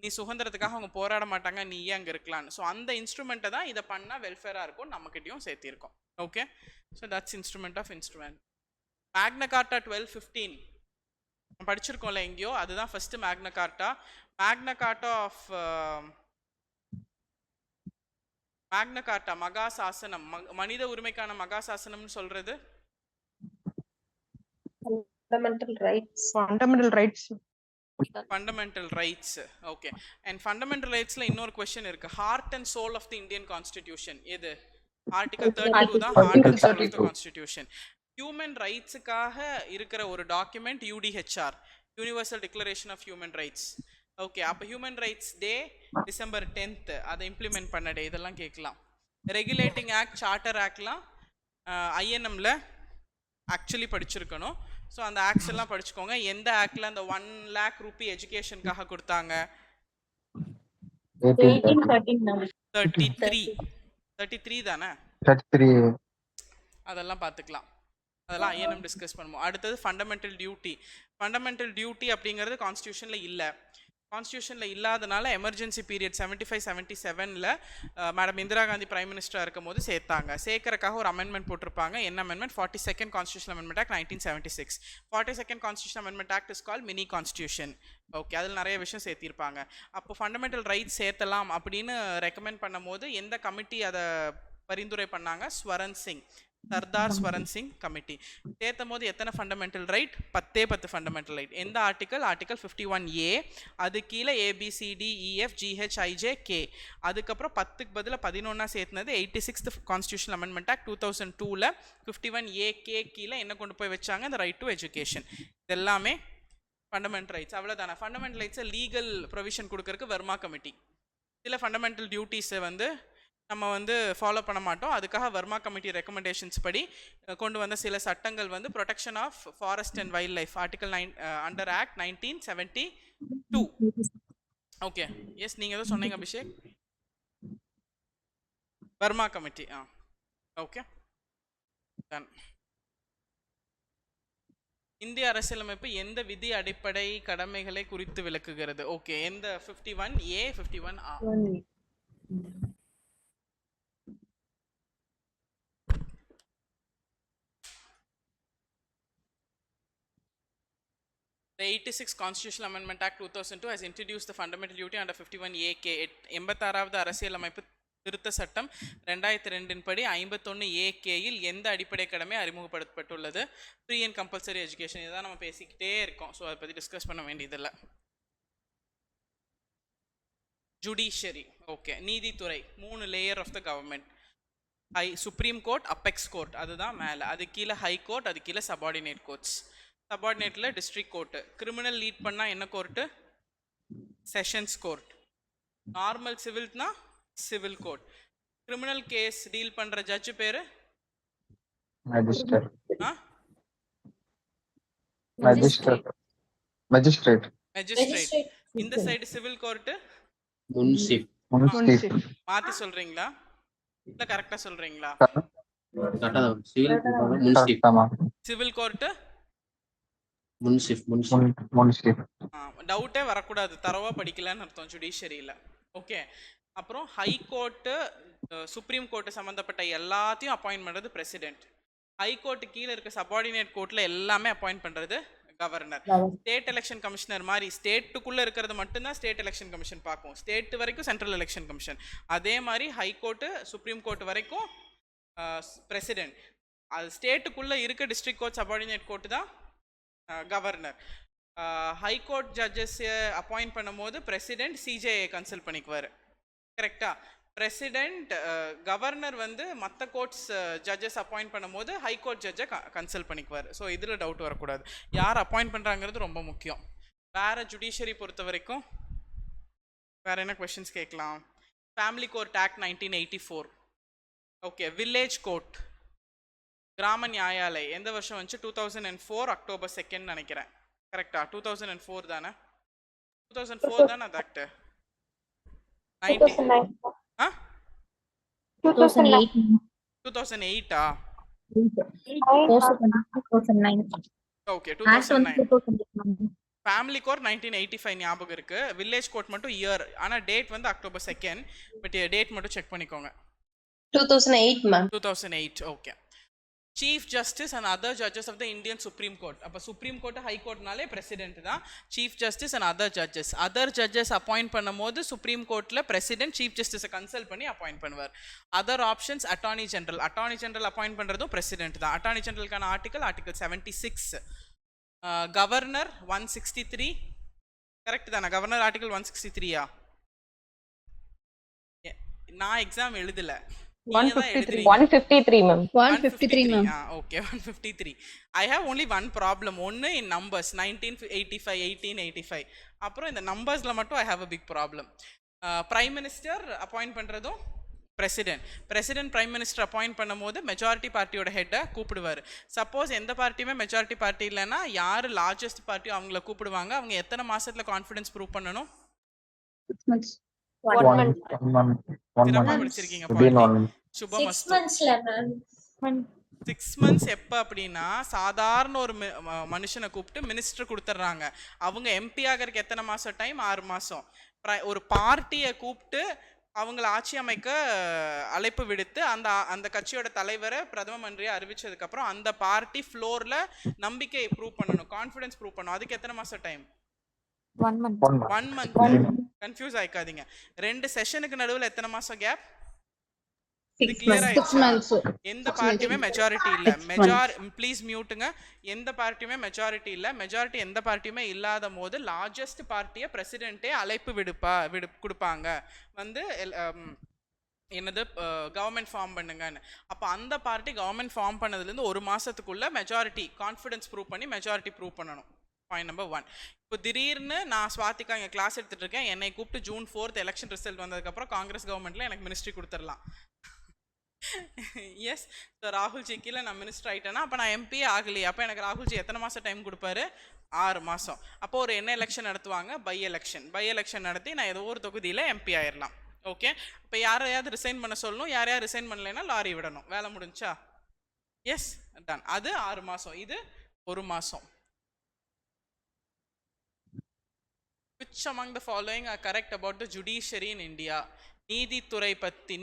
நீ சுதந்திரத்துக்காக அவங்க போராட மாட்டாங்க, நீ ஏன் அங்கே இருக்கலான்னு. ஸோ அந்த இன்ஸ்ட்ருமெண்ட்டை தான் இதை பண்ணால் வெல்ஃபேராக இருக்கும், நம்மக்கிட்டையும் சேர்த்திருக்கோம். Okay, so that's instrument of instrument. Magna Carta 1215 படிச்சிருக்கோம்ல எங்கேயோ, அதுதான் ஃபர்ஸ்ட் மேக்னா கார்ட்டா. மேக்னா கார்ட்டா ஆஃப் மேக்னா கார்ட்டா மகா சாசனம், மனித உரிமைக்கான மகா சாசனம்னு சொல்றது Fundamental rights. Fundamental rights. Fundamental rights. Okay. And fundamental ரைட்ஸ்ல இன்னொரு கொஸ்டின் இருக்கு. Heart and soul of the Indian constitution எது? ஆர்டிகல் 32 தான் heart and soul of the constitution. Human ரைட்ஸுக்காக இருக்கிற ஒரு document UDHR, universal declaration of human rights. Okay, அப்போ human rights day December 10th, அதை இம்ப்ளிமெண்ட் பண்ண டே, இதெல்லாம் கேட்கலாம். ரெகுலேட்டிங் ஆக்ட், சார்ட்டர் ஆக்ட்லாம் ஐஎன்எம்ல ஆக்சுவலி படிச்சிருக்கணும். ஸோ அந்த ஆக்ட்ஸ் எல்லாம் படிச்சுக்கோங்க. எந்த ஆக்ட்ல அந்த 1 lakh ரூபி எஜுகேஷனுக்காக கொடுத்தாங்க? 33 தானே? 33. அதெல்லாம் பார்த்துக்கலாம், அதெல்லாம் ஐஎன்எம் டிஸ்கஸ் பண்ணுவோம். அடுத்தது ஃபண்டமெண்டல் டியூட்டி. ஃபண்டமெண்டல் டியூட்டி அப்படிங்கிறது கான்ஸ்டியூஷன்ல இல்லை. கான்ஸ்டியூஷனில் இல்லாதனால எமர்ஜென்சி பீரியட் 75-77ல் மேடம் இந்திரா காந்தி பிரைம் மினிஸ்டராக இருக்கும் போது சேர்த்தாங்க. சேர்க்கறக்காக ஒரு அமெண்ட்மெண்ட் போட்டிருப்பாங்க. என்ன amendment? 42nd constitution amendment act 1976. 42nd constitution amendment act is call mini constitution. Okay, அதில் நிறைய விஷயம் சேர்த்திருப்பாங்க. அப்போ ஃபண்டமெண்டல் ரைட்ஸ் சேர்த்தலாம் அப்படின்னு ரெக்கமெண்ட் பண்ணும் போது எந்த கமிட்டி அதை பரிந்துரை பண்ணாங்க? ஸ்வரன் சிங், சர்தார் ஸ்வரன் சிங் கமிட்டி. சேர்த்தும் போது எத்தனை ஃபண்டமெண்டல் ரைட்? 10 fundamental right. எந்த ஆர்டிக்கல்? Article 51A. அது கீழே ABCDEFGHIJK. அதுக்கப்புறம் 10க்கு பதிலாக 11 சேர்த்துனது 86th கான்ஸ்டியூஷன் அமெண்ட்மெண்ட் ஆக்ட் 2002ல் 51AK கீழே என்ன கொண்டு போய் வச்சாங்க? இந்த ரைட் டு எஜுகேஷன். இது எல்லாமே ஃபண்டமெண்டல் ரைட்ஸ். அவ்வளோதானே. ஃபண்டமெண்டல் ரைட்ஸை லீகல் ப்ரொவிஷன் கொடுக்கறதுக்கு வர்மா கமிட்டி. சில ஃபண்டமெண்டல் டியூட்டிஸை வந்து நம்ம வந்து ஃபாலோ பண்ண மாட்டோம். அதுக்காக வர்மா கமிட்டி ரெக்கமெண்டேஷன்ஸ் படி கொண்டு வந்த சில சட்டங்கள் வந்து protection of forest and wildlife, article 9 under act 1972. Okay, yes, நீங்கள் எதுவும் சொன்னீங்க Abhishek? Verma committee. Okay, done. இந்திய அரசியலமைப்பு எந்த விதி அடிப்படை கடமைகளை குறித்து விளக்குகிறது? ஓகே, எந்த 51A 51A? The 86 Constitutional Amendment Act 2002 has introduced the fundamental duty under 51AK. 86வது அரசியலமைப்பு திருத்த சட்டம் 2002 படி 51AK இல் எந்த அடிப்படை கடமை அறிமுகப்படுத்தப்பட்டுள்ளது? Free and compulsory education. இதுதான் நம்ம பேசிக்கிட்டே இருக்கோம். ஸோ அதை பற்றி டிஸ்கஸ் பண்ண வேண்டியதில்லை. ஜுடிஷியரி. ஓகே, நீதித்துறை 3 layer of the government. Supreme court, apex court, அதுதான் மேலே. அது கீழே ஹை கோர்ட், அது கீழே சபார்டினேட் கோர்ட்ஸ். சபார்டினேட்ல டிஸ்ட்ரிக்ட் கோர்ட்டு. கிரிமினல் லீட் பண்ணா என்ன கோர்ட்டு? Sessions court. நார்மல் சிவில்னா civil court. Criminal case deal பண்ற ஜட்ஜ் பேரு? Magistrate. Magistrate. Magistrate. மேஜிஸ்ட்ரேட். இந்த சைடு சிவில் கோர்ட்டு? முன்சிப். மாத்தி சொல்றீங்களா இல்ல கரெக்டா சொல்றீங்களா? சிவில் கோர்ட்டு முன்சிப். டவுட்டே வரக்கூடாது, தரவா படிக்கலன்னு அர்த்தம் ஜுடிஷியரியில. ஓகே, அப்புறம் ஹை கோர்ட்டு, சுப்ரீம் கோர்ட்டு சம்மந்தப்பட்ட எல்லாத்தையும் அப்பாயின்ட் பண்ணுறது பிரசிடென்ட். ஹை கோர்ட்டு கீழே இருக்க சபார்டினேட் கோர்ட்டில் எல்லாமே அப்பாயின்ட் பண்ணுறது கவர்னர். ஸ்டேட் எலெக்ஷன் கமிஷனர் மாதிரி ஸ்டேட்டுக்குள்ளே இருக்கிறது மட்டும்தான் ஸ்டேட் எலெக்ஷன் கமிஷன் பார்க்கும். ஸ்டேட் வரைக்கும் சென்ட்ரல் எலெக்ஷன் கமிஷன். அதே மாதிரி ஹை கோர்ட்டு சுப்ரீம் கோர்ட் வரைக்கும் பிரசிடென்ட். அது ஸ்டேட்டுக்குள்ளே இருக்க டிஸ்ட்ரிக்ட் கோர்ட் சபார்டினேட் கோர்ட்டு தான் governor. High court judges appoint பண்ணும்போது பிரசிடென்ட் சிஜேஐ கன்சல்ட் பண்ணிக்குவார். கரெக்டா? பிரசிடென்ட் கவர்னர் வந்து மற்ற கோர்ட்ஸ் ஜட்ஜஸ் அப்பாயிண்ட் பண்ணும்போது ஹை கோர்ட் ஜட்ஜை கன்சல்ட் பண்ணிக்குவார். ஸோ இதில் டவுட் வரக்கூடாது. யார் அப்பாயிண்ட் பண்ணுறாங்கிறது ரொம்ப முக்கியம். வேறு ஜுடிஷியரி பொறுத்த வரைக்கும் வேறு என்ன கொஷின்ஸ் கேட்கலாம்? Family court act 1984. Okay, village court, கிராம நியாயாலய் எந்த வருஷம் வந்துச்சு? 2004 October 2 நினைக்கிறேன். கரெக்டா? 2004 தானே? 2004 தானே அது ஆக்ட்? 2008. ஓகே, 2009. ஃபேமிலி கோர்ட் 1985 ஞாபகம் இருக்கு. வில்லேஜ் கோர்ட் மட்டும் இயர், ஆனா டேட் வந்து October 2. பட் டேட் மட்டும் செக் பண்ணிக்கோங்க. 2008 ma'am. 2008. Okay. Chief justice and other judges of the Indian supreme court. அப்போ சுப்ரீம் கோர்ட் ஹை கோர்ட்னாலே பிரசிடென்ட் தான். Chief justice and other judges appoint பண்ணும்போது சுப்ரீம் கோர்ட்டில் பிரசிடென்ட் சீஃப் ஜஸ்டிஸை கன்சல்ட் பண்ணி அப்பாயிண்ட் பண்ணுவார். Other options attorney general appoint பண்ணுறதும் president தான். அட்டார்னி ஜெனரலுக்கான ஆர்டிகல் 76. கவர்னர் 163. கரெக்ட் தானே? கவர்னர் ஆர்டிகல் 163யா? நான் எக்ஸாம் எழுதலை. 153 ma'am. 153 ma'am. Okay, 153. I have only one problem. One in numbers 1985, 1885. அப்புறம் இந்த நம்பர்ஸ்ல மட்டும் I have a big problem. Prime minister appoint பண்றதும் பிரசிடென்ட் பிரைம் மினிஸ்டர் அப்பாயிண்ட் பண்ணும்போது மெஜாரிட்டி பார்ட்டியோட ஹெட்டை கூப்பிடுவார். சப்போஸ் எந்த பார்ட்டியுமே மெஜாரிட்டி பார்ட்டி இல்லைன்னா யார் லார்ஜஸ்ட் பார்ட்டியோ அவங்கள கூப்பிடுவாங்க. அவங்க எத்தனை மாசத்துல கான்ஃபிடன்ஸ் ப்ரூவ் பண்ணணும்? 6 months. 1 month. சிறப்பா படிச்சிருக்கீங்க. சுபமஸ்து. 6 months எப்போ அப்படின்னா சாதாரண ஒரு மனுஷனை கூப்பிட்டு மினிஸ்டர் கொடுத்துட்றாங்க. அவங்க எம்பி ஆகிறதுக்கு எத்தனை மாதம் டைம்? 6 மாதம். ஒரு பார்ட்டியை கூப்பிட்டு அவங்கள ஆட்சி அமைக்க அழைப்பு விடுத்து அந்த கட்சியோட தலைவரை பிரதம மந்திரியை அறிவிச்சதுக்கப்புறம் அந்த பார்ட்டி ஃப்ளோரில் நம்பிக்கை ப்ரூவ் பண்ணணும், கான்ஃபிடன்ஸ் ப்ரூவ் பண்ணணும். அதுக்கு எத்தனை மாதம் டைம்? 1 month. 1 month. கன்ஃபியூஸ் ஆயிக்காதீங்க. 2 செஷனுக்கு நடுவில் எத்தனை மாதம் கேப்? 6 months. எந்த பார்ட்டியுமே மெஜாரிட்டி இல்ல. ப்ளீஸ் மியூட்டுங்க. எந்த பார்ட்டியுமே மெஜாரிட்டி இல்ல. மெஜாரிட்டி எந்த பார்ட்டியுமே இல்லாத போது லார்ஜஸ்ட் பார்ட்டியை பிரசிடென்ட்டே அழைப்பு கொடுப்பாங்க வந்து என்னது கவர்மெண்ட் ஃபார்ம் பண்ணுங்கன்னு. அப்போ அந்த பார்ட்டி கவர்மெண்ட் ஃபார்ம் பண்ணதுலேருந்து 1 மாதத்துக்குள்ள மெஜாரிட்டி கான்ஃபிடன்ஸ் ப்ரூவ் பண்ணி மெஜாரிட்டி ப்ரூவ் பண்ணணும். Point number 1. இப்போ திடீர்னு நான் ஸ்வாதிகா இங்கே கிளாஸ் எடுத்துகிட்டு இருக்கேன். என்னை கூப்பிட்டு June 4th எலெக்ஷன் ரிசல்ட் வந்ததுக்கப்புறம் காங்கிரஸ் கவர்மெண்ட்டில் எனக்கு மினிஸ்ட்ரி கொடுத்துடலாம். எஸ். ஸோ ராகுல்ஜி கீழே நான் மினிஸ்டர் ஆகிட்டேன்னா அப்போ நான் எம்பியே ஆகலையே. அப்போ எனக்கு ராகுல்ஜி எத்தனை மாதம் டைம் கொடுப்பாரு? 6 மாதம். அப்போ ஒரு என்ன எலெக்ஷன் நடத்துவாங்க? பை எலெக்ஷன் நடத்தி நான் ஏதோ ஒரு தொகுதியில் எம்பி ஆயிடலாம். ஓகே. இப்போ யாரையாவது ரிசைன் பண்ண சொல்லணும். யாரையாவது ரிசைன் பண்ணலைன்னா லாரி விடணும். வேலை முடிஞ்சா? Yes, done. அது 6 மாதம். இது 1 மாதம். Which among the following are correct about the judiciary in India? நீதித்துறை பற்றி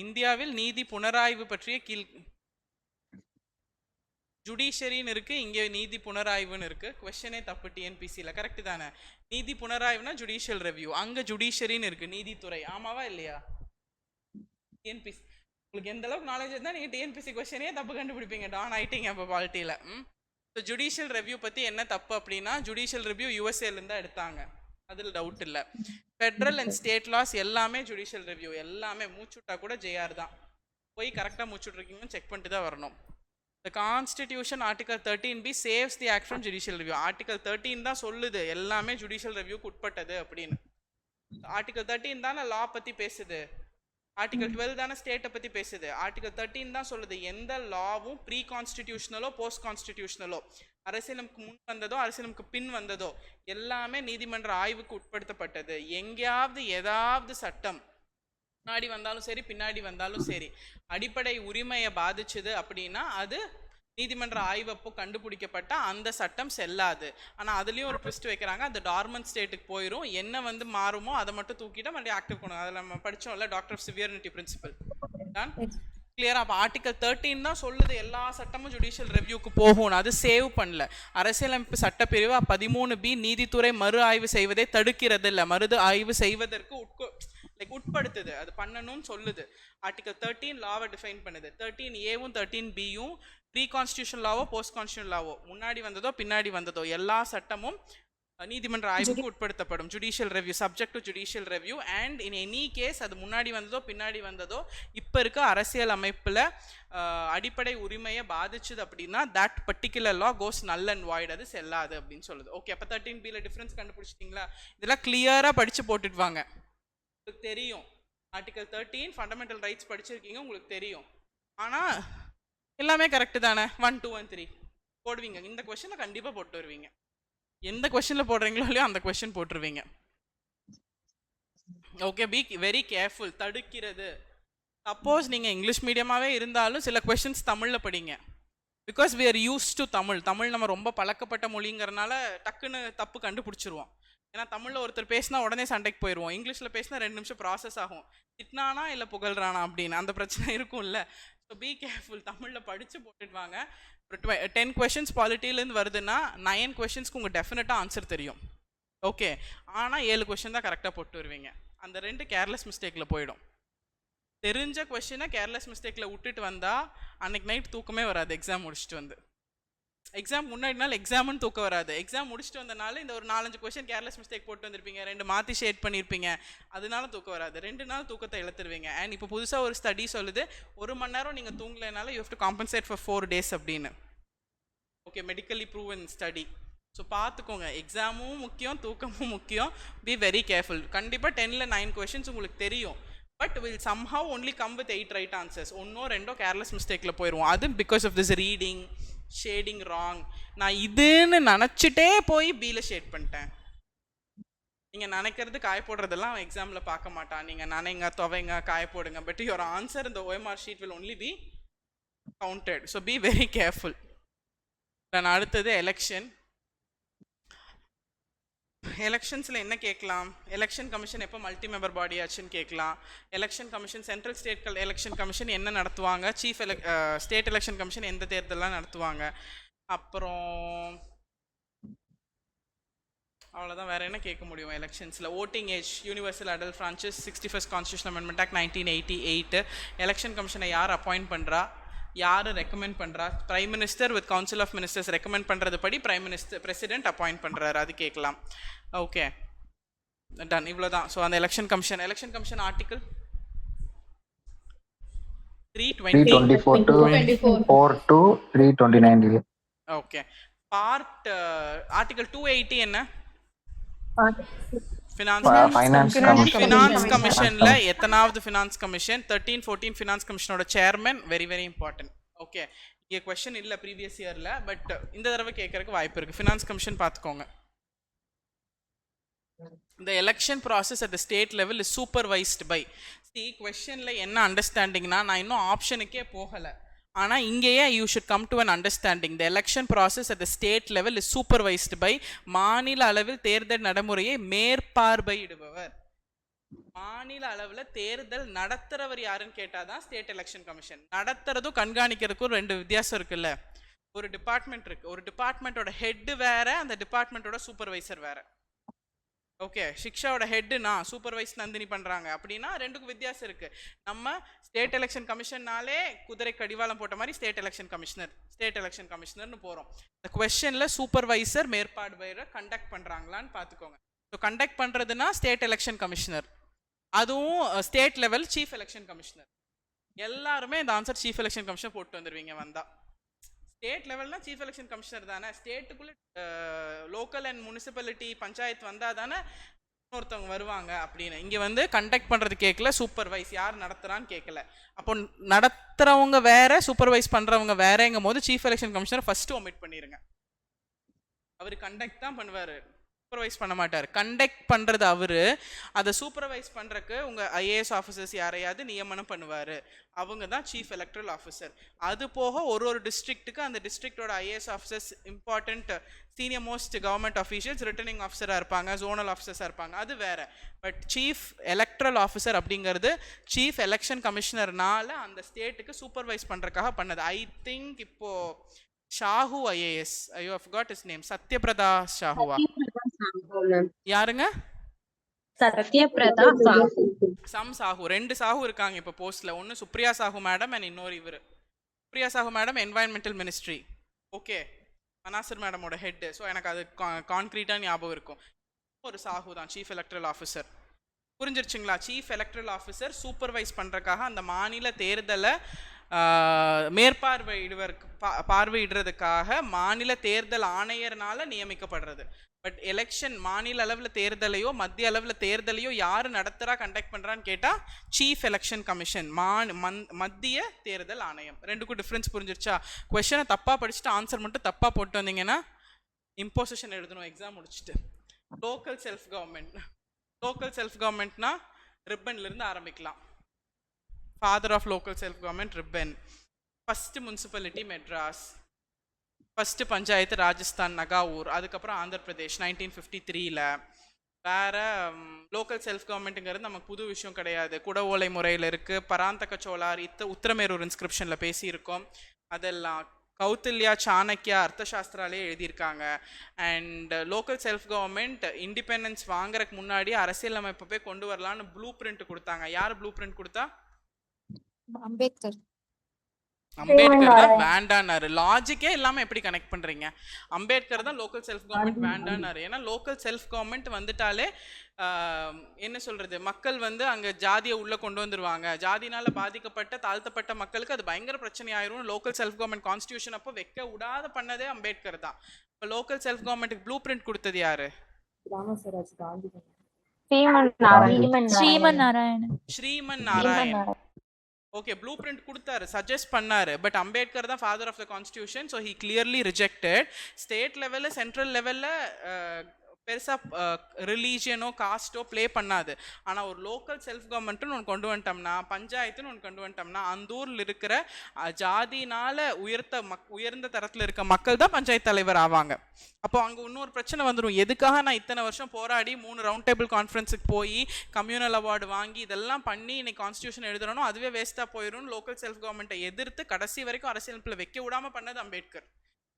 இந்தியாவில் நீதி புனராய்வு பற்றிய ஜுடிஷரின்னு இருக்கு, இங்கே நீதி புனராய்வுன்னு இருக்கு. கொஸ்டினே தப்பு டிஎன்பிசியில். கரெக்ட் தானே? நீதி புனராய்வுனா ஜுடிஷியல் ரெவ்யூ, அங்கே ஜுடிஷரின்னு இருக்கு நீதித்துறை. ஆமாவா இல்லையா? டிஎன்பிசி உங்களுக்கு எந்த அளவுக்கு நாலேஜ் இருந்தால் நீங்கள் டிஎன்பிசி கொஸ்டினே தப்பு கண்டுபிடிப்பீங்க. டான் ஆயிட்டீங்க அப்போ பால்ட்டியில். ஸோ ஜுடிஷியல் ரெவ்யூ பற்றி என்ன தப்பு அப்படின்னா ஜுடிஷியல் ரெவ்யூ யூஎஸ்ஏலேருந்து தான் எடுத்தாங்க, அதில் டவுட் இல்லை. ஃபெட்ரல் அண்ட் ஸ்டேட் லாஸ் எல்லாமே ஜுடிஷியல் ரெவ்யூ, எல்லாமே. மூச்சுட்டா கூட ஜேஆர் தான். போய் கரெக்டாக மூச்சுட்ருக்கீங்கன்னு செக் பண்ணிட்டு தான் வரணும். த constitution article 13B saves the act from judicial review. Article 13 தான் சொல்லுது எல்லாமே ஜுடிஷியல் ரிவ்யூக்கு உட்பட்டது அப்படின்னு. ஆர்டிகல் 13 தானே லா பற்றி பேசுது. ஆர்டிகல் 12 தானே ஸ்டேட்டை பற்றி பேசுது. ஆர்டிகல் 13 தான் சொல்லுது எந்த லாவும் ப்ரீ கான்ஸ்டிடியூஷனலோ போஸ்ட் கான்ஸ்டிடியூஷனலோ, அரசியலுக்கு முன் வந்ததோ அரசியலுக்கு பின் வந்ததோ எல்லாமே நீதிமன்ற ஆய்வுக்கு உட்படுத்தப்பட்டது. எங்கேயாவது ஏதாவது சட்டம் முன்னாடி வந்தாலும் சரி பின்னாடி வந்தாலும் சரி அடிப்படை உரிமையை பாதிச்சுது அப்படின்னா அது நீதிமன்ற ஆய்வப்போ கண்டுபிடிக்கப்பட்ட அந்த சட்டம் செல்லாது. ஆனால் அதுலேயும் ஒரு ட்விஸ்ட் வைக்கிறாங்க. அது டார்மன்ட் ஸ்டேட்டுக்கு போயிடும். என்ன வந்து மாறுமோ அதை மட்டும் தூக்கிட்டு மறுபடியும் ஆக்டிவ் பண்ணும். அதில் நம்ம படித்தோம்ல டாக்டர் ஆஃப் சிவியரிட்டி பிரின்சிபல் தான் கிளியரா. அப்போ ஆர்டிகல் 13 தான் சொல்லுது எல்லா சட்டமும் ஜுடிஷியல் ரெவ்யூக்கு போகணும். அது சேவ் பண்ணல. அரசியலமைப்பு சட்டப்பிரிவு 13B நீதித்துறை மறு ஆய்வு செய்வதை தடுக்கிறது இல்லை, மறு ஆய்வு செய்வதற்கு உட்படுத்துது. அது பண்ணணும்னு சொல்லுது. ஆர்டிகல் 13 லாவை டிஃபைன் பண்ணுது. 13Aவும் 13Bயும் ப்ரீ கான்ஸ்டியூஷன் லாவோ போஸ்ட் கான்ஸ்டியூஷன் லாவோ முன்னாடி வந்ததோ பின்னாடி வந்ததோ எல்லா சட்டமும் நீதிமன்ற ஆய்வுக்கு உட்படுத்தப்படும். Judicial review subject to judicial review. And in any case அது முன்னாடி வந்ததோ பின்னாடி வந்ததோ இப்போ இருக்க அரசியல் அமைப்பில் அடிப்படை உரிமையை பாதிச்சுது அப்படின்னா தட் பர்டிகுலர் லா கோஸ் நல் அண்ட் வாய்ட், அது செல்லாது அப்படின்னு சொல்லுது. ஓகே. அப்போ 13Bல டிஃப்ரென்ஸ் கண்டுபிடிச்சிட்டிங்களா? இதெல்லாம் கிளியராக படித்து போட்டுட்டு வாங்க. உங்களுக்கு தெரியும் ஆர்டிகல் 13 ஃபண்டமெண்டல் ரைட்ஸ் படிச்சிருக்கீங்க, உங்களுக்கு தெரியும். ஆனால் எல்லாமே கரெக்டு தானே? 1, 2 and 3 போடுவீங்க. இந்த கொஸ்டினை கண்டிப்பாக போட்டு வருவீங்க. எந்த கொஸ்டினில் போடுறீங்களோ இல்லையோ அந்த கொஸ்டின் போட்டுருவீங்க. ஓகே. Be very careful. தடுக்கிறது. சப்போஸ் நீங்கள் இங்கிலீஷ் மீடியமாகவே இருந்தாலும் சில கொஸ்டின்ஸ் தமிழில் படிங்க. Because we are use to Tamil. Tamil நம்ம ரொம்ப பழக்கப்பட்ட மொழிங்கிறனால டக்குன்னு தப்பு கண்டுபிடிச்சிருவோம். ஏன்னா தமிழில் ஒருத்தர் பேசினா உடனே சண்டைக்கு போயிடுவோம். இங்கிலீஷில் பேசினா 2 நிமிஷம் ப்ராசஸ் ஆகும். திட்டினானா இல்லை புகழ்றானா அப்படின்னு அந்த பிரச்சனை இருக்கும்ல. ஸோ பி கேர்ஃபுல், தமிழில் படித்து போட்டுட்டு வாங்க. ஒரு 10 கொஷின்ஸ் பாலிட்டிலேருந்து வருதுன்னா 9 கொஷின்ஸ்க்கு உங்களுக்கு டெஃபினட்டாக ஆன்சர் தெரியும். ஓகே, ஆனால் 7 கொஷின் தான் கரெக்டாக போட்டு வருவீங்க. அந்த 2 கேர்லெஸ் மிஸ்டேக்கில் போயிடும். தெரிஞ்ச கொஷினை கேர்லெஸ் மிஸ்டேக்கில் விட்டுட்டு வந்தால் அன்றைக்கி நைட் தூக்கமே வராது. எக்ஸாம் முடிச்சுட்டு வந்து, எக்ஸாம் முன்னாடி நாள் எக்ஸாம்னு தூக்கம் வராது. எக்ஸாம் முடிச்சுட்டு வந்தனால இந்த ஒரு 4-5 கொஷின் கேர்லெஸ் மிஸ்டேக் போட்டு வந்திருப்பீங்க, 2 மாற்றி ஷேட் பண்ணியிருப்பீங்க, அதனால தூக்கம் வராது. 2 நாள் தூக்கத்தை இழத்துருவீங்க. அண்ட் இப்போ புதுசாக ஒரு ஸ்டடி சொல்லுது 1 மணி நேரம் நீங்கள் தூங்கலைனால you have to compensate for 4 days அப்படின்னு. Okay, medically proven study. So பார்த்துக்கோங்க, எக்ஸாமும் முக்கியம், தூக்கமும் முக்கியம். Be very careful. கண்டிப்பாக 10ல் 9 கொஷின்ஸ் உங்களுக்கு தெரியும், but will somehow only come with 8 right answers. 1-2 careless மிஸ்டேக்கில் போயிடுவோம். அது because of this reading, shading wrong. நான் இதுன்னு நினச்சிட்டே போய் பியில் ஷேட் பண்ணிட்டேன். நீங்கள் நினைக்கிறது காய போடுறதெல்லாம் எக்ஸாமில் பார்க்க மாட்டான். நீங்கள் நினைங்க, துவைங்க, காய போடுங்க, பட் யுவர் ஆன்சர் இந்த OMR sheet will only be counted. So B very careful. நான் அடுத்தது எலெக்ஷன். எலெக்ஷன்ஸில் என்ன கேட்கலாம்? எலெக்ஷன் கமிஷன் எப்போ மல்டி மெம்பர் பாடி ஆச்சுன்னு கேட்கலாம். Election commission, central state election commission என்ன நடத்துவாங்க, ஸ்டேட் எலெக்ஷன் கமிஷன் எந்த தேர்தலாம் நடத்துவாங்க. அப்புறம் அவ்வளோதான், வேறு என்ன கேட்க முடியும் எலெக்ஷன்ஸில்? Voting age, universal adult franchise, 61st constitution amendment act 1988. Election கமிஷனை யார் அப்பாயிண்ட் பண்ணுறா, யார் ரெக்கமெண்ட் பண்ணுறா? Prime minister with council of ministers recommend பண்ணுறது படி பிரசிடென்ட் அப்பாயிண்ட் பண்ணுறாரு, அது கேட்கலாம். ஓகே, டன், இவ்வளோதான். ஸோ அந்த election commission article 324 to 4 to 329. Okay, part article 280 என்ன? ஃபினான்ஸ் கமிஷன்ல எத்தனாவது ஃபினான்ஸ் கமிஷன்? 13-14 ஃபினான்ஸ் கமிஷனோட chairman. Very very important. Okay, இங்கே கொஸ்டின் இல்லை ப்ரீவியஸ் இயரில், பட் இந்த தடவை கேட்கறதுக்கு வாய்ப்பு இருக்குது. ஃபினான்ஸ் கமிஷன் பார்த்துக்கோங்க. The election process at the state level is supervised by. See, questionல என்ன அண்டர்ஸ்டாண்டிங்னா, நான் இன்னும் ஆப்ஷனுக்கே போகலை, ஆனால் இங்கேயே you should come to an understanding. The election process at the state level is supervised by. மாநில அளவில் தேர்தல் நடைமுறையை மேற்பார்வையிடுபவர். மாநில அளவில் தேர்தல் நடத்துறவர் யாருன்னு கேட்டால் தான் ஸ்டேட் எலெக்ஷன் கமிஷன். நடத்துறதும் கண்காணிக்கிறதுக்கும் 2 வித்தியாசம் இருக்குல்ல. ஒரு டிபார்ட்மெண்ட் இருக்குது, ஒரு டிபார்ட்மெண்ட்டோட ஹெட்டு வேறு, அந்த டிபார்ட்மெண்ட்டோட சூப்பர்வைசர் வேறு. ஓகே, சிக்ஷாவோட ஹெட்டுனா சூப்பர்வைஸ் நந்தினி பண்ணுறாங்க அப்படின்னா 2க்கும் வித்தியாசம் இருக்குது. நம்ம ஸ்டேட் எலெக்ஷன் கமிஷன்னாலே குதிரை கடிவாளம் போட்ட மாதிரி ஸ்டேட் எலெக்ஷன் கமிஷனர்னு போகிறோம். இந்த கொஸ்டினில் சூப்பர்வைசர் மேற்பார்வையரை கண்டக்ட் பண்ணுறாங்களான்னு பார்த்துக்கோங்க. ஸோ கண்டக்ட் பண்ணுறதுனா ஸ்டேட் எலெக்ஷன் கமிஷனர், அதுவும் state level chief election commissioner. எல்லாருமே இந்த ஆன்சர் சீஃப் எலெக்ஷன் கமிஷனர் போட்டு வந்துடுவீங்க வந்தால். ஸ்டேட் லெவல்னா சீஃப் எலெக்ஷன் கமிஷனர் தானே. ஸ்டேட்டுக்குள்ளே லோக்கல் அண்ட் முனிசிபாலிட்டி பஞ்சாயத்து வந்தால் தானே ஒருத்தவங்க வருவாங்க அப்படின்னு. இங்கே வந்து கண்டக்ட் பண்ணுறது கேட்கல, சூப்பர்வைஸ் யார் நடத்துகிறான்னு கேட்கல. அப்போ நடத்துகிறவங்க வேற, சூப்பர்வைஸ் பண்ணுறவங்க வேறங்கும் போது chief election commissioner first omit பண்ணிடுங்க. அவர் கண்டக்ட் தான் பண்ணுவார், சூப்பர்வைஸ் பண்ண மாட்டார். கண்டக்ட் பண்ணுறது அவர், அதை சூப்பர்வைஸ் பண்ணுறக்கு உங்கள் IAS ஆஃபீஸர்ஸ் யாரையாவது நியமனம் பண்ணுவார், அவங்க தான் சீஃப் எலக்ட்ரல் ஆஃபீஸர். அது போக ஒரு டிஸ்ட்ரிக்ட்டுக்கு அந்த டிஸ்ட்ரிக்டோட IAS officers important senior most government officials returning ஆஃபீஸராக இருப்பாங்க, ஜோனல் ஆஃபீஸர்ஸாக இருப்பாங்க, அது வேறு. பட் சீஃப் எலக்ட்ரல் ஆஃபீஸர் அப்படிங்கிறது சீஃப் எலெக்ஷன் கமிஷனர்னால அந்த ஸ்டேட்டுக்கு சூப்பர்வைஸ் பண்ணுறதுக்காக பண்ணது. ஐ திங்க் இப்போது ஷாஹு IAS, ஐயோ I forgot his name, Satyabrata ஷாஹுவா யாருங்க? சத்யபிரதா சாஹூ. சம் சாஹூ, 2 சாஹூ இருக்காங்க இப்போ போஸ்ட்ல. ஒன்று சுப்ரியா சாஹூ மேடம் அண்ட் இன்னொரு இவர். Supriya Sahoo madam environmental ministry. Okay, மனாசர் மேடமோட ஹெட்டு. ஸோ எனக்கு அது கான்க்ரீட்டாக ஞாபகம் இருக்கும். ஒரு சாஹூ தான் சீஃப் எலக்ட்ரல் ஆஃபீஸர். புரிஞ்சிருச்சுங்களா? சீஃப் எலக்ட்ரல் ஆஃபீஸர் சூப்பர்வைஸ் பண்ணுறதுக்காக அந்த மாநில தேர்தலை பார்வையிடுறதுக்காக மாநில தேர்தல் ஆணையர்னால நியமிக்கப்படுறது. பட் எலெக்ஷன் மாநில அளவில் தேர்தலையோ மத்திய அளவில் தேர்தலையோ யார் நடத்துகிறா, கண்டக்ட் பண்ணுறான்னு கேட்டால் சீஃப் எலெக்ஷன் கமிஷன், மத்திய தேர்தல் ஆணையம். 2க்கும் டிஃப்ரென்ஸ் புரிஞ்சிருச்சா? கொஸ்டினை தப்பாக படிச்சுட்டு ஆன்சர் மட்டும் தப்பாக போட்டு வந்தீங்கன்னா இம்போசிஷன் எழுதணும் எக்ஸாம் முடிச்சுட்டு. லோக்கல் செல்ஃப் கவர்மெண்ட்னா ரிப்பன்லேருந்து ஆரம்பிக்கலாம். Father of local self government Ripon. First municipality Madras, first panchayat Rajasthan Nagaur, அதுக்கப்புறம் ஆந்திர பிரதேஷ் 1953. வேற லோக்கல் செல்ஃப் கவர்மெண்ட்டுங்கிறது நமக்கு புது விஷயம் கிடையாது. குடவோலை முறையில் இருக்குது. பராந்தக சோழார் உத்திரமேரூர் இன்ஸ்கிரிப்ஷனில் பேசியிருக்கோம். அதெல்லாம் கௌத்தில்யா சாணக்கியா அர்த்தசாஸ்திராலே எழுதியிருக்காங்க. And local self government independence வாங்குறதுக்கு முன்னாடி அரசியலமைப்பை போய் கொண்டு வரலான்னு ப்ளூ பிரிண்ட் கொடுத்தாங்க. யார் ப்ளூ பிரிண்ட் கொடுத்தா? அம்பேத்கர் தான் வேண்டான்னாரு. லாஜிக்கே இல்லாம எப்படி கனெக்ட் பண்றீங்க? அம்பேத்கர் தான் லோக்கல் செல்ஃப் கவர்மெண்ட் வேண்டான்னாரு. ஏன்னா லோக்கல் செல்ஃப் கவர்மெண்ட் வந்துட்டாலே என்ன சொல்றது, மக்கள் வந்து அங்க ஜாதியை உள்ள கொண்டு வந்துருவாங்க. ஜாதினால பாதிக்கப்பட்ட தாழ்த்தப்பட்ட மக்களுக்கு அது பயங்கர பிரச்சனை ஆயிரும். லோக்கல் செல்ஃப் கவர்மெண்ட் கான்ஸ்டியூஷன் அப்போ வைக்க விடாத பண்ணதே அம்பேத்கர் தான். இப்போ லோக்கல் செல்ஃப் கவர்மெண்ட்டுக்கு ப்ளூ பிரிண்ட் கொடுத்தது யாரு? Shriman Narayan. Okay, blueprint கொடுத்தாரு, சஜஸ்ட் பண்ணாரு. பட் அம்பேத்கர் தான் father of the constitution. So he clearly rejected. State லெவலில் சென்ட்ரல் லெவலில் பெருசாக ரிலீஜியனோ காஸ்ட்டோ ப்ளே பண்ணாது. ஆனால் ஒரு லோக்கல் செல்ஃப் கவர்மெண்ட்டுன்னு ஒன்று கொண்டு வந்துட்டோம்னா, பஞ்சாயத்துன்னு ஒன்று கொண்டு வந்துட்டோம்னா, அந்த ஊரில் இருக்கிற ஜாதினால் உயர்ந்த தரத்தில் இருக்க மக்கள் தான் பஞ்சாயத்து தலைவர் ஆவாங்க. அப்போ அங்கே இன்னொரு பிரச்சனை வந்துடும். எதுக்காக நான் இத்தனை வருஷம் போராடி 3 ரவுண்ட் டேபிள் கான்ஃபரன்ஸுக்கு போய் கம்யூனல் அவார்டு வாங்கி இதெல்லாம் பண்ணி இன்னைக்கு கான்ஸ்டியூஷன் எழுதுறனோ அதுவே வேஸ்ட்டாக போயிடும். லோக்கல் செல்ஃப் கவர்மெண்ட்டை எதிர்த்து கடைசி வரைக்கும் அரசியலமைப்பில் வைக்க விடாமல் பண்ணது Ambedkar.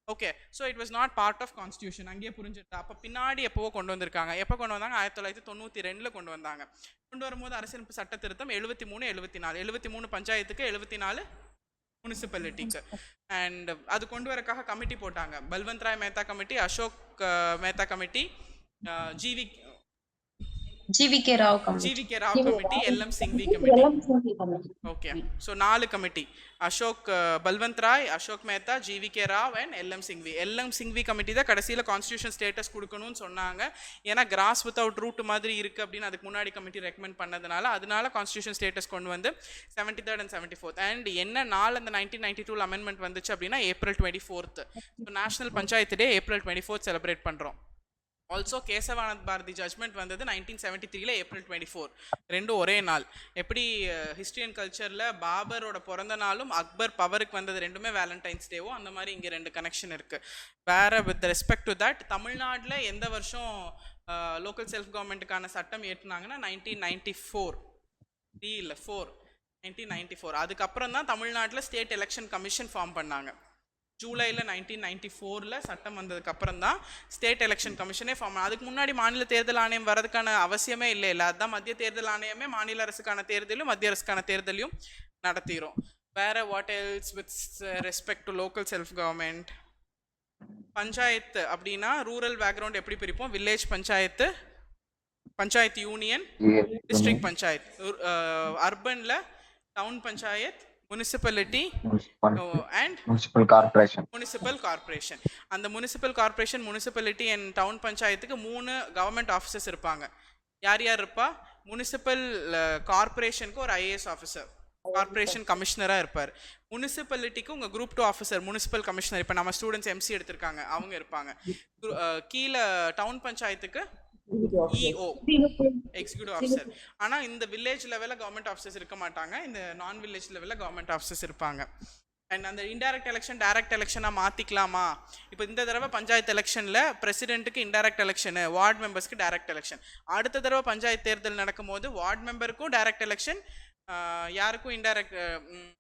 Okay, so it was not part of constitution. அங்கேயே புரிஞ்சுட்டா. அப்போ பின்னாடி எப்போவோ கொண்டு வந்திருக்காங்க. எப்போ கொண்டு வந்தாங்க? 1992 கொண்டு வந்தாங்க. கொண்டு வரும்போது அரசியலமைப்பு சட்ட திருத்தம் 73, 74. 73 பஞ்சாயத்துக்கு, 74 முனிசிபாலிட்டிக்கு. அண்ட் அது கொண்டு வரக்காக கமிட்டி போட்டாங்க. Balwant Rai Mehta committee, Ashok Mehta committee, GVK Rao committee, LM Singhvi committee. Okay, so 4 committee: Ashok Balwant Rai, Ashok Mehta, GVK Rao and LM Singhvi. LM Singhvi committee தான் கடைசியில் கான்ஸ்டியூஷன் ஸ்டேட்டஸ் கொடுக்கணும்னு சொன்னாங்க. ஏன்னா கிராஸ் வித்தவுட் ரூட் மாதிரி இருக்குது அப்படின்னு அதுக்கு முன்னாடி கமிட்டி ரெக்கமெண்ட் பண்ணதுனால அதனால கான்ஸ்டியூஷன் ஸ்டேட்டஸ் கொண்டு வந்து 73rd and 74th. அண்ட் என்ன நாள் அந்த 1992 அமெண்ட்மெண்ட் வந்துச்சு அப்படின்னா April 24th. So national panchayat day April 24th celebrate பண்ணுறோம். ஆல்சோ கேசவானந்த் பாரதி ஜட்மெண்ட் வந்தது 1973 April 24. ரெண்டும் ஒரே நாள். எப்படி ஹிஸ்ட்ரி அண்ட் கல்ச்சரில் பாபரோட பிறந்த நாளும் அக்பர் பவருக்கு வந்தது ரெண்டுமே வேலண்டைன்ஸ் டேவோ, அந்த மாதிரி இங்கே 2 கனெக்ஷன் இருக்குது. வேறு வித் ரெஸ்பெக்ட் டு தட், தமிழ்நாட்டில் எந்த வருஷம் லோக்கல் செல்ஃப் கவர்மெண்ட்டுக்கான சட்டம் ஏற்றுனாங்கன்னா 1994. அதுக்கப்புறம் தான் தமிழ்நாட்டில் ஸ்டேட் எலெக்ஷன் கமிஷன் ஃபார்ம் பண்ணாங்க. ஜூலையில் 1994 சட்டம் வந்ததுக்கு அப்புறம் தான் ஸ்டேட் எலெக்ஷன் கமிஷனே ஃபார்ம். அதுக்கு முன்னாடி மாநில தேர்தல் ஆணையம் வரதுக்கான அவசியமே இல்லை. அதுதான் மத்திய தேர்தல் ஆணையமே மாநில அரசுக்கான தேர்தலையும் மத்திய அரசுக்கான தேர்தலையும் நடத்திடும். வேற what else with respect to local self government? Panchayat அப்படின்னா ரூரல் பேக்ரவுண்ட் எப்படி பிரிப்போம்? Village panchayat, panchayat union, district panchayat. அர்பன்ல town panchayat, municipality and municipal corporation. அந்த municipal corporation, municipality and town பஞ்சாயத்துக்கு 3 கவர்மெண்ட் ஆஃபீஸர்ஸ் இருப்பாங்க. யார் யார் இருப்பா? முனிசிபல் கார்பரேஷனுக்கு ஒரு IAS ஆஃபீஸர், கார்பரேஷன் கமிஷனராக இருப்பார். முனிசிபாலிட்டிக்கு உங்கள் குரூப் 2 ஆஃபீஸர், முனிசிபல் கமிஷனர். இப்போ நம்ம ஸ்டூடெண்ட்ஸ் MC எடுத்திருக்காங்க, அவங்க இருப்பாங்க. கீழே டவுன் பஞ்சாயத்துக்கு EO, எக்ஸிக்யூட்டிவ் ஆஃபீஸர். ஆனால் இந்த வில்லேஜ் லெவலில் கவர்மெண்ட் ஆஃபீஸர்ஸ் இருக்க மாட்டாங்க. இந்த நான் வில்லேஜ் லெவலில் கவர்மெண்ட் ஆஃபீஸர்ஸ் இருப்பாங்க. அண்ட் அந்த இன்டைரக்ட் எலெக்ஷன் டைரக்ட் எலெக்ஷனாக மாற்றிக்கலாமா? இப்போ இந்த தடவை பஞ்சாயத்து எலெக்ஷனில் பிரசிடென்ட்டுக்கு இன்டைரக்ட் எலெக்ஷனு, வார்டு மெம்பர்ஸ்க்கு டைரக்ட் எலெக்ஷன். அடுத்த தடவை பஞ்சாயத்து தேர்தல் நடக்கும்போது வார்டு மெம்பருக்கும் டைரக்ட் எலெக்ஷன், யாருக்கும் இன்டைரக்ட்,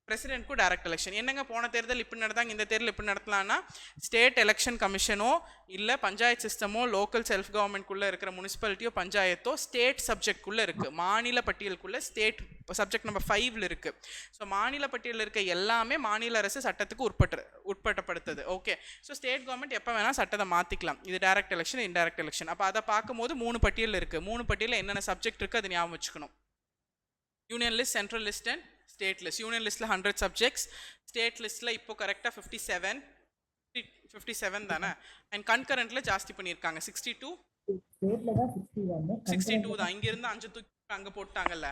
பிரசிடென்ட்க்கும் டைரக்ட் எலெக்ஷன். என்னங்க போன தேர்தல் இப்படி நடந்தாங்க, இந்த தேர்தல் இப்படி நடத்தலாம்னா ஸ்டேட் எலெக்ஷன் கமிஷனோ இல்லை பஞ்சாயத்து சிஸ்டமோ லோக்கல் செல்ஃப் கவர்மெண்ட்குள்ளே இருக்கிற முனிசிபாலிட்டியோ பஞ்சாயத்தோ ஸ்டேட் சப்ஜெக்ட்குள்ளே இருக்குது. மாநில பட்டியலுக்குள்ளே ஸ்டேட் சப்ஜெக்ட் நம்பர் 5 இருக்குது. ஸோ மாநில பட்டியலில் இருக்க எல்லாமே மாநில அரசு சட்டத்துக்கு உட்பட்டப்படுத்துது. ஓகே, ஸோ ஸ்டேட் கவர்மெண்ட் எப்போ வேணால் சட்டத்தை மாற்றிக்கலாம். இது டைரக்ட் எலெக்ஷன், இன்டைரக்ட் எலெக்ஷன். அப்போ அதை பார்க்கும்போது 3 பட்டியல் இருக்குது. 3 பட்டியலில் என்னென்ன சப்ஜெக்ட் இருக்குது அது ஞாபகம் வச்சுக்கணும். Union list, central list and state list. Union லிஸ்ட்டில் 100 சப்ஜெக்ட்ஸ், ஸ்டேட் லிஸ்ட்டில் இப்போ கரெக்டாக 57 தானே. அண்ட் கன்கரண்ட்டில் ஜாஸ்தி பண்ணியிருக்காங்க. 62 தான். இங்கேருந்து 5 தூக்கி அங்கே போட்டாங்கல்ல.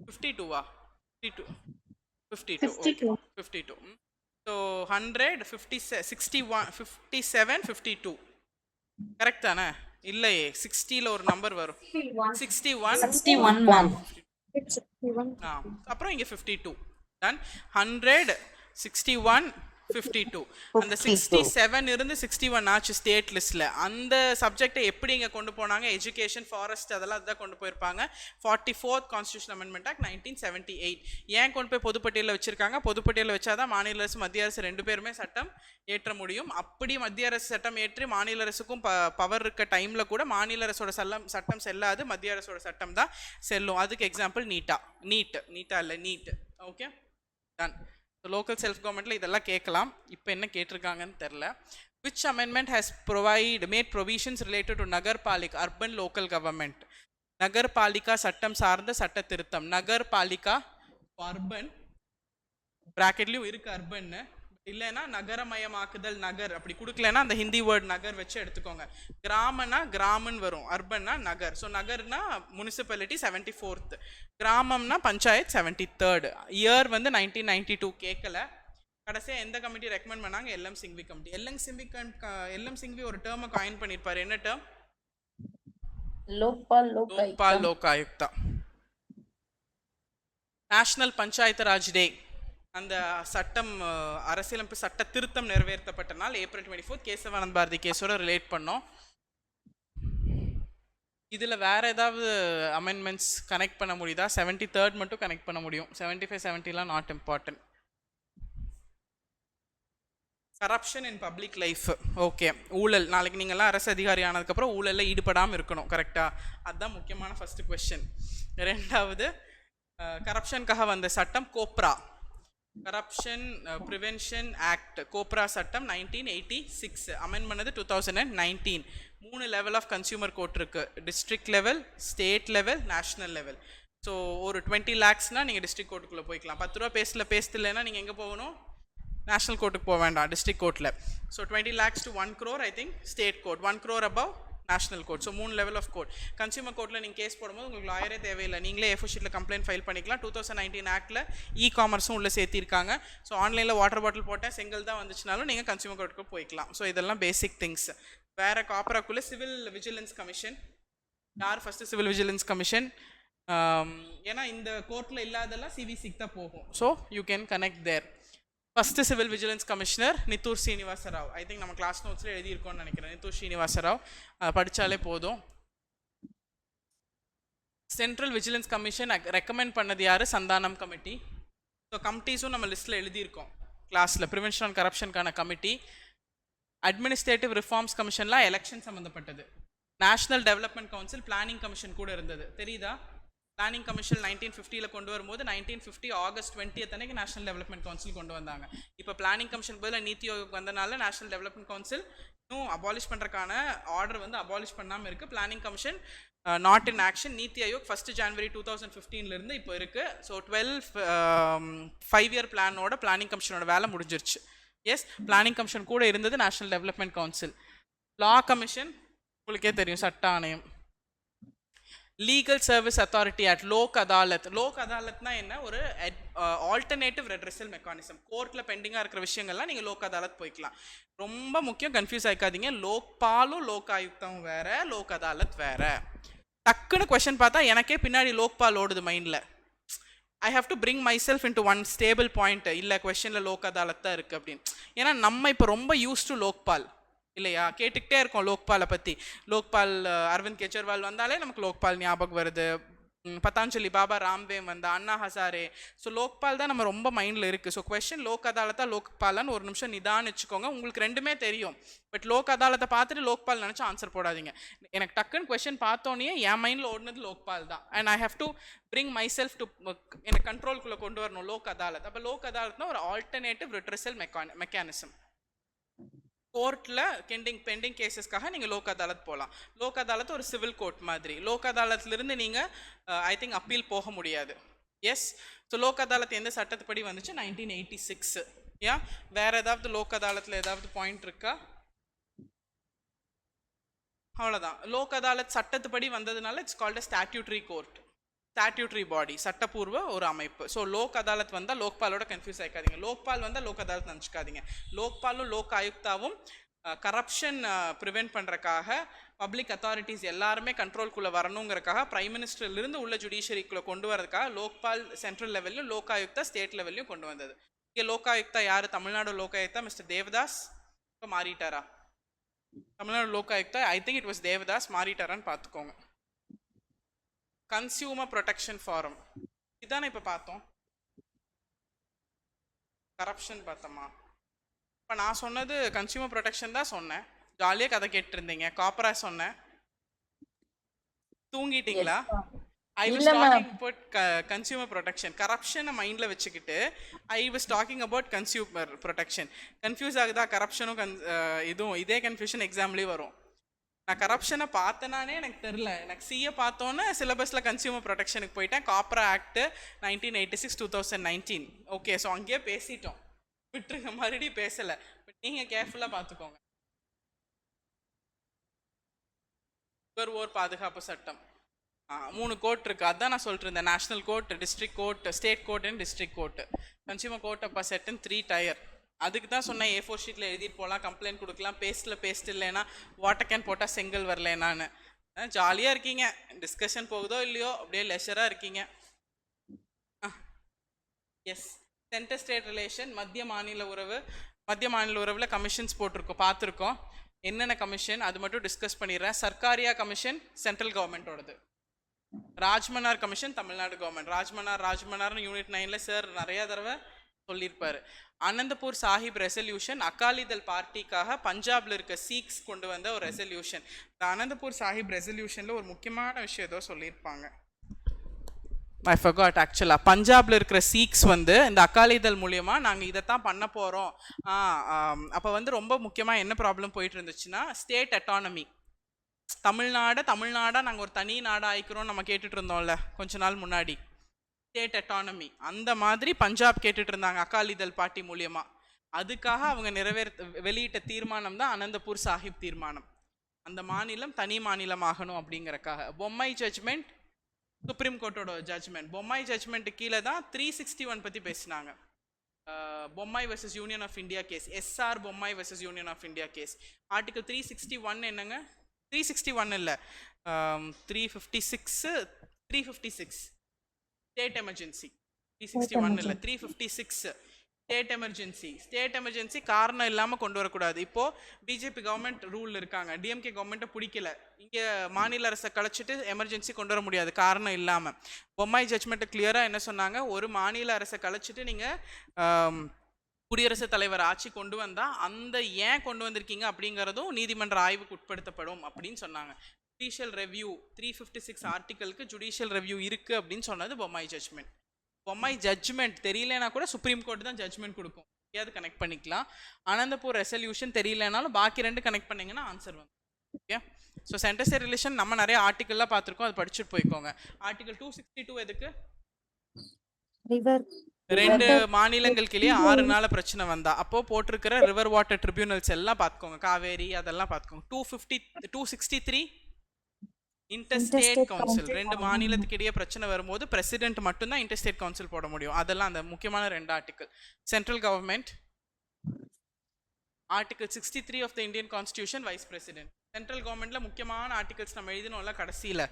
52வா? 52. ஸோ 100, 61, 57, 52 கரெக்ட் தானே? இல்லையே, 60ல் ஒரு நம்பர் வரும். 61. அப்புறம் இங்கே 52. டன் 100, 61, 52. அந்த 67 இருந்து 61 ஆச்சு ஸ்டேட் லிஸ்ட்ல. அந்த சப்ஜெக்டை எப்படி இங்க கொண்டு போனாங்க? எஜுகேஷன், ஃபாரஸ்ட் அதெல்லாம் அதுதான் கொண்டு போயிருப்பாங்க. 44th கான்ஸ்டியூஷன் அமெண்ட்மெண்ட் ஆக்ட் 1978 ஏன் கொண்டு போய் பொதுப்பட்டியலில் வச்சிருக்காங்க? பொதுப்பட்டியலில் வச்சாதான் மாநில அரசு மத்திய அரசு ரெண்டு பேருமே சட்டம் ஏற்ற முடியும். அப்படி மத்திய அரசு சட்டம் ஏற்றி மாநில அரசுக்கும் பவர் இருக்க டைம்ல கூட மாநில அரசோட சட்டம் செல்லாது, மத்திய அரசோட சட்டம் தான் செல்லும். அதுக்கு எக்ஸாம்பிள் நீட்டா இல்லை neat. Okay done. Local self கவர்மெண்ட்ல இதெல்லாம் கேட்கலாம். இப்போ என்ன கேட்டிருக்காங்கன்னு தெரில. Which amendment has made provisions related to Nagarpalika, urban local government? Nagarpalika சட்டம் சார்ந்த சட்ட திருத்தம். நகர்பாலிகா அர்பன் பிராக்கெட்லயும் இருக்கு அர்பன், இல்லைன்னா நகரமயமாக்குதல் நகர் அப்படி கொடுக்கலன்னா அந்த ஹிந்தி வேர்ட் நகர் வச்சு எடுத்துக்கோங்க. கிராமனா கிராமன் வரும், அர்பன்னா நகர். ஸோ நகர்னா முனிசிபாலிட்டி 74th, கிராமம்னா பஞ்சாயத் 73rd. இயர் வந்து 1992 கேட்கல. கடைசியாக எந்த கமிட்டி ரெக்கமெண்ட் பண்ணாங்க? LM Singhvi committee. LM Singhvi ஒரு டேர்மை காயின் பண்ணியிருப்பார். என்ன term? Lokpal Lokayukta. National panchayat Raj day, அந்த சட்டம் அரசியலமைப்பு சட்ட திருத்தம் நிறைவேற்றப்பட்ட நாள் ஏப்ரல் 24. கேசவானந்த் பாரதி கேஸோட ரிலேட் பண்ணோம். இதில் வேற ஏதாவது அமெண்ட்மெண்ட்ஸ் கனெக்ட் பண்ண முடியுதா? 73rd மட்டும் கனெக்ட் பண்ண முடியும். 75, 70லாம் not important. Corruption in public life. Okay, ஊழல். நாளைக்கு நீங்கள்லாம் அரசு அதிகாரி ஆனதுக்கப்புறம் ஊழலில் ஈடுபடாமல் இருக்கணும், கரெக்டாக? அதுதான் முக்கியமான ஃபர்ஸ்ட் கொஸ்டின். ரெண்டாவது, கரப்ஷனுக்காக வந்த சட்டம் cobra, corruption prevention act. Cobra சட்டம் 1986, அமெண்ட் பண்ணது 2019. 3 லெவல் ஆஃப் கன்சியூமர் கோர்ட் இருக்கு. District level, state level, national level. So ஒரு 20 lakhsனா நீங்கள் டிஸ்ட்ரிக்ட் கோர்ட்டுக்குள்ளே போய்க்கலாம். 10 ரூபா பேசல இல்லைன்னா நீங்கள் எங்கே போகணும்? நேஷனல் கோர்ட்டுக்கு போக வேண்டாம், டிஸ்ட்ரிக்ட் கோர்ட்டில். So 20 lakhs to 1 crore I think state court, 1 crore above national court. So 3 level of court. Consumer கோர்ட்டில் நீங்கள் கேஸ் போடும்போது உங்களுக்கு லாயரே தேவையில்லை, நீங்களே A4 ஷீட்டில் கம்ப்ளைண்ட் ஃபைல் பண்ணிக்கலாம். 2019 ஆக்டில் காமர்ஸும் உள்ளே சேர்த்திருக்காங்க. ஸோ ஆன்லைனில் வாட்டர் பாட்டில் போட்டால் செங்கல் தான் வந்துச்சுனாலும் நீங்கள் கன்சியூமர் கோர்ட்டுக்கு போய்க்கலாம். ஸோ இதெல்லாம் பேசிக் திங்ஸ். வேறு காப்பராக்குள்ளே சிவில் விஜிலன்ஸ் கமிஷன். யார் ஃபஸ்ட்டு சிவில் விஜிலன்ஸ் கமிஷன்? ஏன்னா இந்த கோர்ட்டில் இல்லாதெல்லாம் சிவிசிக்கு தான் போகும். So you can connect there. First civil vigilance commissioner Nittoor Srinivasa Rau. I think நம்ம கிளாஸ் நோட்ஸில் எழுதியிருக்கோம்னு நினைக்கிறேன். நித்தூர் ஸ்ரீனிவாச ராவ் படித்தாலே போதும். சென்ட்ரல் விஜிலன்ஸ் கமிஷன் ரெக்கமெண்ட் பண்ணது யார்? சந்தானம் கமிட்டி. ஸோ கமிட்டிஸும் நம்ம லிஸ்ட்டில் எழுதியிருக்கோம் கிளாஸில். ப்ரிவென்ஷன் ஆன் கரப்ஷனுக்கான கமிட்டி. அட்மினிஸ்ட்ரேட்டிவ் ரிஃபார்ம்ஸ் கமிஷன்லாம் எலெக்ஷன் சம்மந்தப்பட்டது. National development council planning commission கூட இருந்தது, தெரியுதா? பிளானிங் கமிஷன் 1950 கொண்டு வரும்போது 1950 ஆகஸ்ட் 20th அன்னைக்கு நேஷனல் டெவலப்மெண்ட் கவுன்சில் கொண்டு வந்தாங்க. இப்போ பிளானிங் கமிஷன் பதில் நீத்தி ஆயோக் வந்தனால நேஷனல் டெவலப்மெண்ட் கவுன்சில் இன்னும் அபாலிஷ் பண்ணுறதுக்கான ஆர்டர் வந்து அபாலிஷ் பண்ணாமல் இருக்குது. Planning commission not in action. NITI Aayog 1 January 2015 இப்போ இருக்குது. ஸோ 5-year பிளானோட பிளானிங் கமிஷனோட வேலை முடிஞ்சிருச்சு. எஸ், பிளானிங் கமிஷன் கூட இருந்தது national development council. Law commission உங்களுக்கே தெரியும், சட்ட ஆணையம். Legal service authority act, Lok Adalat. Lok அதாலத்னா என்ன? ஒரு ஆல்டர்னேட்டிவ் ரெட்ரெசல் மெக்கானிசம். கோர்ட்டில் பெண்டிங்காக இருக்கிற விஷயங்கள்லாம் நீங்கள் லோக் அதாலத் போய்க்கலாம். ரொம்ப முக்கியம், கன்ஃபியூஸ் ஆகிக்காதீங்க. லோக்பாலும் லோக் ஆயுக்தாவும் வேற, லோக் அதாலத் வேற. டக்குன்னு கொஸ்டின் பார்த்தா எனக்கே பின்னாடி லோக்பால் ஓடுது மைண்டில். I have to bring my self into one stable point. இல்லை, கொஸ்டினில் லோக் அதாலத் தான் இருக்குது அப்படின்னு. ஏன்னா நம்ம இப்போ ரொம்ப யூஸ் டு லோக்பால் இல்லையா? கேட்டுக்கிட்டே இருக்கோம் லோக்பாலை பற்றி. லோக்பால் அரவிந்த் கெஜ்ரிவால் வந்தாலே நமக்கு லோக்பால் ஞாபகம் வருது. பதாஞ்சலி பாபா ராம்தேவ் வந்தா, அண்ணா ஹசாரே. ஸோ லோக்பால் தான் நம்ம ரொம்ப மைண்டில் இருக்குது. ஸோ கொஸ்டின் லோக் அதாலத்தா லோக்பாலான்னு ஒரு நிமிஷம் நிதானிச்சுக்கோங்க. உங்களுக்கு ரெண்டுமே தெரியும். பட் லோக் அதாலத்தை பார்த்துட்டு லோக்பால் நினச்சா ஆன்சர் போடாதீங்க. எனக்கு டக்குன்னு கொஸ்டின் பார்த்தோன்னே என் மைண்டில் ஓடுனது லோக்பால் தான். And I have to bring my self to எனக்கு கண்ட்ரோல்குள்ளே கொண்டு வரணும் லோக் அதாலத். அப்போ லோக் அதாலத்னா ஒரு ஆல்டர்னேட்டிவ் ரிட்ரெசல் மெக்கானிசம். கோர்ட்டில் பெண்டிங் கேசஸ்க்காக நீங்கள் லோக் அதாலத் போகலாம். லோக் அதாலத் ஒரு சிவில் கோர்ட் மாதிரி. லோக் அதாலத்லேருந்து நீங்கள் ஐ திங்க் அப்பீல் போக முடியாது. எஸ், ஸோ லோக் அதாலத் எந்த சட்டத்துப்படி வந்துச்சு? 1986. வேறு ஏதாவது லோக் அதாலத்தில் ஏதாவது பாயிண்ட் இருக்கா? அவ்வளோதான். லோக் அதாலத் சட்டத்துப்படி வந்ததுனால it's called a statutory court, statutory body, சட்டப்பூர்வ ஒரு அமைப்பு. ஸோ லோக் அதாலத் வந்தால் லோக்பாலோட கன்ஃபியூஸ் ஆகிக்காதீங்க. லோக்பால் வந்தால் லோக் அதாலத் நினச்சிக்காதீங்க. லோக்பாலும் லோக் ஆயுக்தாவும் கரப்ஷன் ப்ரிவென்ட் பண்ணுறக்காக பப்ளிக் அத்தாரிட்டிஸ் எல்லாருமே கண்ட்ரோல்குள்ளே வரணுங்கிறக்காக பிரைம் மினிஸ்டர்லேருந்து உள்ள ஜுடிஷியரிக்குள்ளே கொண்டு வரதுக்காக லோக்பால் சென்ட்ரல் லெவல்லையும் லோக் ஆயுக்தா ஸ்டேட் லெவல்லையும் கொண்டு வந்தது. இங்கே லோகாயுக்தா யாரு? தமிழ்நாடு லோகாயுக்தா மிஸ்டர் தேவதாஸ். இப்போ மாறிட்டாரா? Tamil Nadu Lokayukta I think it was Devadas. மாறிட்டாரான்னு பார்த்துக்கோங்க. கன்சியூமர் ப்ரொடெக்ஷன் ஃபாரம் இதானே இப்போ பார்த்தோம். கரப்ஷன் பார்த்தோமா? இப்போ நான் சொன்னது கன்சியூமர் ப்ரொடெக்ஷன் தான் சொன்னேன். ஜாலியாக கதை கேட்டுருந்தீங்க. காப்பரா சொன்னேன். தூங்கிட்டீங்களா? I was talking about consumer protection. கரப்ஷனை மைண்டில் வச்சுக்கிட்டு I was talking about consumer protection. Confuse ஆகுதா? கரப்ஷனும் இதுவும் இதே கன்ஃபியூஷன் எக்ஸாம்லேயும் வரும். நான் கரப்ஷனை பார்த்தனானே எனக்கு தெரில. எனக்கு சிஏ பார்த்தோன்னே சிலபஸில் கன்சியூமர் ப்ரொடெக்ஷனுக்கு போயிட்டேன். காப்பரா ஆக்ட் 1986 2019. ஓகே, ஸோ அங்கேயே பேசிட்டோம். விட்டுருங்க, மறுபடியும் பேசலை. பட் நீங்கள் கேர்ஃபுல்லாக பார்த்துக்கோங்க. நுகர்வோர் பாதுகாப்பு சட்டம் 3 கோர்ட் இருக்குது. அதான் நான் சொல்லிட்டு இருந்தேன். National court, district court, state court and district court. Consumer court அப்போ செட்டுன்னு 3 டயர். அதுக்கு தான் சொன்னேன் A4 ஷீட்டில் எழுதிட்டு போகலாம், கம்ப்ளைண்ட் கொடுக்கலாம். பேஸ்ட் இல்லைன்னா வாட்டர் கேன் போட்டால் செங்கல் வரலனான்னு. ஜாலியாக இருக்கீங்க. டிஸ்கஷன் போகுதோ இல்லையோ அப்படியே லெஷராக இருக்கீங்க. எஸ், சென்டர் ஸ்டேட் ரிலேஷன், மத்திய மாநில உறவில் கமிஷன்ஸ் போட்டிருக்கோம், பார்த்துருக்கோம். என்னென்ன கமிஷன் அது மட்டும் டிஸ்கஸ் பண்ணிடுறேன். சர்க்காரியா கமிஷன் சென்ட்ரல் கவர்மெண்ட்டோடது. Rajamannar commission Tamil Nadu government. ராஜ்மன்னார்னு யூனிட் 9ல் சார் நிறையா தடவை சொல்லியிருப்பார். அனந்தபூர் சாஹிப் ரெசல்யூஷன் அகாலிதள் பார்ட்டிக்காக பஞ்சாபில் இருக்க சீக்ஸ் கொண்டு வந்த ஒரு ரெசல்யூஷன். இந்த அனந்தபூர் சாஹிப் ரெசல்யூஷனில் ஒரு முக்கியமான விஷயம் ஏதோ சொல்லியிருப்பாங்க. ஐ ஃபர்காட் ஆக்சுவலாக. பஞ்சாபில் இருக்கிற சீக்ஸ் வந்து இந்த அகாலிதள் மூலயமா நாங்கள் இதைத்தான் பண்ண போகிறோம். அப்போ வந்து ரொம்ப முக்கியமாக என்ன ப்ராப்ளம் போயிட்டு இருந்துச்சுன்னா, ஸ்டேட் அட்டானமி. தமிழ்நாடாக நாங்கள் ஒரு தனி நாடாக ஆயிக்கிறோம் நம்ம கேட்டுட்டு இருந்தோம்ல கொஞ்ச நாள் முன்னாடி. ஸ்டேட் அட்டானமி அந்த மாதிரி பஞ்சாப் கேட்டுட்டு இருந்தாங்க அகாலிதள் பார்ட்டி மூலியமா. அதுக்காக அவங்க வெளியிட்ட தீர்மானம் தான் அனந்தபூர் சாஹிப் தீர்மானம். அந்த மாநிலம் தனி மாநிலம் ஆகணும் அப்படிங்கறக்காக. பொம்மை ஜட்ஜ்மெண்ட் சுப்ரீம் கோர்ட்டோட ஜட்ஜ்மெண்ட். பொம்மை ஜட்ஜ்மெண்ட் கீழே தான் 361 பற்றி பேசினாங்க. Bommai versus union of India case, SR Bommai versus union of India case. Article 361 என்னங்க? 361 இல்லை, 356 ஸ்டேட் எமர்ஜென்சி. 361 இல்லை, 356 ஸ்டேட் எமர்ஜென்சி காரணம் இல்லாமல் கொண்டு வரக்கூடாது. இப்போது பிஜேபி கவர்மெண்ட் ரூல் இருக்காங்க, டிஎம்கே கவர்மெண்ட்டை பிடிக்கல, இங்கே மாநில அரசை கலைச்சிட்டு எமர்ஜென்சி கொண்டு வர முடியாது காரணம் இல்லாமல். பொம்மை ஜட்ஜ்மெண்ட்டை கிளியராக என்ன சொன்னாங்க, ஒரு மாநில அரசை கலைச்சிட்டு நீங்கள் குடியரசுத் தலைவர் ஆட்சி கொண்டு வந்தால் அந்த ஏன் கொண்டு வந்திருக்கீங்க அப்படிங்கிறதும் நீதிமன்ற ஆய்வுக்கு உட்படுத்தப்படும் அப்படின்னு சொன்னாங்க. ஜுடிஷியல் ரெவ்யூ 356 ஆர்டிக்கலுக்கு ஜுடிஷியல் ரெவ்யூ இருக்குது அப்படின்னு சொன்னது பொம்மை ஜட்ஜ்மெண்ட். பொம்மை ஜட்ஜ்மெண்ட் தெரியலனா கூட சுப்ரீம் கோர்ட் தான் ஜட்ஜ்மெண்ட் கொடுக்கும், எதையாவது கனெக்ட் பண்ணிக்கலாம். அனந்தபூர் ரெசல்யூஷன் தெரியலனாலும் பாக்கி 2 கனெக்ட் பண்ணிங்கன்னா ஆன்சர் வந்து. Okay, so centre state relation நம்ம நிறைய ஆர்டிக்கல்லாம் பார்த்துருக்கோம், அது படிச்சுட்டு போய்க்கோங்க. ஆர்டிகல் 262 எதுக்கு? 2 மாநிலங்களுக்குள்ளேயே 6 நாள் பிரச்சனை வந்தா அப்போ போட்டிருக்கிற ரிவர் வாட்டர் ட்ரிபியூனல்ஸ் எல்லாம் பார்த்துக்கோங்க, காவேரி அதெல்லாம் பார்த்துக்கோங்க. 263 இன்டர்ஸ்டேட் கவுன்சில். 2 மாநிலத்துக்கு இடையே பிரச்சனை வரும்போது பிரசிடென்ட் மட்டும்தான் இன்டர்ஸ்டேட் கவுன்சில் போட முடியும். அதெல்லாம் அந்த முக்கியமான 2 article. Central government article 63 of the Indian constitution, vice president. Central கவர்மெண்ட்ல முக்கியமான ஆர்டிகல்ஸ் நம்ம எழுதினோம்ல கடைசியில்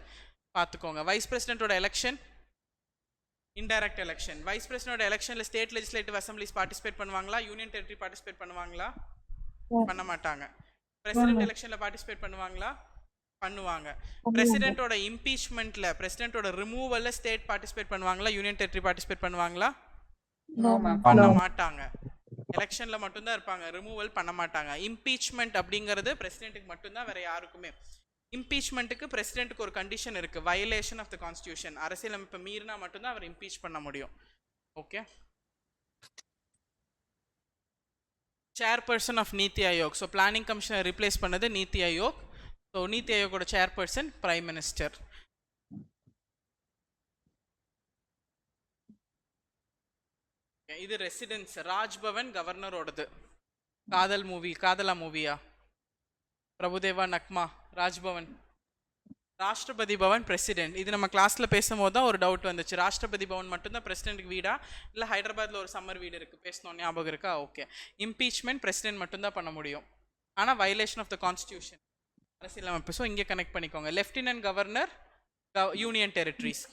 பார்த்துக்கோங்க. வைஸ் பிரசிடென்ட்டோட எலெக்ஷன் இன்டைரக்ட் எலெக்ஷன். வைஸ் பிரசிடென்ட்டோட எலெக்ஷன்ல ஸ்டேட் லெஜிஸ்லேட்டிவ் அசம்பிளிஸ் பார்ட்டிசிபேட் பண்ணுவாங்களா, யூனியன் டெரிட்டரி பார்ட்டிசிபேட் பண்ணுவாங்களா? பண்ண மாட்டாங்க. பிரசிடென்ட் எலெக்ஷன்ல பார்ட்டிசிபேட் பண்ணுவாங்களா? பண்ணுவாங்க. பிரசிடென்ட்டோட இம்பீச்மெண்ட்ல, பிரசிடென்ட்டோட ரிமூவல்ல ஸ்டேட் பார்ட்டிசிபேட் பண்ணுவாங்களா, யூனியன் டெரிட்டரி பார்ட்டிசிபேட் பண்ணுவாங்களா? பண்ண மாட்டாங்க. எலெக்ஷன்ல மட்டும்தான் இருப்பாங்க, ரிமூவல் பண்ண மாட்டாங்க. இம்பீச்மெண்ட் அப்படிங்கிறது பிரசிடென்ட்டுக்கு மட்டும்தான், வேற யாருக்குமே. இம்பீச்மெண்ட்டுக்கு பிரசிடென்ட்டுக்கு ஒரு கண்டிஷன் இருக்கு, வயலேஷன் ஆஃப் த கான்ஸ்டியூஷன். அரசியலமைப்பை மீறினா மட்டும்தான் அவர் இம்பீச் பண்ண முடியும். Okay, chairperson of Niti Aayog. So planning கமிஷனை ரீப்ளேஸ் பண்ணது நீத்தி ஆயோக். ஸோ நீத்தி ஆயோகோட சேர்பர்சன் பிரைம் மினிஸ்டர். இது ரெசிடென்ஸ். ராஜ்பவன் கவர்னரோடது. காதலா மூவியா? பிரபுதேவா நக்மா. ராஜ்பவன். ராஷ்டிரபதி பவன் பிரசிடென்ட். இது நம்ம கிளாஸில் பேசும்போது தான் ஒரு டவுட் வந்துச்சு, ராஷ்டிரபதி பவன் மட்டும்தான் பிரசிடென்ட்டுக்கு வீடா, இல்லை ஹைதராபாத்தில் ஒரு சம்மர் வீடு இருக்குது பேசணும், ஞாபகம் இருக்கா? ஓகே, இம்பீச்மெண்ட் பிரசிடென்ட் மட்டும்தான் பண்ண முடியும், ஆனால் வயலேஷன் ஆஃப் த கான்ஸ்டியூஷன், அரசியலமைப்பு. ஸோ இங்கே கனெக்ட் பண்ணிக்கோங்க. லெஃப்டினன்ட் கவர்னர் யூனியன் டெரிட்டரிஸ்,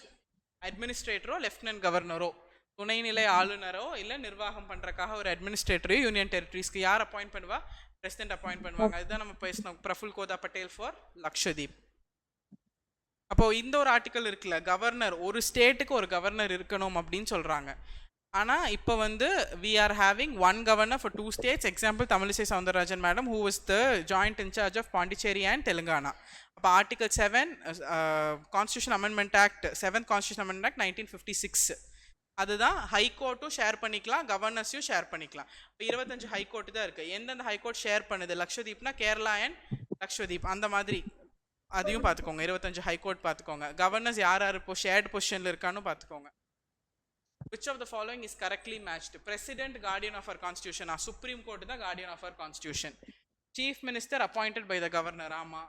அட்மினிஸ்ட்ரேட்டரோ லெஃப்டினன்ட் கவர்னரோ துணைநிலை ஆளுநரோ இல்லை நிர்வாகம் பண்ணுறக்காக ஒரு அட்மினிஸ்ட்ரேட்டரையோ யூனியன் டெரிட்டரிஸ்க்கு யார் அப்பாயிண்ட் பண்ணுவா? பிரசிடென்ட் அப்பாயிண்ட் பண்ணுவாங்க. அதுதான் நம்ம பேசணும். பிரஃபுல் கோதா பட்டேல் ஃபார் லக்ஷதீப். அப்போ இந்த ஒரு ஆர்டிக்கல் இருக்குல்ல, கவர்னர், ஒரு ஸ்டேட்டுக்கு ஒரு கவர்னர் இருக்கணும் அப்படின்னு சொல்றாங்க. ஆனா இப்போ வந்து we are having one governor for 2 states. Example Tamilisai Soundararajan madam, who was the joint in charge of Pondicherry and Telangana. அப்போ article 7 constitution amendment act, 7th constitution amendment act 1956, அதுதான் ஹைகோர்ட்டும் ஷேர் பண்ணிக்கலாம், கவர்னர்ஸையும் ஷேர் பண்ணிக்கலாம். இப்போ 25 ஹைகோர்ட் தான் இருக்குது. எந்தெந்த ஹைகோர்ட் ஷேர் பண்ணுது? லக்ஷதீப்னா கேரளா அண்ட் லக்ஷதீப், அந்த மாதிரி அதையும் பார்த்துக்கோங்க. 25 ஹைகோர்ட் பார்த்துக்கோங்க. கவர்னர்ஸ் யார் யார் இப்போ ஷேர்டு பொசிஷனில் இருக்கான்னு பார்த்துக்கோங்க. Which of the following is correctly matched? President guardian of our constitution. Supreme Court தான் guardian of our constitution. Chief Minister appointed by the governor. ஆமா,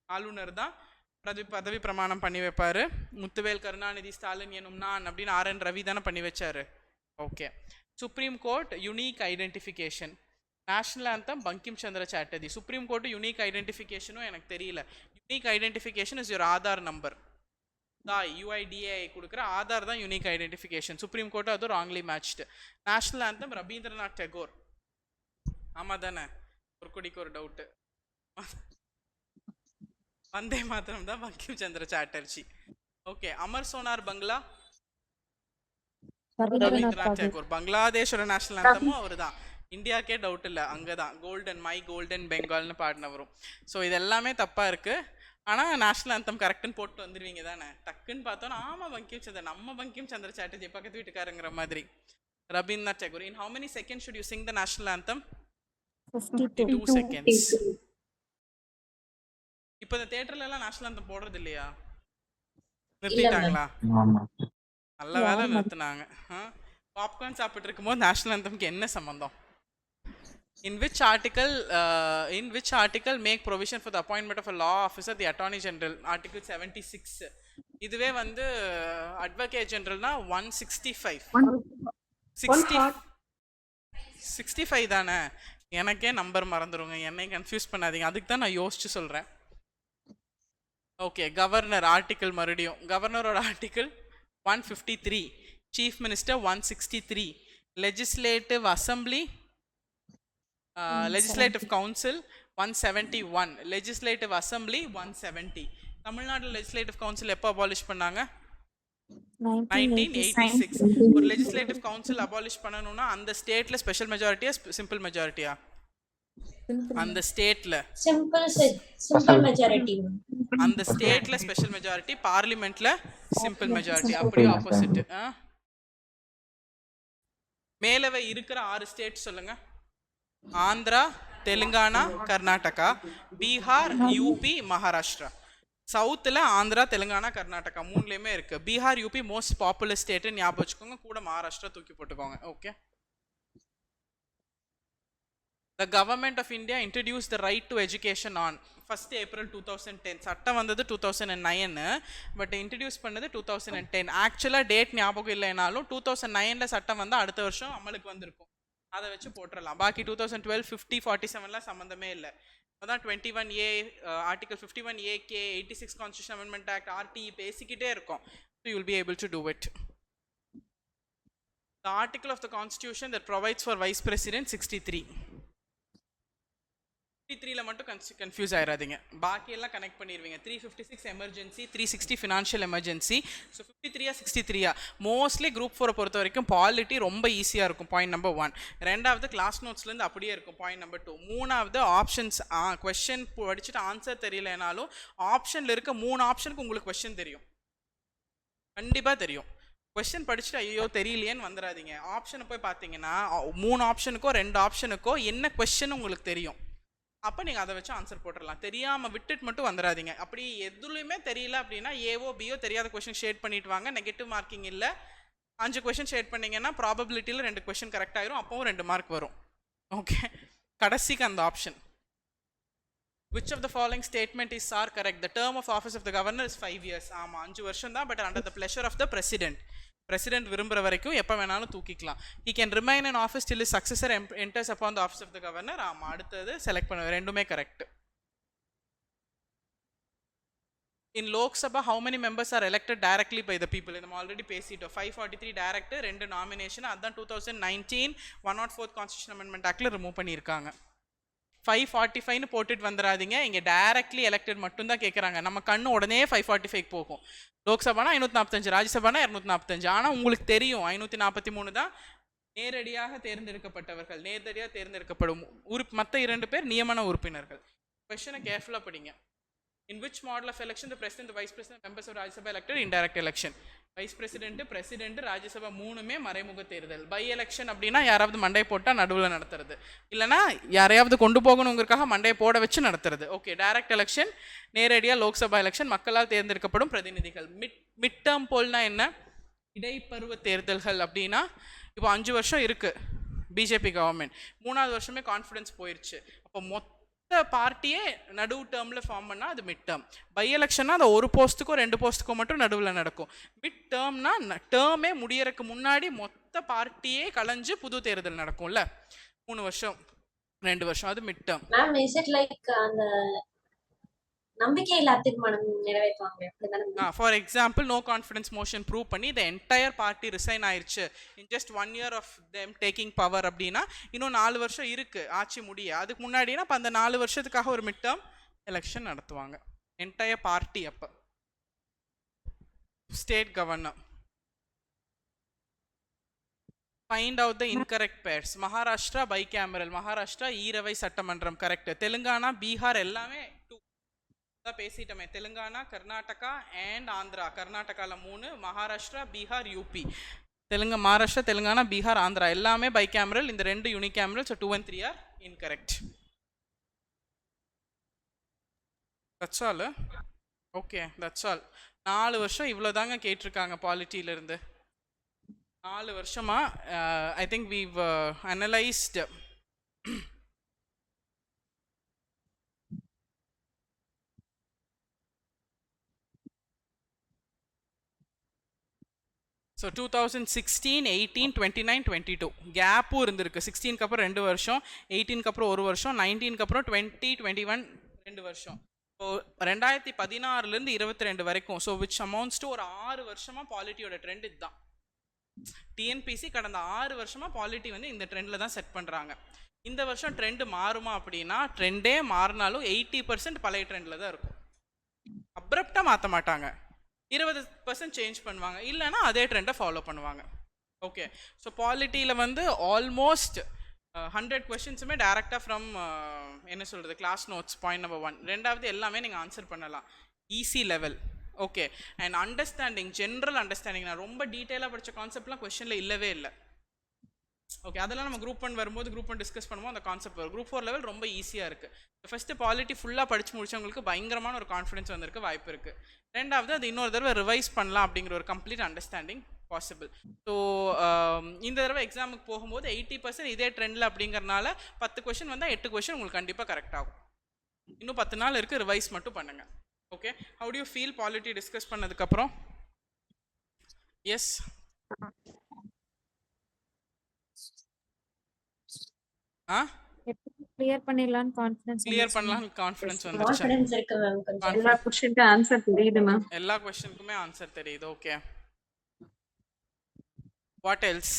ஆளுநர் தான் பதவி பிரமாணம் பண்ணி வைப்பாரு. முத்துவேல் கருணாநிதி ஸ்டாலின் எனும் நான் அப்படின்னு RN ரவி தானே பண்ணி வச்சாரு. Okay. Supreme court unique identification. National anthem Bankim Chandra Chatterjee. Supreme court unique ஐடென்டிஃபிகேஷனும் எனக்கு தெரியல. Unique identification is your Aadhaar number. UIDAI கொடுக்குற ஆதார் தான் யூனிக் ஐடென்டிஃபிகேஷன். சுப்ரீம் கோர்ட் அது wrongly matched. National anthem Rabindranath Tagore. ஆமாம் தானே? ஒரு கொடிக்கு ஒரு டவுட்டு. வந்தே மாத்திரம் தான் பங்கிம் சந்திர சாட்டர்ஜி. ஓகே. அமர் சோனார் பங்களா, ரவீந்திரநாத் டெகோர். பங்களாதேஷோட நேஷனல் ஆந்தமும் அவர் தான். இந்தியாக்கே டவுட் இல்லை, அங்கே தான் கோல்டன் மை கோல்டன் பெங்கால்னு பாடின வரும். ஸோ இது எல்லாமே தப்பாக இருக்குது. ஆனால் நேஷனல் ஆந்தம் கரெக்டுன்னு போட்டு வந்துடுவீங்க தானே? டக்குன்னு பார்த்தோன்னா ஆமாம் பங்கிம் சந்திர, நம்ம பங்கிம் சந்திர சாட்டர்ஜி பக்கத்து வீட்டுக்காரங்கிற மாதிரி. Rabindranath Tagore. In how many seconds should you sing the national anthem? 52 seconds. இப்போ இந்த தியேட்டர்லாம் நேஷனல் ஆந்தம் போடுறது இல்லையா? நிறுத்திட்டாங்களா? நல்ல வேலை நிறுத்தினாங்க. பாப்கார்ன் சாப்பிட்டு இருக்கும்போது நேஷனல் ஆந்தம்க்கு என்ன சம்மந்தம்? In which article make provision for the appointment of a law officer, the attorney general? Article 76. இதுவே வந்து advocate generalனா 165. 65 தானே? எனக்கே நம்பர் மறந்துடுங்க, என்னை கன்ஃபியூஸ் பண்ணாதீங்க. அதுக்கு தான் நான் யோசிச்சு சொல்கிறேன். ஓகே. கவர்னர் ஆர்டிக்கல், மறுபடியும் கவர்னரோட article 153. Chief minister 163. Legislative assembly, legislative council 171. legislative assembly 170. Tamil Nadu legislative council எப்போ abolish பண்ணாங்க? 1986. ஒரு legislative council abolish பண்ணனும்னா அந்த ஸ்டேட்ல ஸ்பெஷல் மெஜாரிட்டியா சிம்பிள் மெஜாரிட்டியா? அந்த ஸ்டேட்ல சிம்பிள் மெஜாரிட்டி. அந்த ஸ்டேட்ல ஸ்பெஷல் மெஜாரிட்டி, பார்லிமெண்ட்ல சிம்பிள் மெஜாரிட்டி. அப்படியே ஆப்போசிட். மேலவே இருக்கிற 6 ஸ்டேட் சொல்லுங்க. ஆந்திரா, தெலுங்கானா, கர்நாடகா, பீகார், யூபி, மகாராஷ்டிரா. சவுத்தில் ஆந்திரா, தெலுங்கானா, கர்நாடகா மூணுலேயுமே இருக்குது. பீகார், யூபி மோஸ்ட் பாப்புலர் ஸ்டேட்டுன்னு ஞாபகம் வச்சுக்கோங்க. கூட மகாராஷ்டிரா தூக்கி போட்டுக்கோங்க. Okay. The government of India introduced the right to education on 1st April 2010. சட்டம் வந்தது 2009, பட் இன்ட்ரடியூஸ் பண்ணது 2010. ஆக்சுவலாக டேட் ஞாபகம் இல்லைனாலும் 2009 சட்டம் வந்து அடுத்த வருஷம் அமலுக்கு வந்திருக்கும். அதை வச்சு போட்டுடலாம். பாக்கி 2012, 50, 47லாம் சம்மந்தமே இல்லை. அதான் 21A, article 51AK, 86 constitution amendment act, RTE பேசிக்கிட்டே இருக்கும். So you will be able to do it. The article of the constitution that provides for vice president 63. 53ல மட்டும் கன்ஃபியூஸ் ஆயிடாதீங்க, பாக்கி எல்லாம் கனெக்ட் பண்ணிடுவீங்க. 356 emergency, 360 financial emergency. So 53 63. Mostly group 4 பொறுத்த வரைக்கும் polity ரொம்ப ஈஸியாக இருக்கும். Point number 1. ரெண்டாவது கிளாஸ் நோட்ஸ்லேருந்து அப்படியே இருக்கும். Point number 2. மூணாவது ஆப்ஷன்ஸ், கொஸ்டின் படிச்சுட்டு ஆன்சர் தெரியலனாலும் ஆப்ஷனில் இருக்க 3 ஆப்ஷனுக்கு உங்களுக்கு கொஸ்டின் தெரியும், கண்டிப்பாக தெரியும். கொஸ்டின் படிச்சுட்டு ஐயோ தெரியலையேன்னு வந்துடாதீங்க. ஆப்ஷனை போய் பார்த்தீங்கன்னா 3 ஆப்ஷனுக்கோ 2 ஆப்ஷனுக்கோ என்ன கொஸ்டின் உங்களுக்கு தெரியும். அப்போ நீங்கள் அதை வச்சு ஆன்சர் போட்டுடலாம். தெரியாமல் விட்டுட்டு மட்டும் வந்துடாதீங்க. அப்படி எதுலையுமே தெரியல அப்படின்னா ஏஓ பிஓ தெரியாத கொஸ்டின் ஷேட் பண்ணிட்டு வாங்க. நெகட்டிவ் மார்க்கிங் இல்லை. 5 கொஸ்டின் ஷேட் பண்ணிங்கன்னா ப்ராபபிலிட்டியில் 2 கொஸ்டின் கரெக்ட் ஆயிரும், அப்போவும் 2 மார்க் வரும். ஓகே. கடைசிக்கு அந்த option. Which of the following statement is correct? The term of office of the governor is 5 years. ஆமாம், 5 வருஷம் தான். But under the pleasure of the president. President விரும்புகிற வரைக்கும் எப்போ வேணாலும் தூக்கிக்கலாம். He can remain in office till his successor enters upon the office of the governor. ஆமாம், அடுத்தது select பண்ணுவேன். ரெண்டுமே correct. In Lok Sabha, how many members are elected directly by the people? நம்ம already பேசிட்டோம். 543 டைரக்ட், 2 நாமினேஷன். அதான் 2019 104th constitution amendment ஆக்ட்ல remove பண்ணியிருக்காங்க. 545ன்னு போட்டுட்டு வந்துடாதீங்க. இங்கே டைரக்ட்லி எலெக்டட் மட்டும் தான் கேட்குறாங்க. நம்ம கண்ணு உடனே 545 போகும். லோக்சபானா 545, ராஜ்யசபானா 245. ஆனால் உங்களுக்கு தெரியும் 543 தான் நேரடியாக தேர்ந்தெடுக்கப்பட்டவர்கள், நேரடியாக தேர்ந்தெடுக்கப்படும் மற்ற 2 பேர் நியமன உறுப்பினர்கள். கொஸ்டினை கேர்ஃபுல்லாக படிங்க. In which model of election the president, the vice president, members of Rajya Sabha elected indirect election? Vice president, president, Rajya Sabha மூணுமே மறைமுக தேர்தல். பை எலெக்ஷன் அப்படின்னா யாராவது மண்டை போட்டா நடுவில் நடத்துறது, இல்லைனா யாரையாவது கொண்டு போகணுங்கிறதுக்காக மண்டையை போட வச்சு நடத்துறது. ஓகே, டைரக்ட் எலெக்ஷன் நேரடியாக லோக்சபா எலெக்ஷன், மக்களால் தேர்ந்தெடுக்கப்படும் பிரதிநிதிகள். மிட் டேர்ம் போல்னா என்ன? இடைப்பருவ தேர்தல்கள் அப்படின்னா இப்போ 5 வருஷம் இருக்கு பிஜேபி கவர்மெண்ட், 3ஆவது வருஷமே கான்ஃபிடன்ஸ் போயிடுச்சு. அப்போ மொத்த பார்ட்டியே நடுவு டேர்மில் ஃபார்ம் பண்ணால் அது மிட் டேர்ம். பை எலெக்ஷன்னா அந்த ஒரு போஸ்ட்டுக்கோ 2 போஸ்ட்டுக்கோ மட்டும் நடுவில் நடக்கும். மிட் டேர்ம்னா டேர்மே முடியறதுக்கு முன்னாடி மொத்த பார்ட்டியே கலைஞ்சு புது தேர்தல் நடக்கும்ல, 3 வருஷம் 2 வருஷம், அது mid term. Ma'am is it like அந்த நம்பிக்கையில்லா தீர்மானம் நிறைவேற்றுவாங்க அப்படிதானே? For example no confidence motion prove பண்ணி த என்டையர் பார்ட்டி ரிசைன் ஆயிடுச்சு in just 1 year of them taking power அப்படின்னா இன்னும் 4 வருஷம் இருக்கு ஆட்சி முடிய. அதுக்கு முன்னாடினா அப்போ அந்த 4 வருஷத்துக்காக ஒரு மிட் டேர்ம் எலெக்ஷன் நடத்துவாங்க என்டையர் பார்ட்டி. அப்போ state governor find out the incorrect pairs. Maharashtra bicameral, Maharashtra ஈரவை சட்டமன்றம் கரெக்ட். தெலுங்கானா பீகார் எல்லாமே 2 பேசிட்டோமே. தெலுங்கானா, கர்நாடகா அண்ட் ஆந்திரா. கர்நாடகாவில் 3, மகாராஷ்டிரா, பீகார், யூபி. மகாராஷ்டிரா, தெலுங்கானா, பீகார், ஆந்திரா எல்லாமே பை கேமரல். இந்த 2 unicameral. So 2 and 3 are incorrect. That's all. Okay, that's all. 4 வருஷம் இவ்வளோ தாங்க கேட்டிருக்காங்க பாலிட்டியிலிருந்து. 4 வருஷமா I think we've analyst so 2016, 18, 29, 22 கேப்பும் இருந்திருக்கு. 16க்கு அப்புறம் 2 வருஷம், 18க்கு அப்புறம் 1 வருஷம், 19க்கு அப்புறம் 20, 21 2 வருஷம். ஸோ 2016லேருந்து 22 வரைக்கும். ஸோ விச் அமௌண்ட்ஸ் டு ஒரு 6 வருஷமாக பாலிட்டியோட ட்ரெண்ட் இதுதான். டிஎன்பிசி கடந்த 6 வருஷமாக பாலிட்டி வந்து இந்த ட்ரெண்டில் தான் செட் பண்ணுறாங்க. இந்த வருஷம் ட்ரெண்டு மாறுமா அப்படின்னா ட்ரெண்டே மாறினாலும் 80% பழைய ட்ரெண்டில் தான் இருக்கும். அப்ரப்டாக மாற்ற மாட்டாங்க, 20% சேஞ்ச் பண்ணுவாங்க, இல்லைனா அதே ட்ரெண்டை ஃபாலோ பண்ணுவாங்க. ஓகே, ஸோ பாலிட்டியில் வந்து ஆல்மோஸ்ட் 100 கொஷின்ஸுமே டேரெக்டாக ஃப்ரம் என்ன சொல்கிறது கிளாஸ் நோட்ஸ். Point number 1. 2வது எல்லாமே நீங்கள் ஆன்சர் பண்ணலாம், easy level. Okay, and understanding, general understanding. நான் ரொம்ப டீட்டெயிலாக படித்த கான்செப்ட்லாம் கொஷனில் இல்லவே இல்லை. ஓகே, அதெல்லாம் நம்ம குரூப் 1 வரும்போது குரூப் 1 டிஸ்கஸ் பண்ணுவோம், அந்த கான்செப்ட் வரும். குரூப் 4 லெவல் ரொம்ப ஈஸியாக இருக்குது. ஃபஸ்ட்டு பாலிட்டி ஃபுல்லாக படித்து முடிச்சவங்களுக்கு பயங்கரமான ஒரு கான்ஃபிடன்ஸ் வந்திருக்கு, வாய்ப்பு இருக்குது. 2வது அது இன்னொரு தடவை ரிவைஸ் பண்ணலாம் அப்படிங்கிற ஒரு கம்ப்ளீட் அண்டர்ஸ்டாண்டிங் பாசிபிள். ஸோ இந்த தடவை எக்ஸாமுக்கு போகும்போது 80% இதே ட்ரெண்டில் அப்படிங்கிறனால 10 கொஷின் வந்தால் 8 கொஷின் உங்களுக்கு கண்டிப்பாக கரெக்ட் ஆகும். இன்னும் 10 நாள் இருக்குது, ரிவைஸ் மட்டும் பண்ணுங்கள். Okay, how to you feel polity discuss பண்ணதுக்கப்புறம்? எஸ், கிளியர் பண்ணிடலாம் கான்ஃபிடன்ஸ். கிளியர் பண்ணலாம் கான்ஃபிடன்ஸ் வந்துருச்சு. கான்ஃபிடன்ஸ் இருக்கு மேம். கொஞ்சம் எல்லா क्वेश्चनக்கு ஆன்சர் தெரியுது மேம். எல்லா क्वेश्चनக்குமே ஆன்சர் தெரியுது. Okay, what else?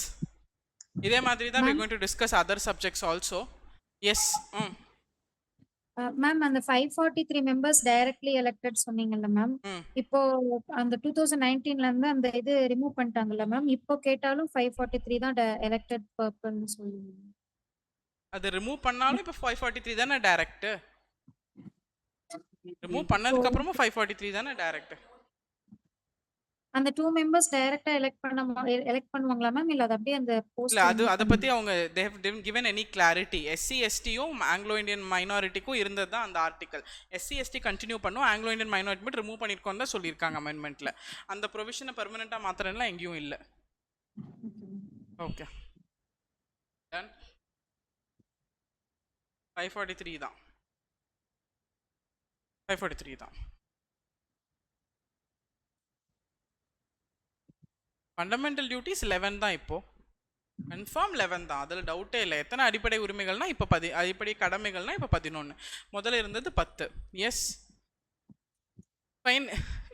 இதே மாதிரி தான் we are going to discuss other subjects also. Yes. Ma'am அந்த 543 மெம்பர்ஸ் டைரக்ட்லி எலெக்டட் சொன்னீங்கல்ல மேம், இப்போ அந்த 2019ல இருந்து அந்த இது ரிமூவ் பண்ணிட்டாங்கல்ல மேம், இப்போ கேட்டாலும் 543 தான் எலெக்டட் பர்சன் சொல்லுங்க. அது ரிமூவ் பண்ணாலும் இப்போ 543 தானே டைரக்ட். ரிமூவ் பண்ணதுக்கு அப்புறமும் 543 தானே டைரக்ட். அந்த 2 மெம்பர்ஸ் டைரக்டா எலெக்ட் பண்ணுவாங்களா மேம், இல்ல அது அப்படியே அந்த போஸ்ட்? இல்ல, அது அத பத்தி அவங்க they have given any clarity. SC STயும் ஆங்கிலோ இந்தியன் மைனாரிட்டிக்கும் இருந்தது தான் அந்த ஆர்டிகல். SC ST கண்டினியூ பண்ணும், ஆங்கிலோ இந்தியன் மைனாரிட்டி மட்டும் ரிமூவ் பண்ணிருக்கோம் தான் சொல்லியிருக்காங்க அமெண்ட்மெண்ட்ல. அந்த ப்ரொவிஷனை பெர்மனண்டா மாத்திரலாம் எங்கேயும் இல்லை. Okay, ton. 543 தான், 543 தான். ஃபண்டமெண்டல் டியூட்டிஸ் 11 தான், இப்போ கன்ஃபார்ம் 11 தான், அதில் டவுட்டே இல்லை. எத்தனை அடிப்படை உரிமைகள்னா இப்போ அடிப்படை கடமைகள்னா இப்போ 11, முதல்ல இருந்தது 10. Yes, fine.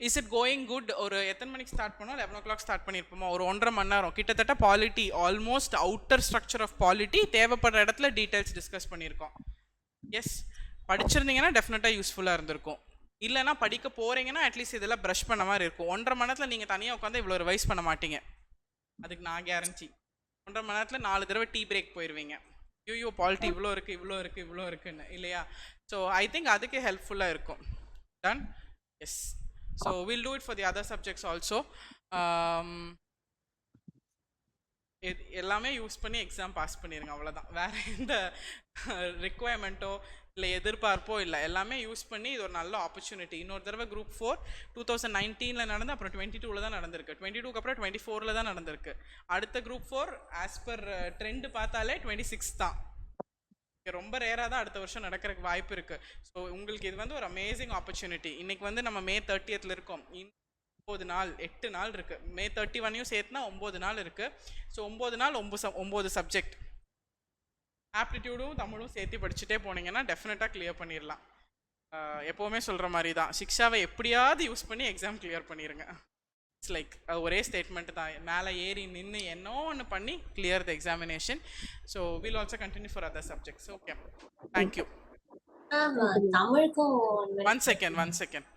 Is it going good? ஒரு எத்தனை மணிக்கு ஸ்டார்ட் பண்ணோம்? 11 o'clock ஸ்டார்ட் பண்ணியிருப்போமா? ஒரு 1.5 மணி நேரம் கிட்டத்தட்ட polity, almost outer structure of polity தேவைப்படுற இடத்துல டீட்டெயில்ஸ் டிஸ்கஸ் பண்ணியிருக்கோம். எஸ், படிச்சிருந்தீங்கன்னா டெஃபினட்டாக யூஸ்ஃபுல்லாக இருந்திருக்கும். இல்லைனா படிக்க போகிறீங்கன்னா அட்லீஸ்ட் இதெல்லாம் ப்ரஷ் பண்ண மாதிரி இருக்கும். 1.5 மணி நேரத்தில் நீங்கள் தனியாக உட்காந்து இவ்வளோ ரிவைஸ் பண்ண மாட்டீங்க, அதுக்கு நான் கேரண்டி. 1.5 மணி நேரத்தில் 4 தடவை டீ பிரேக் போயிடுவீங்க. ஐயோ பாலிட்டி இவ்வளோ இருக்குது இவ்வளோ இருக்குது இவ்வளோ இருக்குன்னு, இல்லையா? ஸோ ஐ திங்க் அதுக்கு ஹெல்ப்ஃபுல்லாக இருக்கும். Done? Yes. So will do it for the other subjects also. எல்லாமே யூஸ் பண்ணி எக்ஸாம் பாஸ் பண்ணிடுங்க, அவ்வளோதான். வேறு எந்த ரிக்குவயர்மெண்ட்டோ இல்லை எதிர்பார்ப்போ இல்லை, எல்லாமே யூஸ் பண்ணி இது ஒரு நல்ல ஆப்பர்ச்சுனிட்டி. இன்னொரு தடவை குரூப் 4 2019 நடந்து அப்புறம் 22 தான் நடந்திருக்கு. 22க்கு அப்புறம் 24 தான் நடந்திருக்கு. அடுத்த குரூப் 4 ஆஸ் பர் ட்ரெண்ட் பார்த்தாலே 26 தான். ரொம்ப ரேராக தான் அடுத்த வருஷம் நடக்கிறதுக்கு வாய்ப்பு இருக்குது. ஸோ உங்களுக்கு இது வந்து ஒரு அமேசிங் ஆப்பர்ச்சுனிட்டி. இன்றைக்கி வந்து நம்ம May 30th இருக்கோம். 9 நாள் 8 நாள் இருக்குது. May 31 சேர்த்துனா 9 நாள் இருக்குது. ஸோ 9 நாள் 9 சப்ஜெக்ட். ஆப்டிடியூடும் தமிழும் சேர்த்து படிச்சுட்டே போனீங்கன்னா டெஃபினட்டாக கிளியர் பண்ணிடலாம். எப்போவுமே சொல்கிற மாதிரி தான், சிக்ஷாவை எப்படியாவது யூஸ் பண்ணி எக்ஸாம் கிளியர் பண்ணிடுங்க. இட்ஸ் லைக் ஒரே ஸ்டேட்மெண்ட் தான், மேலே ஏறி நின்று என்ன ஒன்று பண்ணி clear the examination. So will also continue for other subjects. Okay, thank you. தமிழுக்கும் ஒன் செகண்ட்